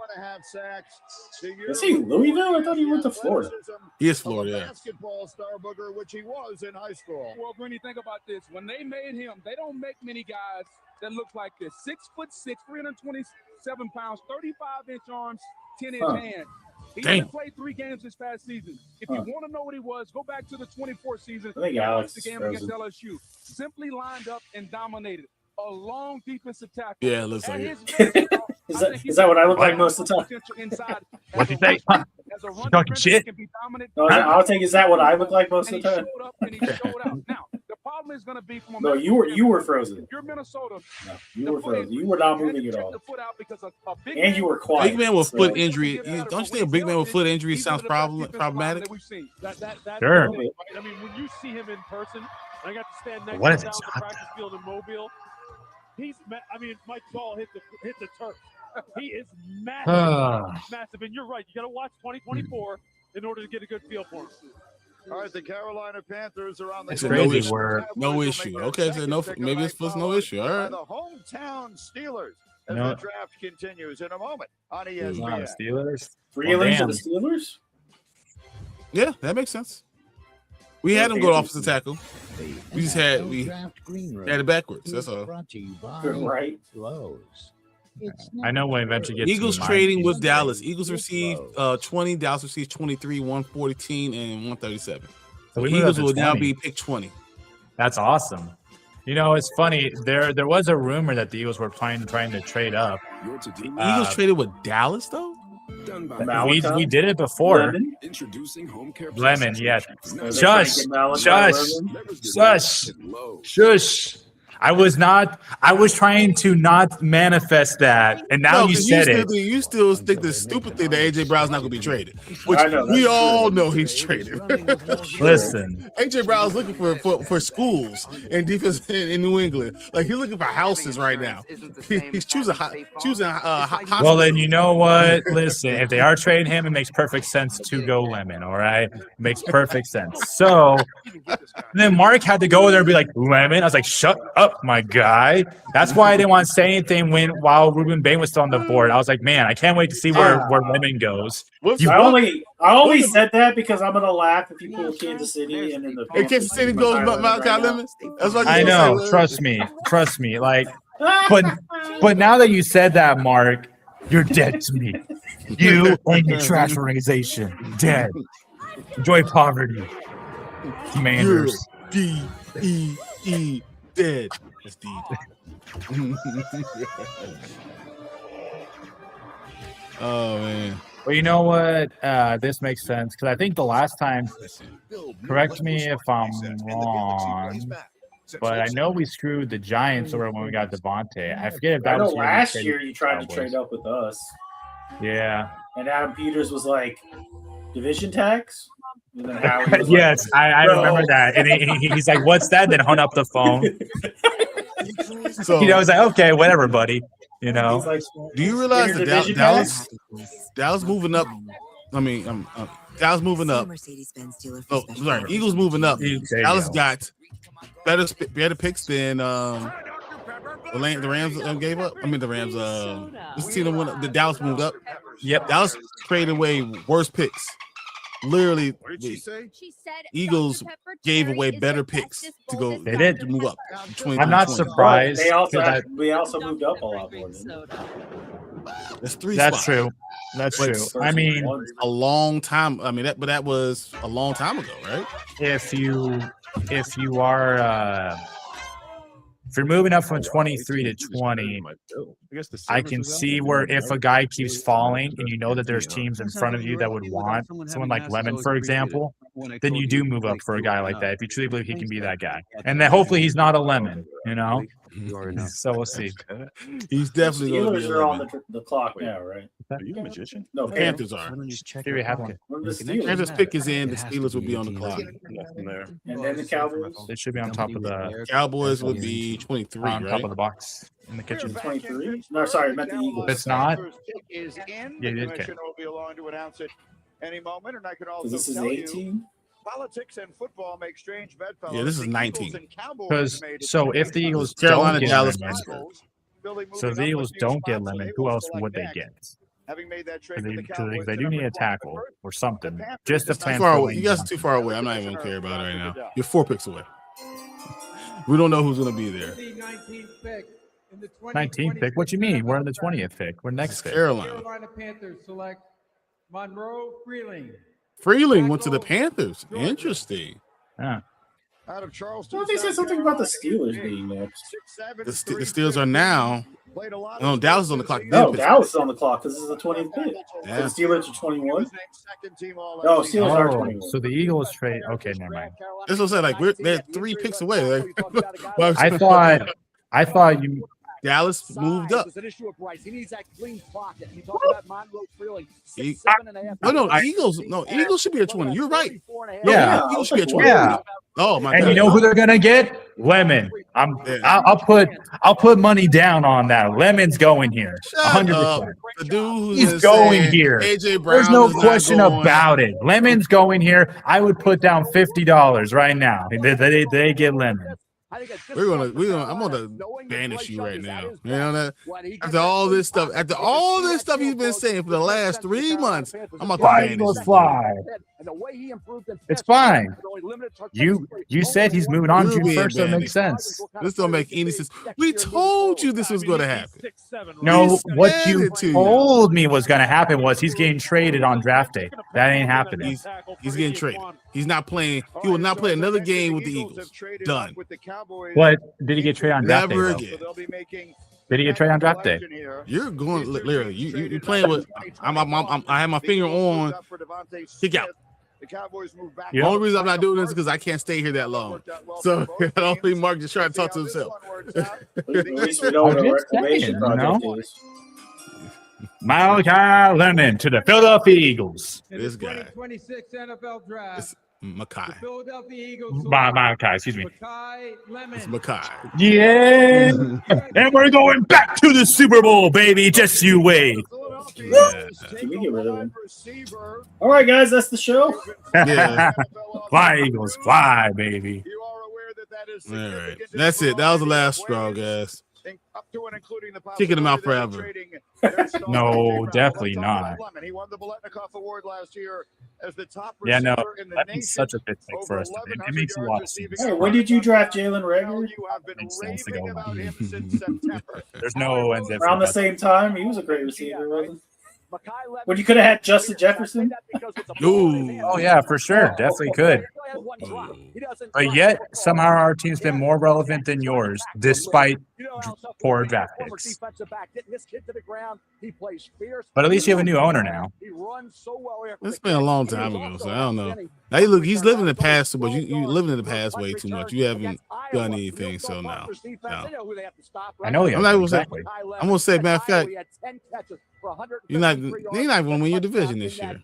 sacks. Is he Louisville? I thought he went to Florida. He is Florida, yeah. Basketball star booger, which he was in high school. Well, Greeny, think about this. When they made him, they don't make many guys that look like this. 6'6", 327 pounds, 35-inch arms, 10-inch hands. He didn't play 3 games this past season. If you want to know what he was, go back to the 24 season. I think and Alex watch the game is against LSU. Simply lined up and dominated. A long defensive tackle. Yeah, it looks like it. Is that what I look like most of the time? What'd you say? You talking shit? No, I'll take. Is that what I look like most of the time? Now, the problem is going to be from a No, you were frozen. You're Minnesota. No, you were frozen. You were not moving at all. Big And you were quiet. Big man with so- foot injury. Don't you think a big man with foot injury sounds problematic? Sure. I mean, when you see him in person, I got to stand next What to is him it, down the practice field in Mobile. My jaw hit the turf. He is massive, massive. And you're right. You got to watch 2024 in order to get a good feel for him. All right, the Carolina Panthers are on the It's No crazy. issue. We're No issue. Okay, so no, maybe it's was no issue. All by right. the hometown Steelers as No. the draft continues in a moment on not ESPN. Steelers. Freeling to damn. the Steelers? Yeah, that makes sense. We had him go offensive tackle. We just had it backwards. That's all. Right. I know when eventually gets Eagles to mine. trading with Dallas. Eagles received 20. Dallas received 23, 114, and 137. So The we moved Eagles up to will now 20. be pick 20. That's awesome. You know, it's funny. There was a rumor that the Eagles were trying to trade up. Eagles traded with Dallas though. We did it before. Lemon? Introducing home care. Lemon, yes. Are they Shush, trying to get Malachi shush, Lemon? shush, shush. I was trying to not manifest that, and now No, you 'cause said it. You still think the stupid thing that AJ Brown's not going to be traded, which I know, we that's all true. know he's traded. Listen, AJ Brown's looking for schools and defense in New England. Like he's looking for houses right now. He's choosing well then you know what? Listen, if they are trading him, it makes perfect sense to go Lemon. All right, makes perfect sense. So then Mark had to go there and be like Lemon. I was like, shut up, my guy. That's why I didn't want to say anything while Ruben Bain was still on the board. I was like, man, I can't wait to see where Lemon goes. I only said that because I'm gonna laugh if you pull Kansas City and then the Kansas City goes Malachi Lemon. That's what I know. Trust me. Like, but now that you said that, Mark, you're dead to me. You and your trash organization, dead. Enjoy poverty, Commanders. D-E-E dead. That's D. Oh man. Well, you know what? This makes sense because I think the last time, correct me if I'm wrong, but I know we screwed the Giants over when we got Devontae. I forget if that I know was last year you tried to trade up with us. Yeah. And Adam Peters was like, division tax? And then Howie was Yes, like, I "Bro." remember that. And he's like, what's that? Then hung up the phone. So, I was like, okay, whatever, buddy. You know. He's like, do you realize "Your that division Dallas moving up? I mean, Dallas moving up. Oh, sorry, Eagles moving up. Dallas got better picks than the Rams gave up. I mean, the Rams. This team went up. The Dallas moved up. Yep. Dallas traded away worse picks. Literally, the Eagles gave away better picks to go. They did. To move up. I'm not surprised. We also moved up a lot more. That's three. That's spots. true. That's But true. I mean, a long time. I mean, that was a long time ago, right? if you are if you're moving up from 23 to 20, I can see where if a guy keeps falling and you know that there's teams in front of you that would want someone like Lemon, for example, then you do move up for a guy like that if you truly believe he can be that guy. And then hopefully he's not a Lemon, you know? So we'll see. He's definitely going to be Steelers a are on Lemon. the clock now, right? Are you a magician? No, Panthers are. Here we have one. Panthers pick is in. The Steelers will be on the clock. And then the Cowboys. It should be on top of the Cowboys would be 23, on right? top of the box in the kitchen. 23? No, sorry, I meant the Eagles. If it's not, Is in. yeah, The you did commission will be along to announce it any moment, and I can also This is tell you, 18? politics and football make strange bedfellows. Yeah, this is The 19. Eagles and Cowboys because made it so if the today. Eagles Carolina, don't get Dallas, Lemon, Philly so if moving the up Eagles a few don't get spots, so Lemon, they who will else select would they next. get? Having made that trade Because with the Cowboys, they the do need number a tackle 5 or something. Panthers Just to just Too plan far for away. Lane. You guys are too far away. I'm not even going to care about it right now. You're 4 picks away. We don't know who's going to be there. 19th pick in the 19th pick. What you mean? We're in the 20th pick. We're next pick. Carolina. Carolina Panthers select Monroe Freeling. Freeling went to the Panthers. Interesting. Yeah. out of I Charleston. thought they said something about the Steelers being next. The Steelers are now. No, Dallas is on the clock. No, Dallas is on the clock. This is the 20th pick. Yeah. So the Steelers are 21. No, Steelers are 21. So the Eagles trade. Okay, never mind. That's what I'm saying. Like they're 3 picks away. Like, I thought you. Dallas moved up. There's an issue with Bryce. He needs that clean pocket. You talk about Monroe Freeling. 6'7.5". No, Eagles. No, Eagles should be at 20. You're right. Yeah. Eagles should be at 20. Yeah. Oh my And God! you know who they're gonna get? Lemon. I'll put money down on that. Lemon's going here. 100%. The dude who's He's been going saying here. AJ Brown There's no is not question going. about it. Lemon's going here. I would put down $50 right now. They get Lemon. I'm gonna banish you right now. You know that? After all this stuff he's been saying for the last 3 months, I'm about to Fly, banish Eagles, him. fly. It's fine. You said he's moving on You're June being 1st, so it banished. makes sense. This don't make any sense. We told you this was going to happen. No, We what said you it to you. told me was going to happen was he's getting traded on draft day. That ain't happening. He's getting traded. He's not playing. He will not play another game with the Eagles. Done. What did he get traded on draft day? Never though? again. Did he get traded on draft day? You're going literally. You playing with. I have my finger on. Kick out. The Cowboys move back. The only reason I'm not doing this is because I can't stay here that long. So I don't think Mark just trying to talk to himself. At least we know what our reclamation project is. Malachi Lemon to the Philadelphia Eagles. This guy. 2026 NFL Draft. It's Makai. The Philadelphia Eagles. Malachi, excuse me. It's Makai. Yeah. And we're going back to the Super Bowl, baby. Just you wait. Yeah. Can we get rid of him? All right, guys, that's the show. Yeah. Fly, Eagles, fly, baby. All right. That's it. That was the last straw, guys. Kicking him out forever. No, definitely not. He won the Biletnikoff Award last year as the top Yeah, no, receiver in the that'd be nation. such a good pick for us. It makes a lot of sense. Hey, when did you draft Jalen Rager? Makes sense to go. There's no ends in Around the same time, he was a great receiver, wasn't he? When you could have had Justin Jefferson. Ooh. Oh yeah, for sure, definitely could. But yet somehow our team's been more relevant than yours, despite poor draft picks. But at least you have a new owner now. It's been a long time ago, so I don't know. Now he's living in the past too much. You living in the past way too much. You haven't done anything, so no. I know you. I'm not gonna Exactly. say. I'm gonna say, matter of fact, you're not gonna win your division this year.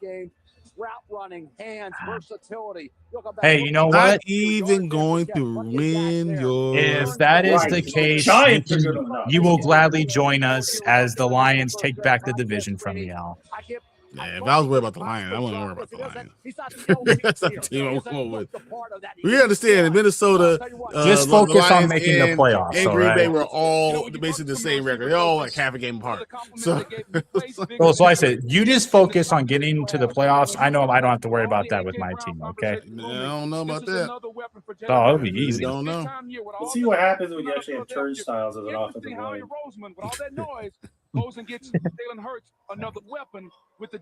Hey, you know Not what? even going to win your. If that is the case, you will gladly join us as the Lions take back the division from y'all. Yeah, if I was worried about the Lions, I wouldn't worry about the Lions. That's not the team I'm going with. We understand in Minnesota, Just the focus on Lions making the and- playoffs, And all Green right? Bay were all basically the same record. They're all like half a game apart. So, So I said, you just focus on getting to the playoffs. I know I don't have to worry about that with my team, okay? I don't know about that. Oh, it'll be easy. Don't know. Let's see what happens when you actually have turnstiles as an offensive line. Goes and gets Jalen Hurts another weapon with the.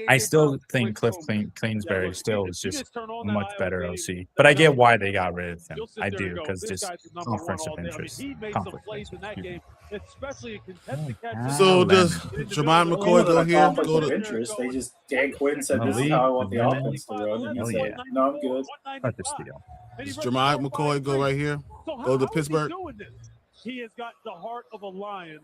I still think Cliff Kingsbury still is just a much better OC. But I get why they got rid of him. I do, because just conflict of interest. Conflict of interest. Especially in So does Jermaine McCoy go here? Conflict Go of to interest. They just Dan Quinn said this is how I want the offense to run, and he's like, no, I'm good. Not the steal. Does Jermaine McCoy go right here? Go to Pittsburgh. He has got the heart of a lion,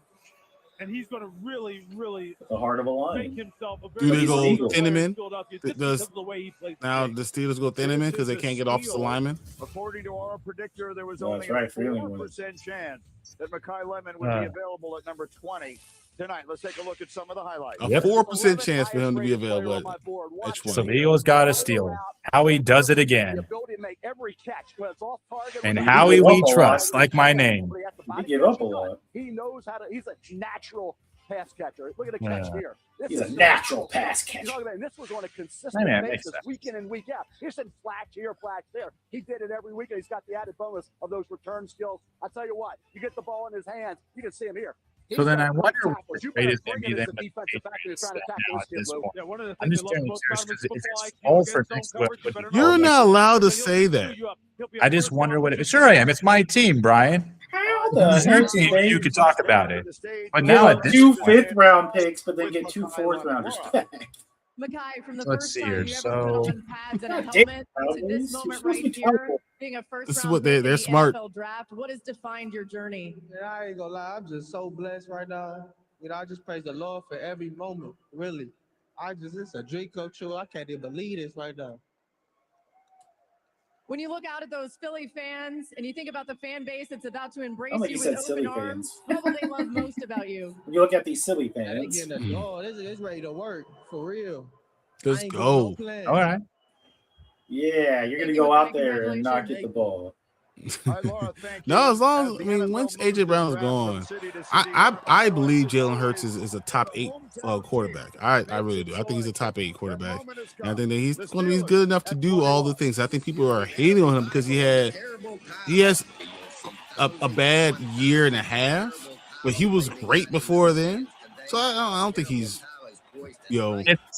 and he's going to really, really The heart of a make lion. himself a Do very they go Eagles. thin him in? Philadelphia just Does because of the way he plays. now the Steelers go thin him in because they can't get offensive linemen? According to our predictor, there was No, only that's right, a Freeling won it. 4% chance that Makai Lemon would be available at number 20 tonight. Let's take a look at some of the highlights. A 4% chance for him to be available at So the 20. Eagles got a steal. Howie does it again. Ability to make every catch, whether it's off target, And whether Howie give we up a trust, lot. like my name. He give up a lot. He knows how to. He's a natural pass catcher. Look at the catch Yeah. here. This He's a is natural pass catcher. You're talking about, and this was on a consistent I mean, it makes basis, sense. week in and week out. He said flash here, flash there. He did it every week, and he's got the added bonus of those return skills. I tell you what, you get the ball in his hands, you can see him here. So then I He's got wonder great what tackles. the You trade better is going to bring be it as then a defensive back that's trying to tackle now this at kid, this Lou. point. Yeah, one of the I'm things just I love getting most serious about him because is if football it's IQ all against for zone next coverage, week, better You're know not it. allowed to He'll say that. screw you up. He'll be a I just first wonder round what it pick. Sure I am. It's my team, Brian. How It's the your heck team. did You they could talk about it. But give now at up this two point, fifth-round picks, but then get two fourth-rounders back? Makai, from the Let's first see time here. you ever So- put on pads and a God damn, helmet to Cowboys, this you're moment supposed right to be here, careful. being a first This is round what pick in they're the smart. NFL draft, what has defined your journey? Yeah, I ain't gonna lie, I'm just so blessed right now. You know, I just praise the Lord for every moment, really. It's a dream come true. I can't even believe this right now. when you look out at those Philly fans and you think about the fan base that's about to embrace I don't think you you said with silly open arms, fans. what will they love most about you? When you look at these silly They fans. getting the door. It's ready to work for real. Let's I ain't go. got no plans. All right. Yeah, you're gonna go out there and not get the ball. No, as long as once AJ Brown is gone, I believe Jalen Hurts is a top 8 quarterback. I really do. I think he's a top 8 quarterback, and I think that he's going to be good enough to do all the things. I think people are hating on him because he has a bad year and a half, but he was great before then. So I don't think he's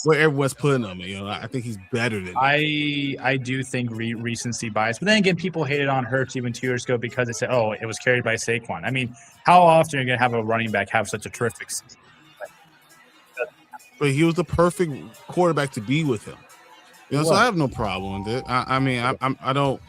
where everyone's putting him. I think he's better than I do think recency bias, but then again, people hated on Hurts even 2 years ago because they said, "Oh, it was carried by Saquon." I mean, how often are you going to have a running back have such a terrific season? But he was the perfect quarterback to be with him. So I have no problem with it. I mean, I don't.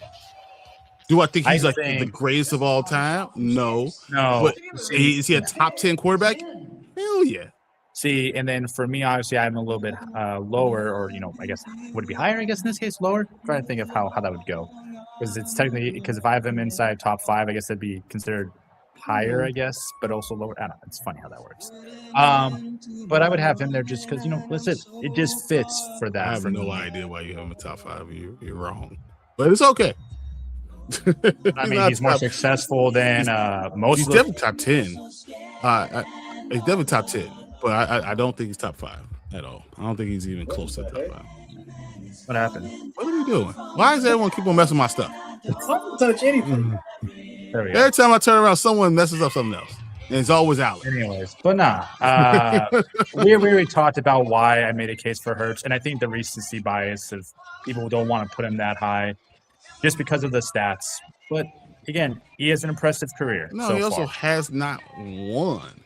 Do I think he's the greatest of all time? No. But is he a top 10 quarterback? Hell yeah. See, and then for me, obviously, I'm a little bit lower, or I guess would it be higher? I guess in this case, lower. I'm trying to think of how that would go, because it's technically if I have him inside top 5, I guess that'd be considered higher, I guess, but also lower. I don't know. It's funny how that works. But I would have him there just because listen, it just fits for that. I have no idea why you have him in top 5. You're wrong, but it's okay. I mean, he's more successful than most. He's definitely top 10. He's definitely top 10. But I don't think he's top 5 at all. I don't think he's even close to top 5. What happened? What are we doing? Why does everyone keep on messing with my stuff? I don't touch anything. There we go. Every time I turn around, someone messes up something else. And it's always Alex. Anyways, but we already talked about why I made a case for Hurts, and I think the recency bias of people who don't want to put him that high just because of the stats. But again, he has an impressive career. No, so he also far. has not won.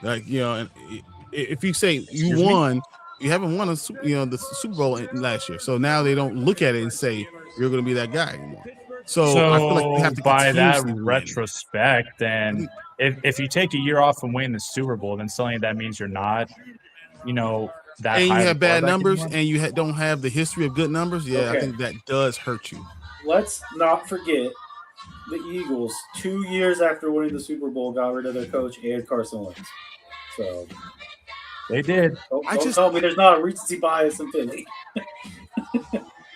And if you say you won, you haven't won the Super Bowl last year. So now they don't look at it and say you're going to be that guy anymore. So I feel like you have to by that continuously retrospect, then if you take a year off and win the Super Bowl, then suddenly that means you're not, that. And you high have bad numbers, anymore. and you don't have the history of good numbers. Yeah, Okay. I think that does hurt you. Let's not forget the Eagles, 2 years after winning the Super Bowl, got rid of their coach and Carson Wentz. So they did. Don't tell me there's not a recency bias in Philly.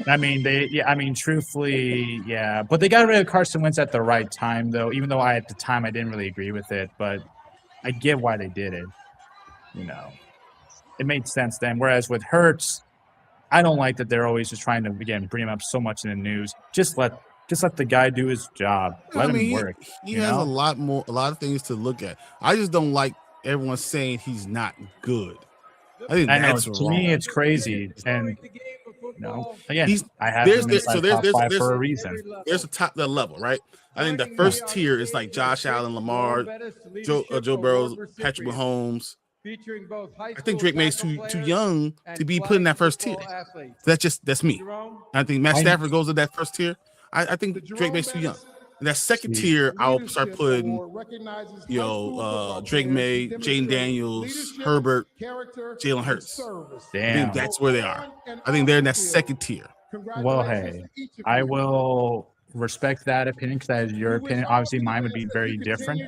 I mean, truthfully, yeah. But they got rid of Carson Wentz at the right time, though. Even though at the time I didn't really agree with it, but I get why they did it. It made sense then. Whereas with Hurts, I don't like that they're always just trying to bring him up so much in the news. Just let the guy do his job. Let him work. He has a lot of things to look at. I just don't like everyone saying he's not good. I think that's to wrong. me it's crazy, and again, I have there's him inside top 5 for a reason. There's a top level, right? I think the first tier is like Josh Allen, Lamar, Joe Burrow, Patrick Mahomes. I think Drake May's too young to be put in that first tier. That's me. I think Matt Stafford goes to that first tier. I think Drake May's too young. In that second tier, I'll start putting, Drake May, Jaden Daniels, Herbert, Jalen Hurts. Damn. I think that's where they are. I think they're in that second tier. Well, hey, I will respect that opinion because that is your opinion. Obviously, mine would be very different.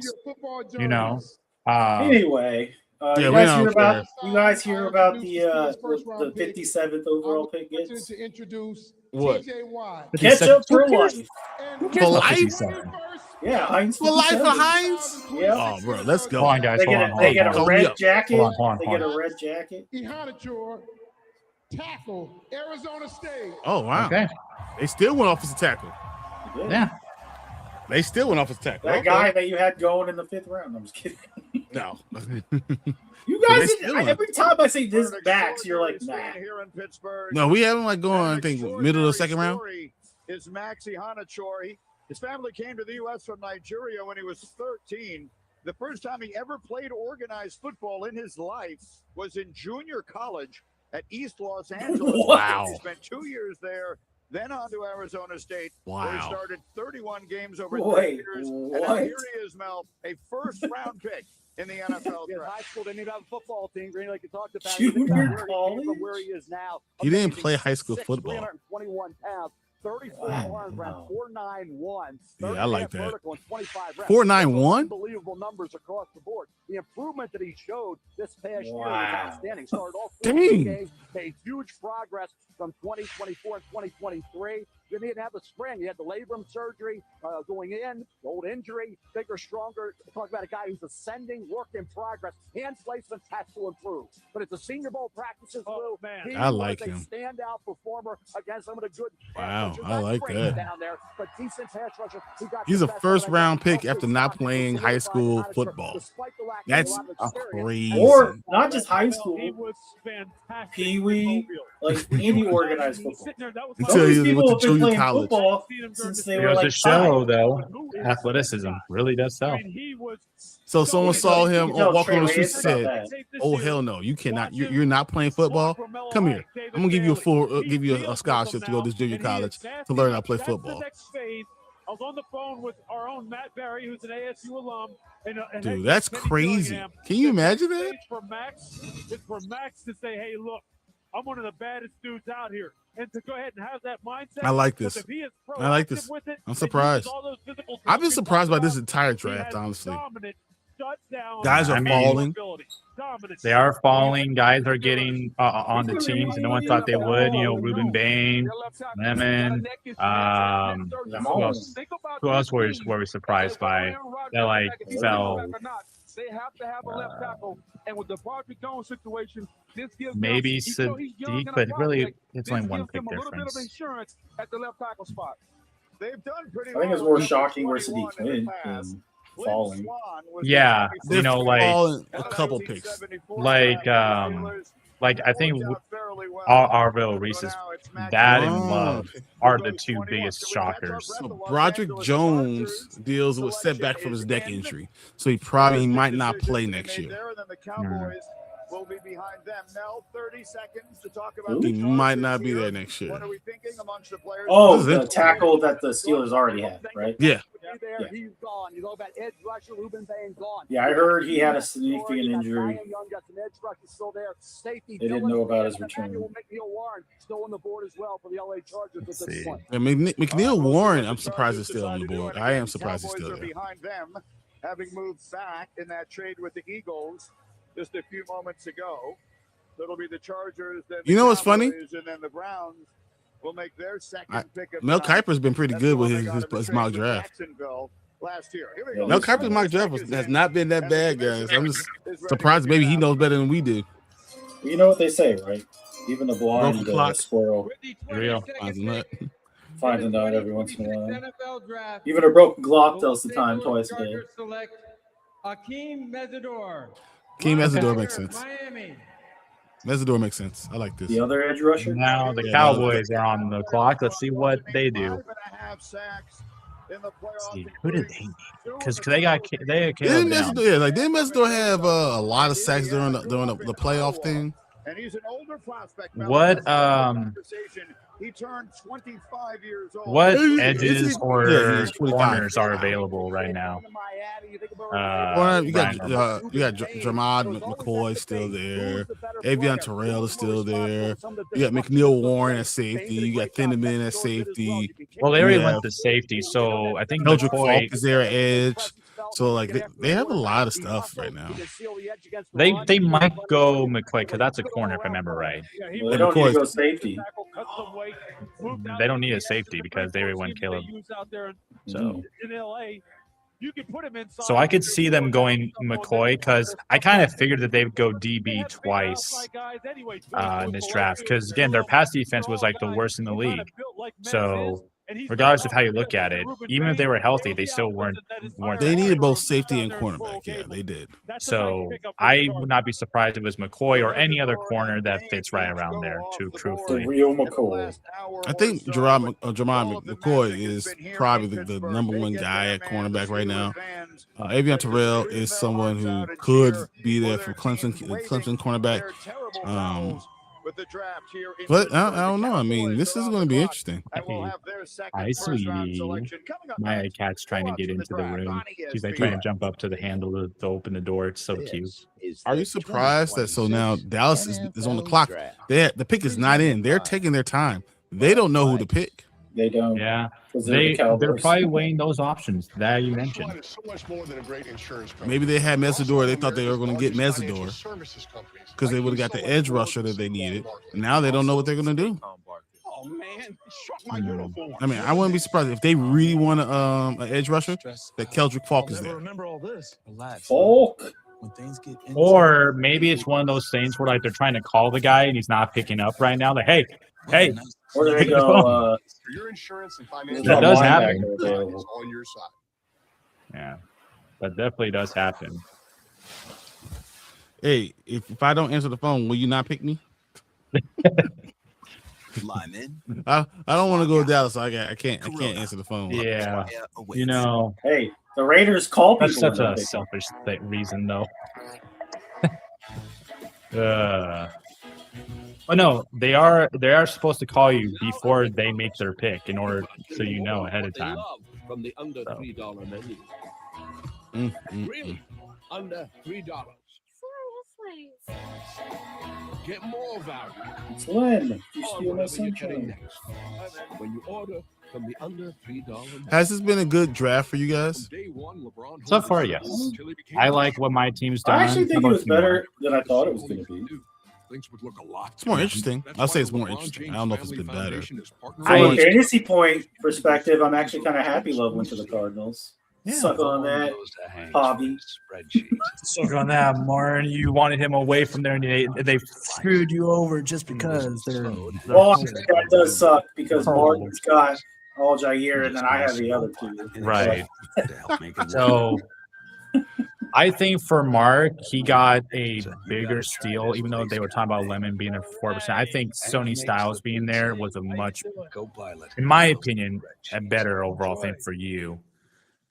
Anyway, you guys hear about the 57th overall pick gets? What? Ketchup for life. For life? Yeah, Heinz. For life for Heinz? Yeah. Oh, bro, let's go. Hold on, guys. They get a red jacket. Hold on. They get a red jacket. Tackle, Arizona State. Oh, wow. Okay. They still went offensive tackle. Yeah. They still went offensive tackle. That guy that you had going in the 5th round. I'm just kidding. No. You guys, every time I say this backs, you're like, nah. No, we have him going, I think, middle of the second round. Is Maxi Hanachori. His family came to the U.S. from Nigeria when he was 13. The first time he ever played organized football in his life was in junior college at East Los Angeles. Wow. He spent 2 years there, then on to Arizona State, where he Wow. started 31 games over 3 Wait, years. And what? now here he is, Mel, a first-round pick in the NFL In draft. high school, didn't even have a football team. Green, like you talked about, Junior where he came college? from where he is now. He didn't Amazing. play high school 6'6", football. 321 pounds. 34 arms, ran 4.91. Yeah, I like that. Vertical and 25 reps. 4.91? Unbelievable numbers across the board. The improvement that he showed this past year was outstanding. Started off 14 games, made huge progress from 2024 and 2023. You didn't have the spring. You had the labrum surgery going in, the old injury, bigger, stronger. Talk about a guy who's ascending, work in progress. Hand placement has to improve. But at the Senior Bowl practices, Lou, he I like was him. a standout performer against some of the good Wow, pass rushers. I like Great that. down there, but decent pass rusher. He got He's the a best first out of round him. pick after not playing high school football. That's crazy. Or not just high school. He was fantastic. Pee wee, like any organized football. Until Those you people went to have been junior playing college. football since they It were goes like to show, 5. though, athleticism really does sell. So someone saw him You can tell walking on the Trey street and Lance said, about "Oh hell no, you cannot. You're not playing football. Come here. I'm gonna give you a scholarship to go to this junior college to learn how to play football." I was on the phone with our own Matt Barry, who's an ASU alum. And Dude, that's Kenny crazy. Dillingham. Can you imagine that? It's for Max to say, "Hey, look, I'm one of the baddest dudes out here," and to go ahead and have that mindset. I like because this. if he is I like this. proactive with it, I'm and surprised. uses all those physical I've been tools we surprised by talked this about, entire he draft, has honestly. dominant, shut down, Guys are falling. They are falling. Guys are getting on the teams, and no one thought they would. You know, Ruben Bain, Lemon. Who else were we surprised by? That like fell. They have to have a left tackle, and with the Patrick Jones situation, this gives Maybe them, he's young Sadiq, and but really, athletic, it's this only one gives pick them a little bit of difference. insurance at the left tackle spot. They've done pretty I think it's well more with shocking where 21 Sadiq in the went past. than falling. Yeah, you know, falling a couple picks. Like I think Arville, Reese's Dad and Love are the two biggest shockers. So Broderick Jones deals with setback from his neck injury, so he probably might not play next year. Will be behind them. Now 30 seconds to talk about He might not be there next year. What are we thinking amongst the players? Oh, the tackle that the Steelers already had, right? Yeah. There, he's gone. You know about edge rusher, Ruben Bain gone. Yeah, I heard he had a significant injury. Young got some edge rushers still there. Safety. They didn't know about his return. McNeil Warren still on the board as well for the LA Chargers at this point. I mean, McNeil Warren, I'm surprised is still on the board. I am surprised he's still Cowboys are there. behind them, having moved back in that trade with the Eagles just a few moments ago. It'll be the Chargers, then You know what's funny? Cowboys, and then the Browns will make their second pick of Mel the night. Kiper's been pretty That's good the with one they got in the his trade mock with draft. Jacksonville last year. Here we go. Mel Kiper's mock draft has not been that bad, guys. I'm just surprised. Maybe he knows better than we do. You know what they say, right? Even a blind Broken clock. squirrel Real. finds a nut every once in a while. NFL draft. Even a broken clock tells the time twice a day. Chargers select Akeem Mesidor. Keem Mesidor makes sense. Miami. Mesidor makes sense. I like this. The other edge rusher. Now the Yeah, Cowboys are on the clock. Let's see what they do. See, who did they need? Because they had Caleb Didn't down. Mesidor have a lot of sacks during the playoff thing? And he's an older prospect. What He turned 25 years old. what Is edges he- or yeah, he's 25. corners are available right now? Well, you got Brian. Jamad McCoy still there. Avion Terrell is still there. You got McNeil Warren at safety. You got Thinneman at safety. Well, they already You went have to safety, so I think Eldrick McCoy. Falk is there at edge. So like they have a lot of stuff right now. They might go McCoy because that's a corner if I remember right. Well, they don't need to go safety. They don't need a safety because they already went Caleb. So. In LA, you can put him inside. So I could see them going McCoy because I kind of figured that they would go DB twice in this draft because, again, their pass defense was like the worst in the league. So regardless of how you look at it, even if they were healthy, they still weren't. They needed both safety and cornerback. Yeah, they did. So I would not be surprised if it was McCoy or any other corner that fits right around there, truthfully. The real McCoy. I think Jerron McCoy is probably the number one guy at cornerback right now. Avion Terrell is someone who could be there for Clemson cornerback. But I don't know. I mean, this is going to be interesting. Hi, sweetie. My cat's trying to get into the room. She's like trying to jump up to the handle to open the door. It's so cute. Are you surprised that so now Dallas is on the clock? The pick is not in. They're taking their time. They don't know who to pick. They don't. Yeah, they're they're probably weighing those options that you mentioned. So much more than a great insurance company. Maybe they had Mesidor. They thought they were going to get Mesidor because they would have got the edge rusher that they needed. Now they don't know what they're going to do. Oh man, struck my uniform. I mean, I wouldn't be surprised if they really want an edge rusher that Keldrick Falk is there. Remember all this. Falk. Or maybe it's one of those things where like they're trying to call the guy and he's not picking up right now. Like, hey. Or they go. For your insurance and financial That does happen. is on your side. Yeah, that definitely does happen. Hey, if I don't answer the phone, will you not pick me? I don't want to go to Dallas. So I can't answer the phone. Yeah, you know. Hey, the Raiders call people. That's such a selfish reason, though. Oh no, they are supposed to call you before they make their pick in order so you know ahead of time. From the under $3 menu. Really? Under $3. Get more value. Slim, when you order from the under $3 Has this been a good draft for you guys? So far, yes. I like what my team's done. I actually think it was better than I thought it was going to be. Things would look a lot. It's more interesting. I'll say it's more interesting. I don't know if it's been better. From a fantasy point perspective, I'm actually kind of happy Love went to the Cardinals. Yeah. Suck on that, hobby. Suck on that, Martin. You wanted him away from there, and they screwed you over just because they're. Well, that does suck because Martin's got all Jair, and then I have the other two. Right. So, I think for Mark, he got a bigger steal, even though they were talking about Lemon being a 4%. I think Sony Styles being there was a much, in my opinion, a better overall thing for you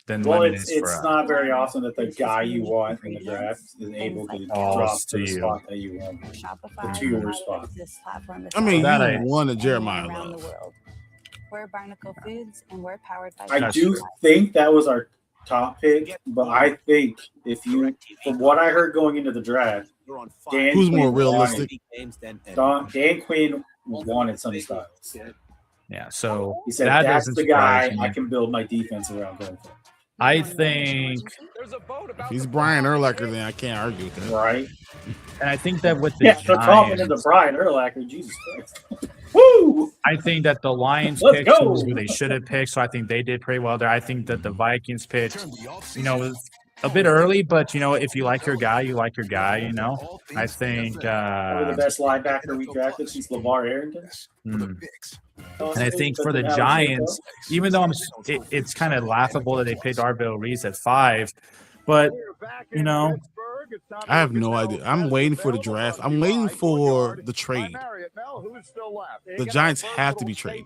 than Lemon is for us. It's not very often that the guy you want in the draft is able to drop to the spot that you want, the 2-year spot. I mean, you won a Jeremiah Love. We're Barnacle Foods, and we're powered by. I do think that was our top pick, but I think from what I heard going into the draft, who's more realistic? Dan Quinn wanted Sonny Styles. Yeah, so he said that's the guy I can build my defense around going forward. I think if he's Brian Urlacher, then I can't argue with that. Right. And I think that with the Giants, they're talking into Brian Urlacher. Jesus Christ. Woo! I think that the Lions picked who they should have picked, so I think they did pretty well there. I think that the Vikings picked, was a bit early, but if you like your guy, you like your guy. I think one of the best linebacker we drafted since LeVar Arrington. And I think for the Giants, even though it's kind of laughable that they picked Arvell Reese at 5, but I have no idea. I'm waiting for the draft. I'm waiting for the trade. The Giants have to be traded.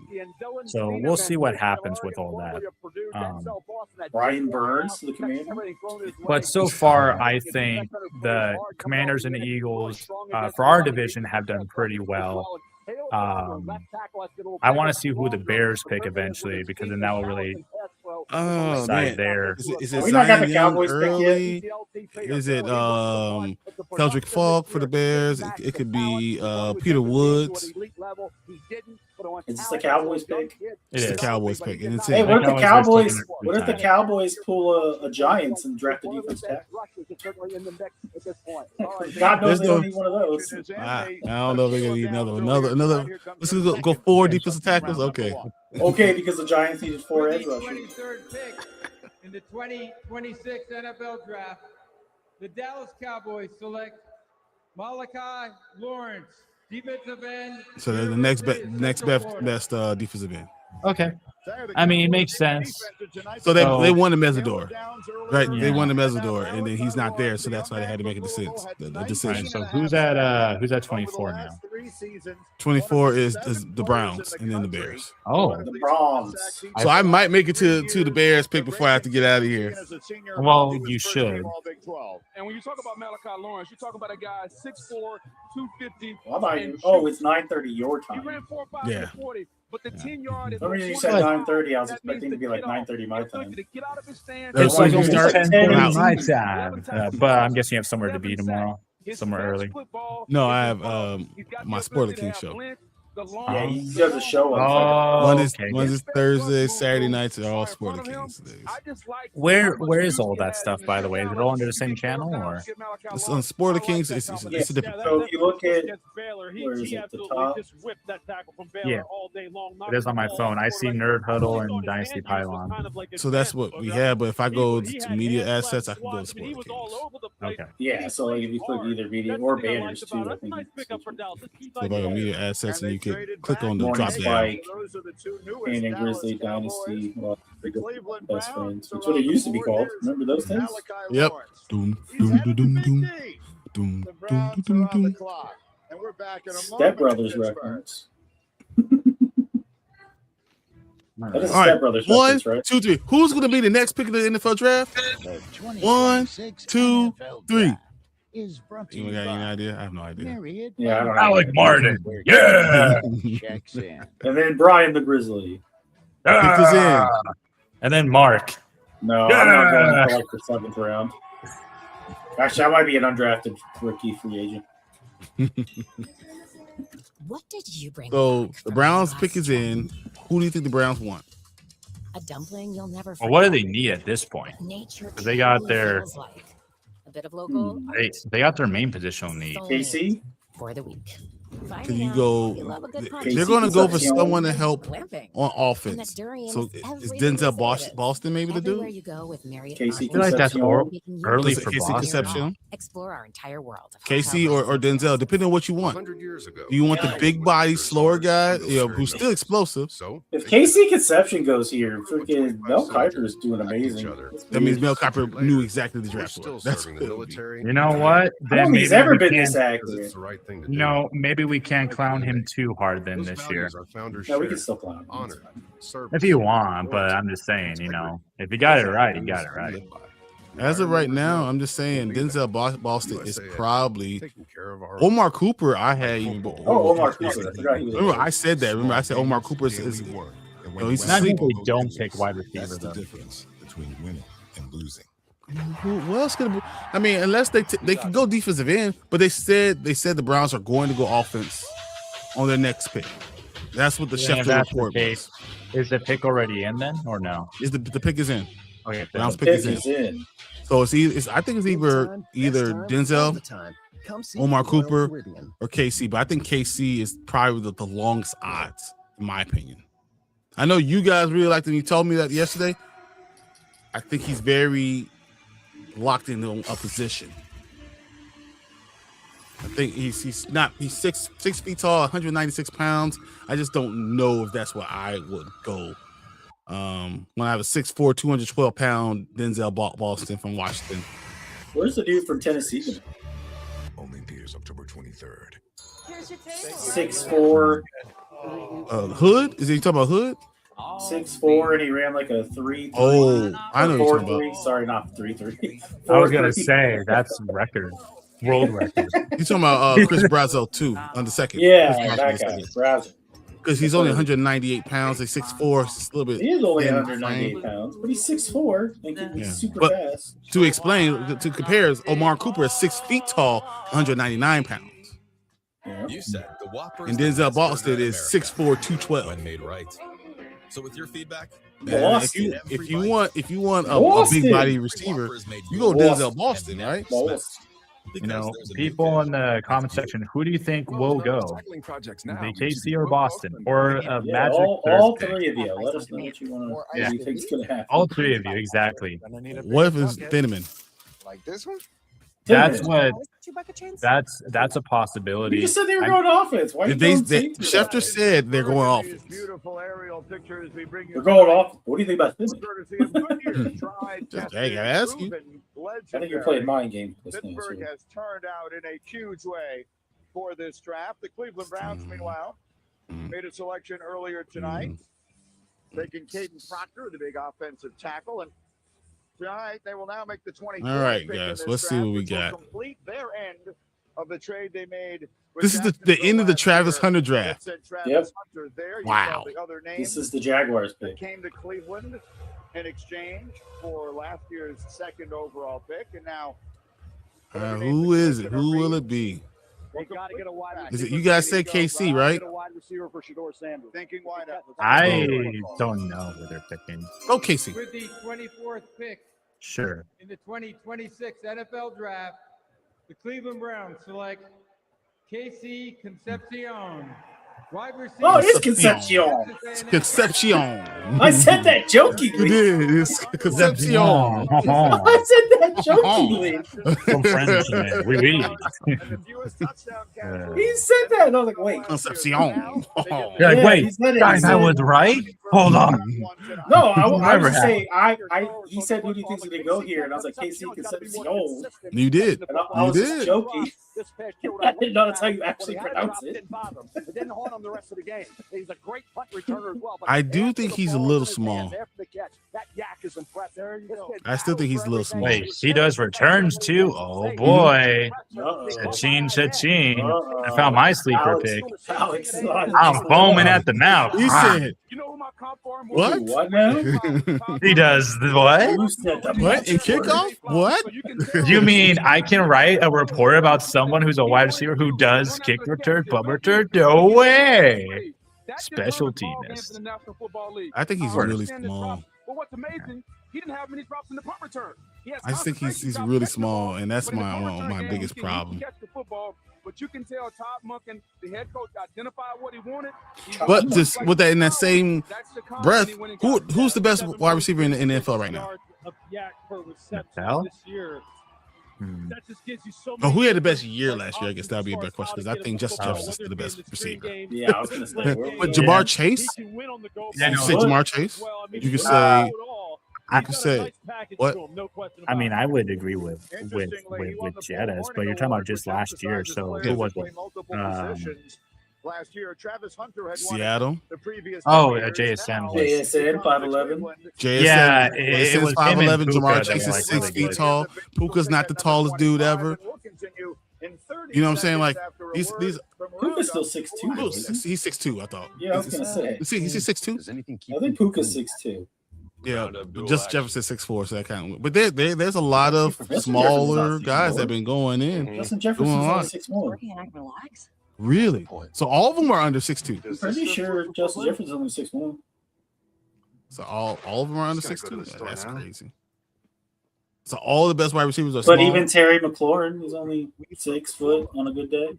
So we'll see what happens with all that. Brian Burns, the Commander. But so far, I think the Commanders and the Eagles for our division have done pretty well. I want to see who the Bears pick eventually, because then that will really decide there. Is it Zion Young early? Is it Keldrick Falk for the Bears? It could be Peter Woods. Is this the Cowboys pick? It's the Cowboys pick. And hey, what if the Cowboys? What if the Cowboys pull a Giants and draft a defense tackle? God knows they don't need one of those. I don't know if they're gonna need another one. Another. Let's go 4 defensive tackles. Okay. Okay, because the Giants needed 4 edge rushers. 23rd pick in the 2026 NFL Draft, the Dallas Cowboys select Malachi Lawrence, defensive end. So they're the next best defensive end. Okay. I mean, it makes sense. So they won the Mesidor, right? Yeah. They won the Mesidor, and then he's not there, so that's why they had to make a decision. Right, so who's at 24 now? 24 is the Browns, and then the Bears. Oh, the Browns. So I might make it to the Bears pick before I have to get out of here. Well, you should. And when you talk about Malachi Lawrence, you're talking about a guy 6'4", 250. It's 9:30 your time. He ran 4.5 yeah. 40. But the 10-yard is. Remember you said 9:30. I was expecting to be like 9:30 my time. It's like almost 10:30 my time. But I'm guessing you have somewhere to be tomorrow, somewhere early. No, I have my Spoiler King show. Yeah, he does a show on One is Thursday, Saturday nights are all Sporting Kings days. Where is all that stuff, by the way? Is it all under the same channel, or it's on Sporting Kings? It's a different. So if you look at where is it, the top? Yeah, it is on my phone. I see Nerd Huddle and Dynasty Pylon. So that's what we have. But if I go to media assets, I can go to Sporting Kings. Okay. Yeah, so like if you click either media or banners too, I think. So if I go media assets, and you can click on the Morning drop down. Spike, and Grizzly Dynasty, well, best friends. That's what it used to be called. Remember those things? Yep. Doom, doom, doom, doom, doom, doom, doom, doom, doom. Step Brothers reference. That is a All Step right, Brothers 1, reference, right? 2, 3. Who's going to be the next pick of the NFL draft? 1, 2, 3. You got any idea? I have no idea. Yeah, I don't know. Alec Martin. Yeah. And then Brian the Grizzly. Pick is in. And then Mark. No, I'm not going for like the 7th round. Actually, I might be an undrafted rookie free agent. What did you bring? So the Browns pick is in. Who do you think the Browns want? A dumpling you'll never Well, what do they need at this point? Because they got their a bit of local they got their main positional need. KC for the week. Can you go? They're going to go for someone to help on offense. So is Denzel Boston maybe to do? Casey I feel like that's early for Casey Concepcion. Explore our entire world. Casey or Denzel, depending on what you want. Do you want the big body, slower guy, who's still explosive? If Casey Concepcion goes here, freaking Mel Kiper is doing amazing. That means Mel Kiper knew exactly the draft. That's You know what? I don't think he's ever been this accurate. No, maybe we can't clown him too hard then this year. No, we can still clown him. If you want, but I'm just saying, if you got it right, you got it right. As of right now, I'm just saying Denzel Boston is probably Omar Cooper. I had even Omar Cooper. Remember, I said that. Remember, I said Omar Cooper is he's I think they don't pick wide receiver though. Between winning and losing. Who else could? I mean, unless they could go defensive end, but they said the Browns are going to go offense on their next pick. That's what the Schefter report was. Is the pick already in then, or no? Is the pick is in? Okay, Browns pick is in. So I think it's either Denzel, Omar Cooper, or KC. But I think KC is probably the longest odds, in my opinion. I know you guys really liked him. You told me that yesterday. I think he's very locked into a position. I think he's 6 feet tall, 196 pounds. I just don't know if that's where I would go. When I have a 6'4", 212-pound Denzel Boston from Washington. Where's the dude from Tennessee? Only appears October 23rd. 6'4". Hood? Is he talking about Hood? 6'4", and he ran like a 3.3. Oh, I know what you're talking 4.3. Sorry, not 3.3. I was gonna say that's record, world record. You talking about Chris Brazo too on the second? Yeah, that guy, Brazo. Because he's only 198 pounds, like 6'4", it's a little bit. He is only 198 pounds, but he's 6'4" and can be super fast. To explain, to compare, Omar Cooper is 6 feet tall, 199 pounds. Yeah. You said the Whopper And Denzel Boston is 6'4", 212. when made right. So with your feedback, If you want a big body receiver, you go Denzel Boston, right? People in the comment section, who do you think will go? The KC or Boston or Magic? All three of you. Let us know what you want to. Yeah. You think's gonna happen. All three of you, exactly. What if it's Thieneman? Like this one? That's a possibility. You just said they were going offense. Why? Schefter said they're going offense. Beautiful aerial pictures we bring you. They're going off. What do you think about this? Hey, I ask you. I think you're playing mind game. Pittsburgh has turned out in a huge way for this draft. The Cleveland Browns, meanwhile, made a selection earlier tonight, taking Caden Proctor, the big offensive tackle, and tonight they will now make the 24th. All right, pick in guys, this let's see draft, what we which will got. complete their end of the trade they made. This is the end of the Travis Hunter draft. Yep. Wow. This is the Jaguars pick. Came to Cleveland in exchange for last year's second overall pick, and now Who is it? Who will it be? They got to get a wide receiver. Is it you guys said KC, right? Get a wide receiver for Shador Sanders. Thinking wide out. I don't know who they're picking. Go KC. With the 24th pick Sure. in the 2026 NFL Draft, the Cleveland Browns select Casey Concepcion. Wide receiver. Oh, it is Concepcion. Concepcion. I said that jokingly. It is Concepcion. I said that jokingly. From French, oui, oui. He said that, and I was like, wait. Concepcion. You're like, Yeah, wait, he said it. guys, I was right? Hold on. No, I was just saying, he said, who do you think is going to go here? And I was like, KC Concepcion. You did. And I was just joking. This past year, I didn't know that's how you actually pronounce it. It didn't haunt him the rest of the game. He's a great punt returner as well. But I do think he's a little small. after the catch, that yak is impressive. I still think he's a little small. Wait, he does returns too? Oh boy. Cha-ching. I found my sleeper pick. Alex, I'm foaming at the mouth. He said, You know who my comp for? what? What now? He does what? Who said that? What? In kickoff? What? You mean I can write a report about someone who's a wide receiver who does kick return, punt return? No way. Special teamist. I think he's really small. But what's amazing, he didn't have many drops in the punt return. I just think he's really small, and that's my biggest problem. But you can tell Todd Monken, the head coach, identified what he wanted. But just with that, in that same breath, who's the best wide receiver in the NFL right now? NFL? Oh, who had the best year last year? I guess that would be a better question because I think Justin Jefferson's the best receiver. Yeah, I was going to say. But Jamar Chase? Yeah, you say Jamar Chase? You could say. I could say what? I mean, I would agree with Jettas, but you're talking about just last year, so who was it? Last year, Travis Hunter had Seattle. The previous JSN. JSN 5'11. JSN. Yeah, it was 5'11. Jamar Chase is 6 feet tall. Puka's not the tallest dude ever. You know what I'm saying? Like these. Puka's still 6'2". He's 6'2", I thought. Yeah, I was gonna say. He's 6'2". I think Puka's 6'2". Yeah, just Jefferson 6'4", so that kind of. But there's a lot of smaller guys that have been going in. Justin Jefferson's only 6'1". Really? So all of them are under 6'2". I'm pretty sure Justin Jefferson's only 6'1". So all of them are under 6'2". That's crazy. So all the best wide receivers are small. But even Terry McLaurin is only 6 foot on a good day.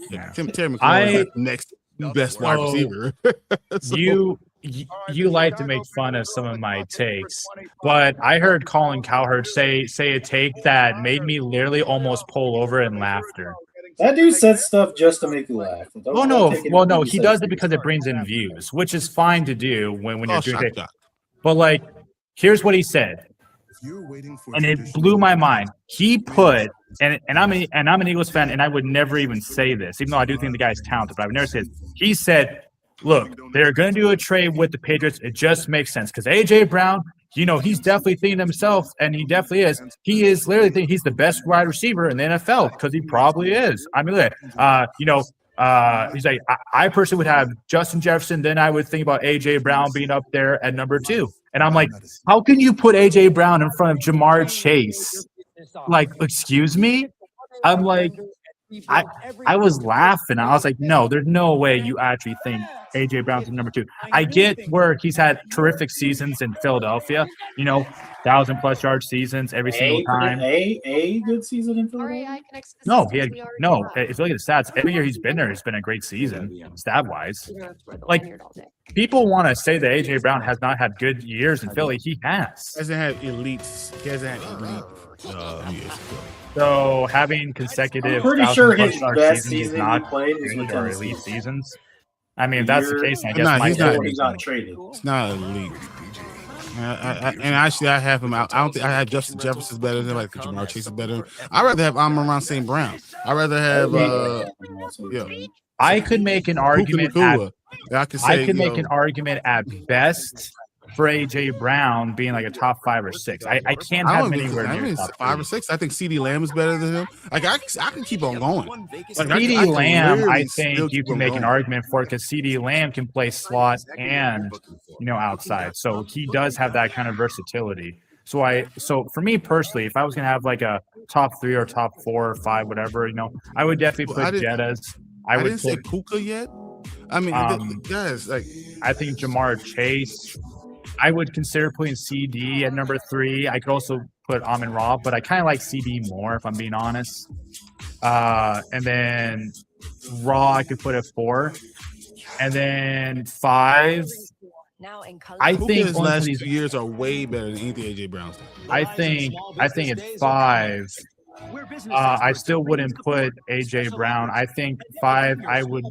Yeah, Terry McLaurin is the next best wide receiver. So, you like to make fun of some of my takes, but I heard Colin Cowherd say a take that made me literally almost pull over in laughter. That dude said stuff just to make you laugh. No, he does it because it brings in views, which is fine to do when you're doing it. But like, here's what he said, and it blew my mind. He put, and I'm an Eagles fan, and I would never even say this, even though I do think the guy's talented, but I would never say it. He said, look, they're going to do a trade with the Patriots. It just makes sense because A.J. Brown, he's definitely thinking to himself, and he definitely is. He is literally thinking he's the best wide receiver in the NFL because he probably is. I mean, look, he's like, I personally would have Justin Jefferson. Then I would think about A.J. Brown being up there at number 2. And I'm like, how can you put A.J. Brown in front of Jamar Chase? Like, excuse me? I'm like, I was laughing. I was like, no, there's no way you actually think A.J. Brown's number 2. I get where he's had terrific seasons in Philadelphia, 1,000+ yard seasons every single time. A good season in Philadelphia? No, if you look at the stats, every year he's been there, it's been a great season, stat-wise. Like, people want to say that A.J. Brown has not had good years in Philly. He has. He hasn't had elites. He hasn't had elite years. So having consecutive, I'm pretty sure his best seasons season not he played was with or Tennessee. elite seasons. I mean, if that's the case, I guess he's not traded. It's not elite. And actually, I have him out. I don't think I have Justin Jefferson's better than him. Like Jamar Chase is better. I'd rather have Amon-Ra St. Brown. I'd rather have I could make an argument. I could make an argument at best for A.J. Brown being like a top 5 or 6. I can't have him anywhere near top 5 or 6. I think CeeDee Lamb is better than him. Like I can keep on going. CeeDee Lamb, I think you can make an argument for it because CeeDee Lamb can play slot and outside, so he does have that kind of versatility. So for me personally, if I was gonna have like a top 3 or top 4 or 5, whatever, I would definitely put Jettas. I didn't say Puka yet. I mean, guys, like I think Jamar Chase. I would consider putting CD at number 3. I could also put Amon-Ra, but I kind of like CD more if I'm being honest. And then Raw, I could put at 4, and then 5. I Puka think his last 2 years are way better than anything AJ Brown's done. I think at 5, I still wouldn't put AJ Brown. I think 5, I would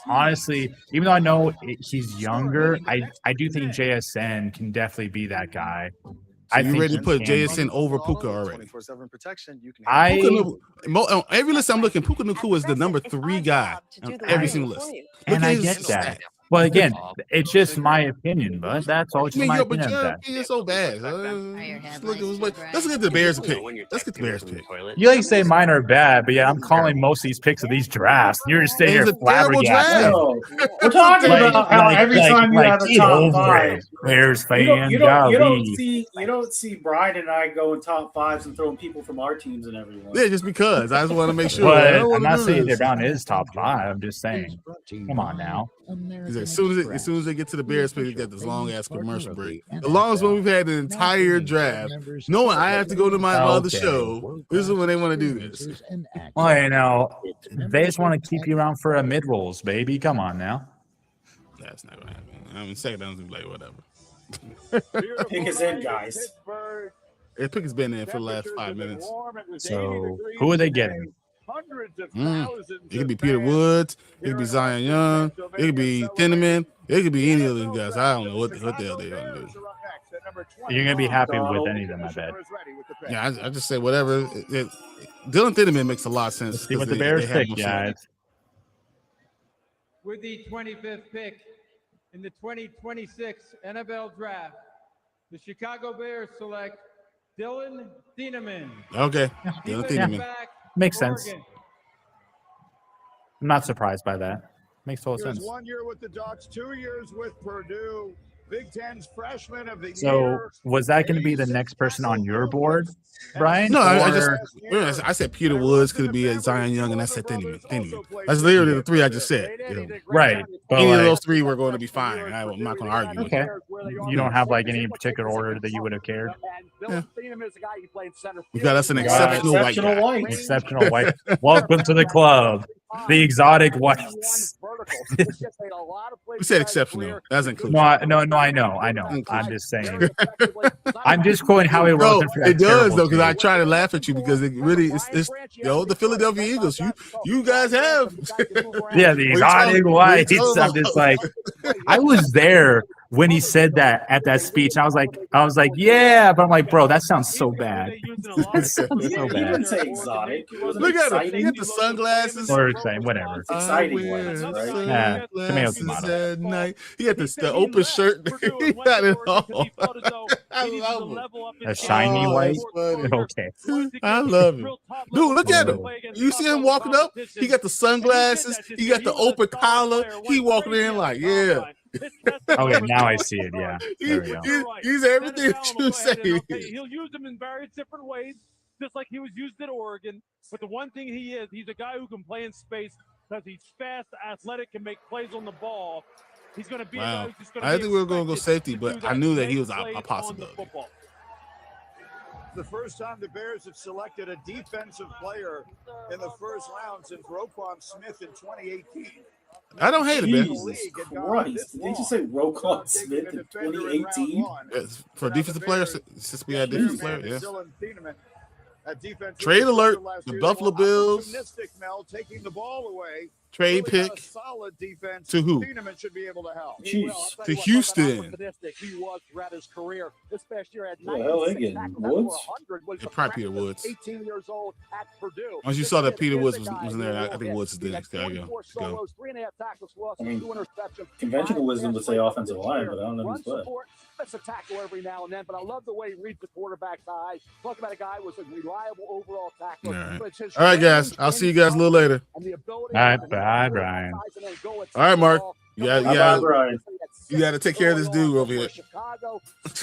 honestly, even though I know he's younger, I do think JSN can definitely be that guy. So you ready to put JSN over Puka already? On every list I'm looking, Puka Nacua is the number 3 guy on every single list. And I get that. But again, it's just my opinion, but that's all. It's my opinion. Your opinion is so bad. Let's get the Bears pick. Let's get the Bears pick. You like say mine are bad, but yeah, I'm calling most of these picks of these drafts. You're just sitting here flabbergasted. We're talking about how every time you have a top 5, Bears fan, you don't see Brian and I going top 5s and throwing people from our teams and everyone. Yeah, just because I just want to make sure. But I'm not saying they're down is top 5. I'm just saying, come on now. As soon as they get to the Bears pick, they get this long ass commercial break. The longest one we've had the entire draft. Knowing I have to go to my other show. This is when they want to do this. Well, they just want to keep you around for a mid rolls, baby. Come on now. That's not gonna happen. I mean, second down's gonna be like whatever. Pick is in, guys. Pick has been in for the last 5 minutes. So who are they getting? It could be Peter Woods. It could be Zion Young. It could be Thieneman. It could be any of these guys. I don't know what the hell they're gonna do. You're gonna be happy with any of them, I bet. Yeah, I just say whatever. Dylan Thieneman makes a lot of sense. Let's see what the Bears pick, guys. With the 25th pick in the 2026 NFL Draft, the Chicago Bears select Dylan Thieneman. Okay, Dylan Thieneman. Makes sense. I'm not surprised by that. Makes total sense. 1 year with the Ducks, 2 years with Purdue. Big Ten's freshman of the year. So was that going to be the next person on your board, Brian? No, I said Peter Woods could be a Zion Young, and I said Thieneman. That's literally the 3 I just said. Right. But any of those 3 were going to be fine. I'm not going to argue. Okay. You don't have like any particular order that you would have cared. Yeah. We got us an exceptional white guy. Exceptional white. Welcome to the club. The exotic whites. We said exceptional. That's inclusive. No, I know. I'm just saying. I'm just quoting how it was. It does though, because I try to laugh at you because it really it's the Philadelphia Eagles. You guys have the exotic whites. I'm just like, I was there when he said that at that speech. I was like, yeah, but I'm like, bro, that sounds so bad. That sounds so bad. You didn't say exotic. Look at him. He got the sunglasses. Or saying whatever. It's exciting ones, right? Tomato. At night. He got the open shirt. He got it all. I love him. A shiny white. Okay. I love him. Dude, look at him. You see him walking up? He got the sunglasses. He got the open collar. He walking in like, yeah. Okay, now I see it. Yeah, there we go. He's everything you say. He'll use them in various different ways, just like he was used at Oregon. But the one thing he's a guy who can play in space because he's fast, athletic, can make plays on the ball. He's going to be. Wow. I think we were going to go safety, but I knew that he was a possibility. The first time the Bears have selected a defensive player in the first round since Roquan Smith in 2018. I don't hate it, man. Jesus Christ. Did you say Roquan Smith in 2018? Yes, for a defensive player, since we had defensive player, yeah. Trade alert, the Buffalo Bills. Taking the ball away. Trade pick to who? Chiefs. To Houston. He was throughout his career. This past year had Woods? Probably Peter Woods. 18 years old at Purdue. Once you saw that Peter Woods was in there, I think Woods is the next guy. Go. I mean, conventional wisdom would say offensive line, but I don't know who's playing. That's a tackle every now and then, but I love the way he reads the quarterback's eye. Talk about a guy who was a reliable overall tackler. All right, guys. I'll see you guys a little later. All right, bye. Bye, Brian. All right, Mark. You Bye, Brian. gotta take care of this dude over here.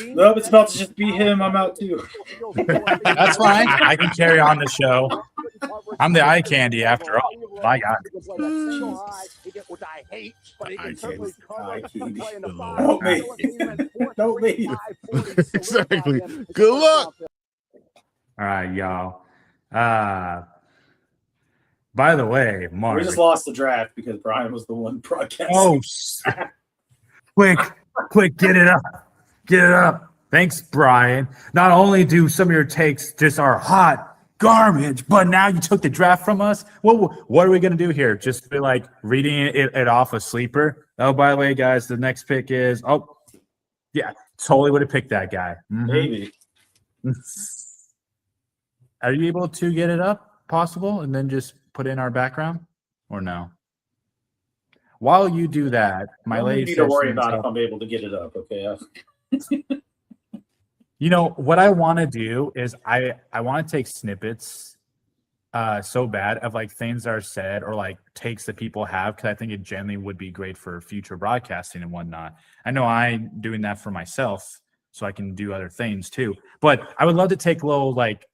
Nope, it's about to just be him. I'm out too. That's fine. I can carry on the show. I'm the eye candy after all. My God. Don't me. Exactly. Good luck. All right, y'all. By the way, Mark. We just lost the draft because Brian was the one broadcasting. Oh, quick, get it up. Get it up. Thanks, Brian. Not only do some of your takes just are hot garbage, but now you took the draft from us. What are we going to do here? Just be like reading it off a sleeper? Oh, by the way, guys, the next pick is, yeah, totally would have picked that guy. Mm-hmm. Maybe. Are you able to get it up, possible, and then just put in our background, or no? While you do that, my lady need to worry about if I'm able to get it up. Okay. You know what I want to do is I want to take snippets, so bad of like things that are said or like takes that people have, because I think it generally would be great for future broadcasting and whatnot. I know I'm doing that for myself, so I can do other things too. But I would love to take little like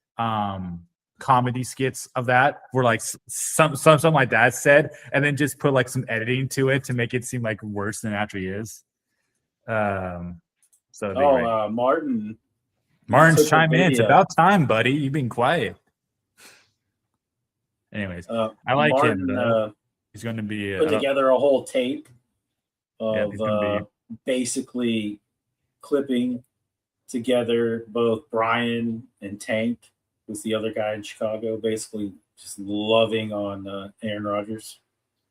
comedy skits of that where like something like that said, and then just put like some editing to it to make it seem like worse than it actually is. So Martin's chiming in. It's about time, buddy. You've been quiet. Anyways, I like Martin, him. He's going to be put together a whole tape of be basically clipping together both Brian and Tank, who's the other guy in Chicago, basically just loving on Aaron Rodgers.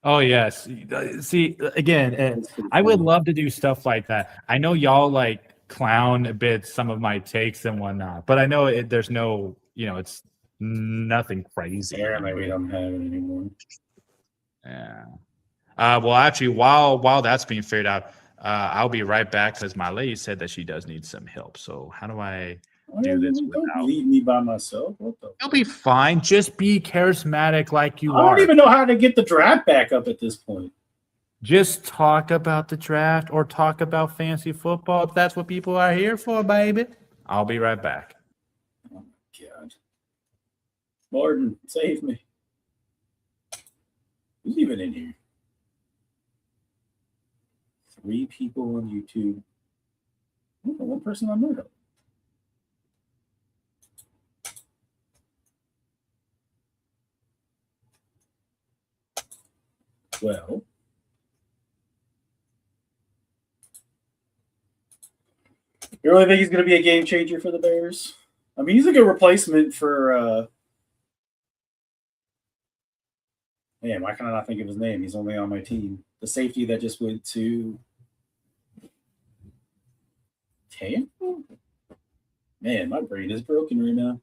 Oh, yes. See, again, I would love to do stuff like that. I know y'all like clown a bit some of my takes and whatnot, but I know there's no, it's nothing crazy. Apparently we don't have it anymore. Yeah. Well, actually, while that's being figured out, I'll be right back because my lady said that she does need some help. So how do I do this without? Don't leave me by myself. What the? You'll be fine. Just be charismatic like you are. I don't even know how to get the draft back up at this point. Just talk about the draft or talk about fantasy football. If that's what people are here for, baby. I'll be right back. Oh, my God. Martin, save me. Who's even in here? 3 people on YouTube. One person on Murdo. Well, you really think he's going to be a game changer for the Bears? I mean, he's a good replacement for man, why can I not think of his name? He's only on my team. The safety that just went to Tampa? Man, my brain is broken right now.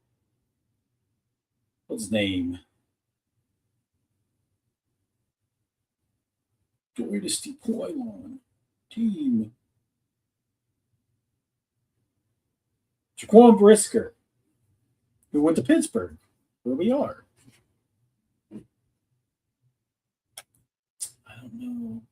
What's his name? Dynasty Pylon team. Jaquan Brisker, who went to Pittsburgh, where we are. I don't know.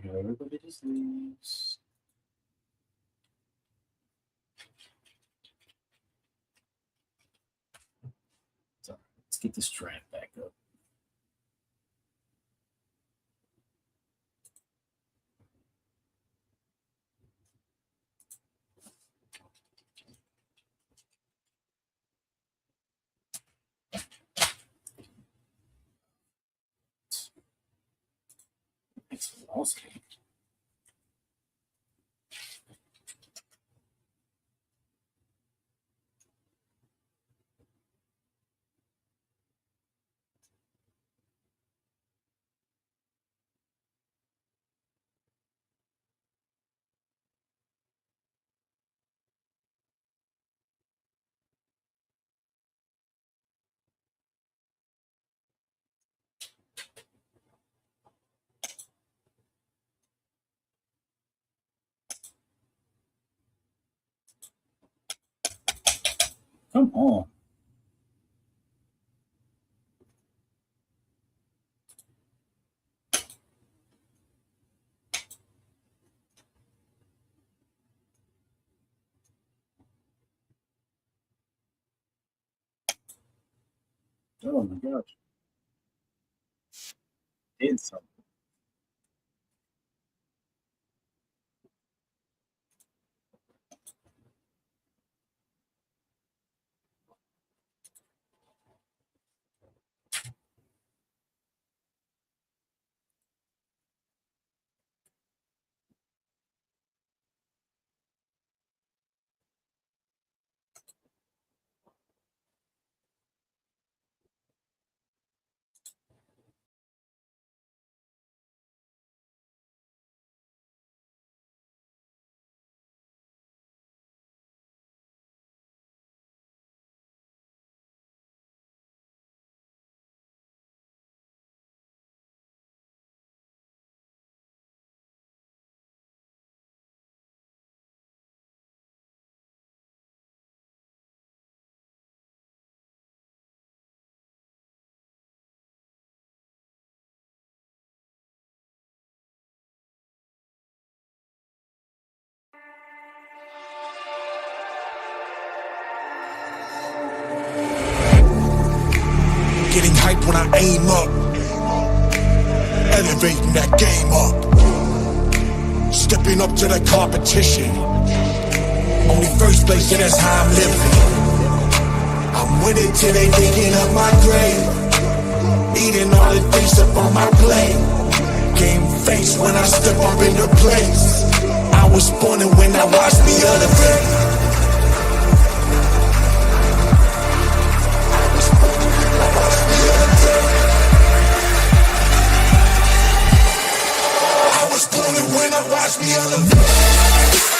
Everybody just leaves. So let's get this draft back up. Okay. Oh. Oh my gosh. Did something. Getting hype when I aim up, elevating that game up, stepping up to the competition. Only first place, and that's how I'm living. I'm winning till they digging up my grave, eating all the things up on my plate. Game face when I step up in the place. I was born and when I watched me elevate. When I watch me elevate.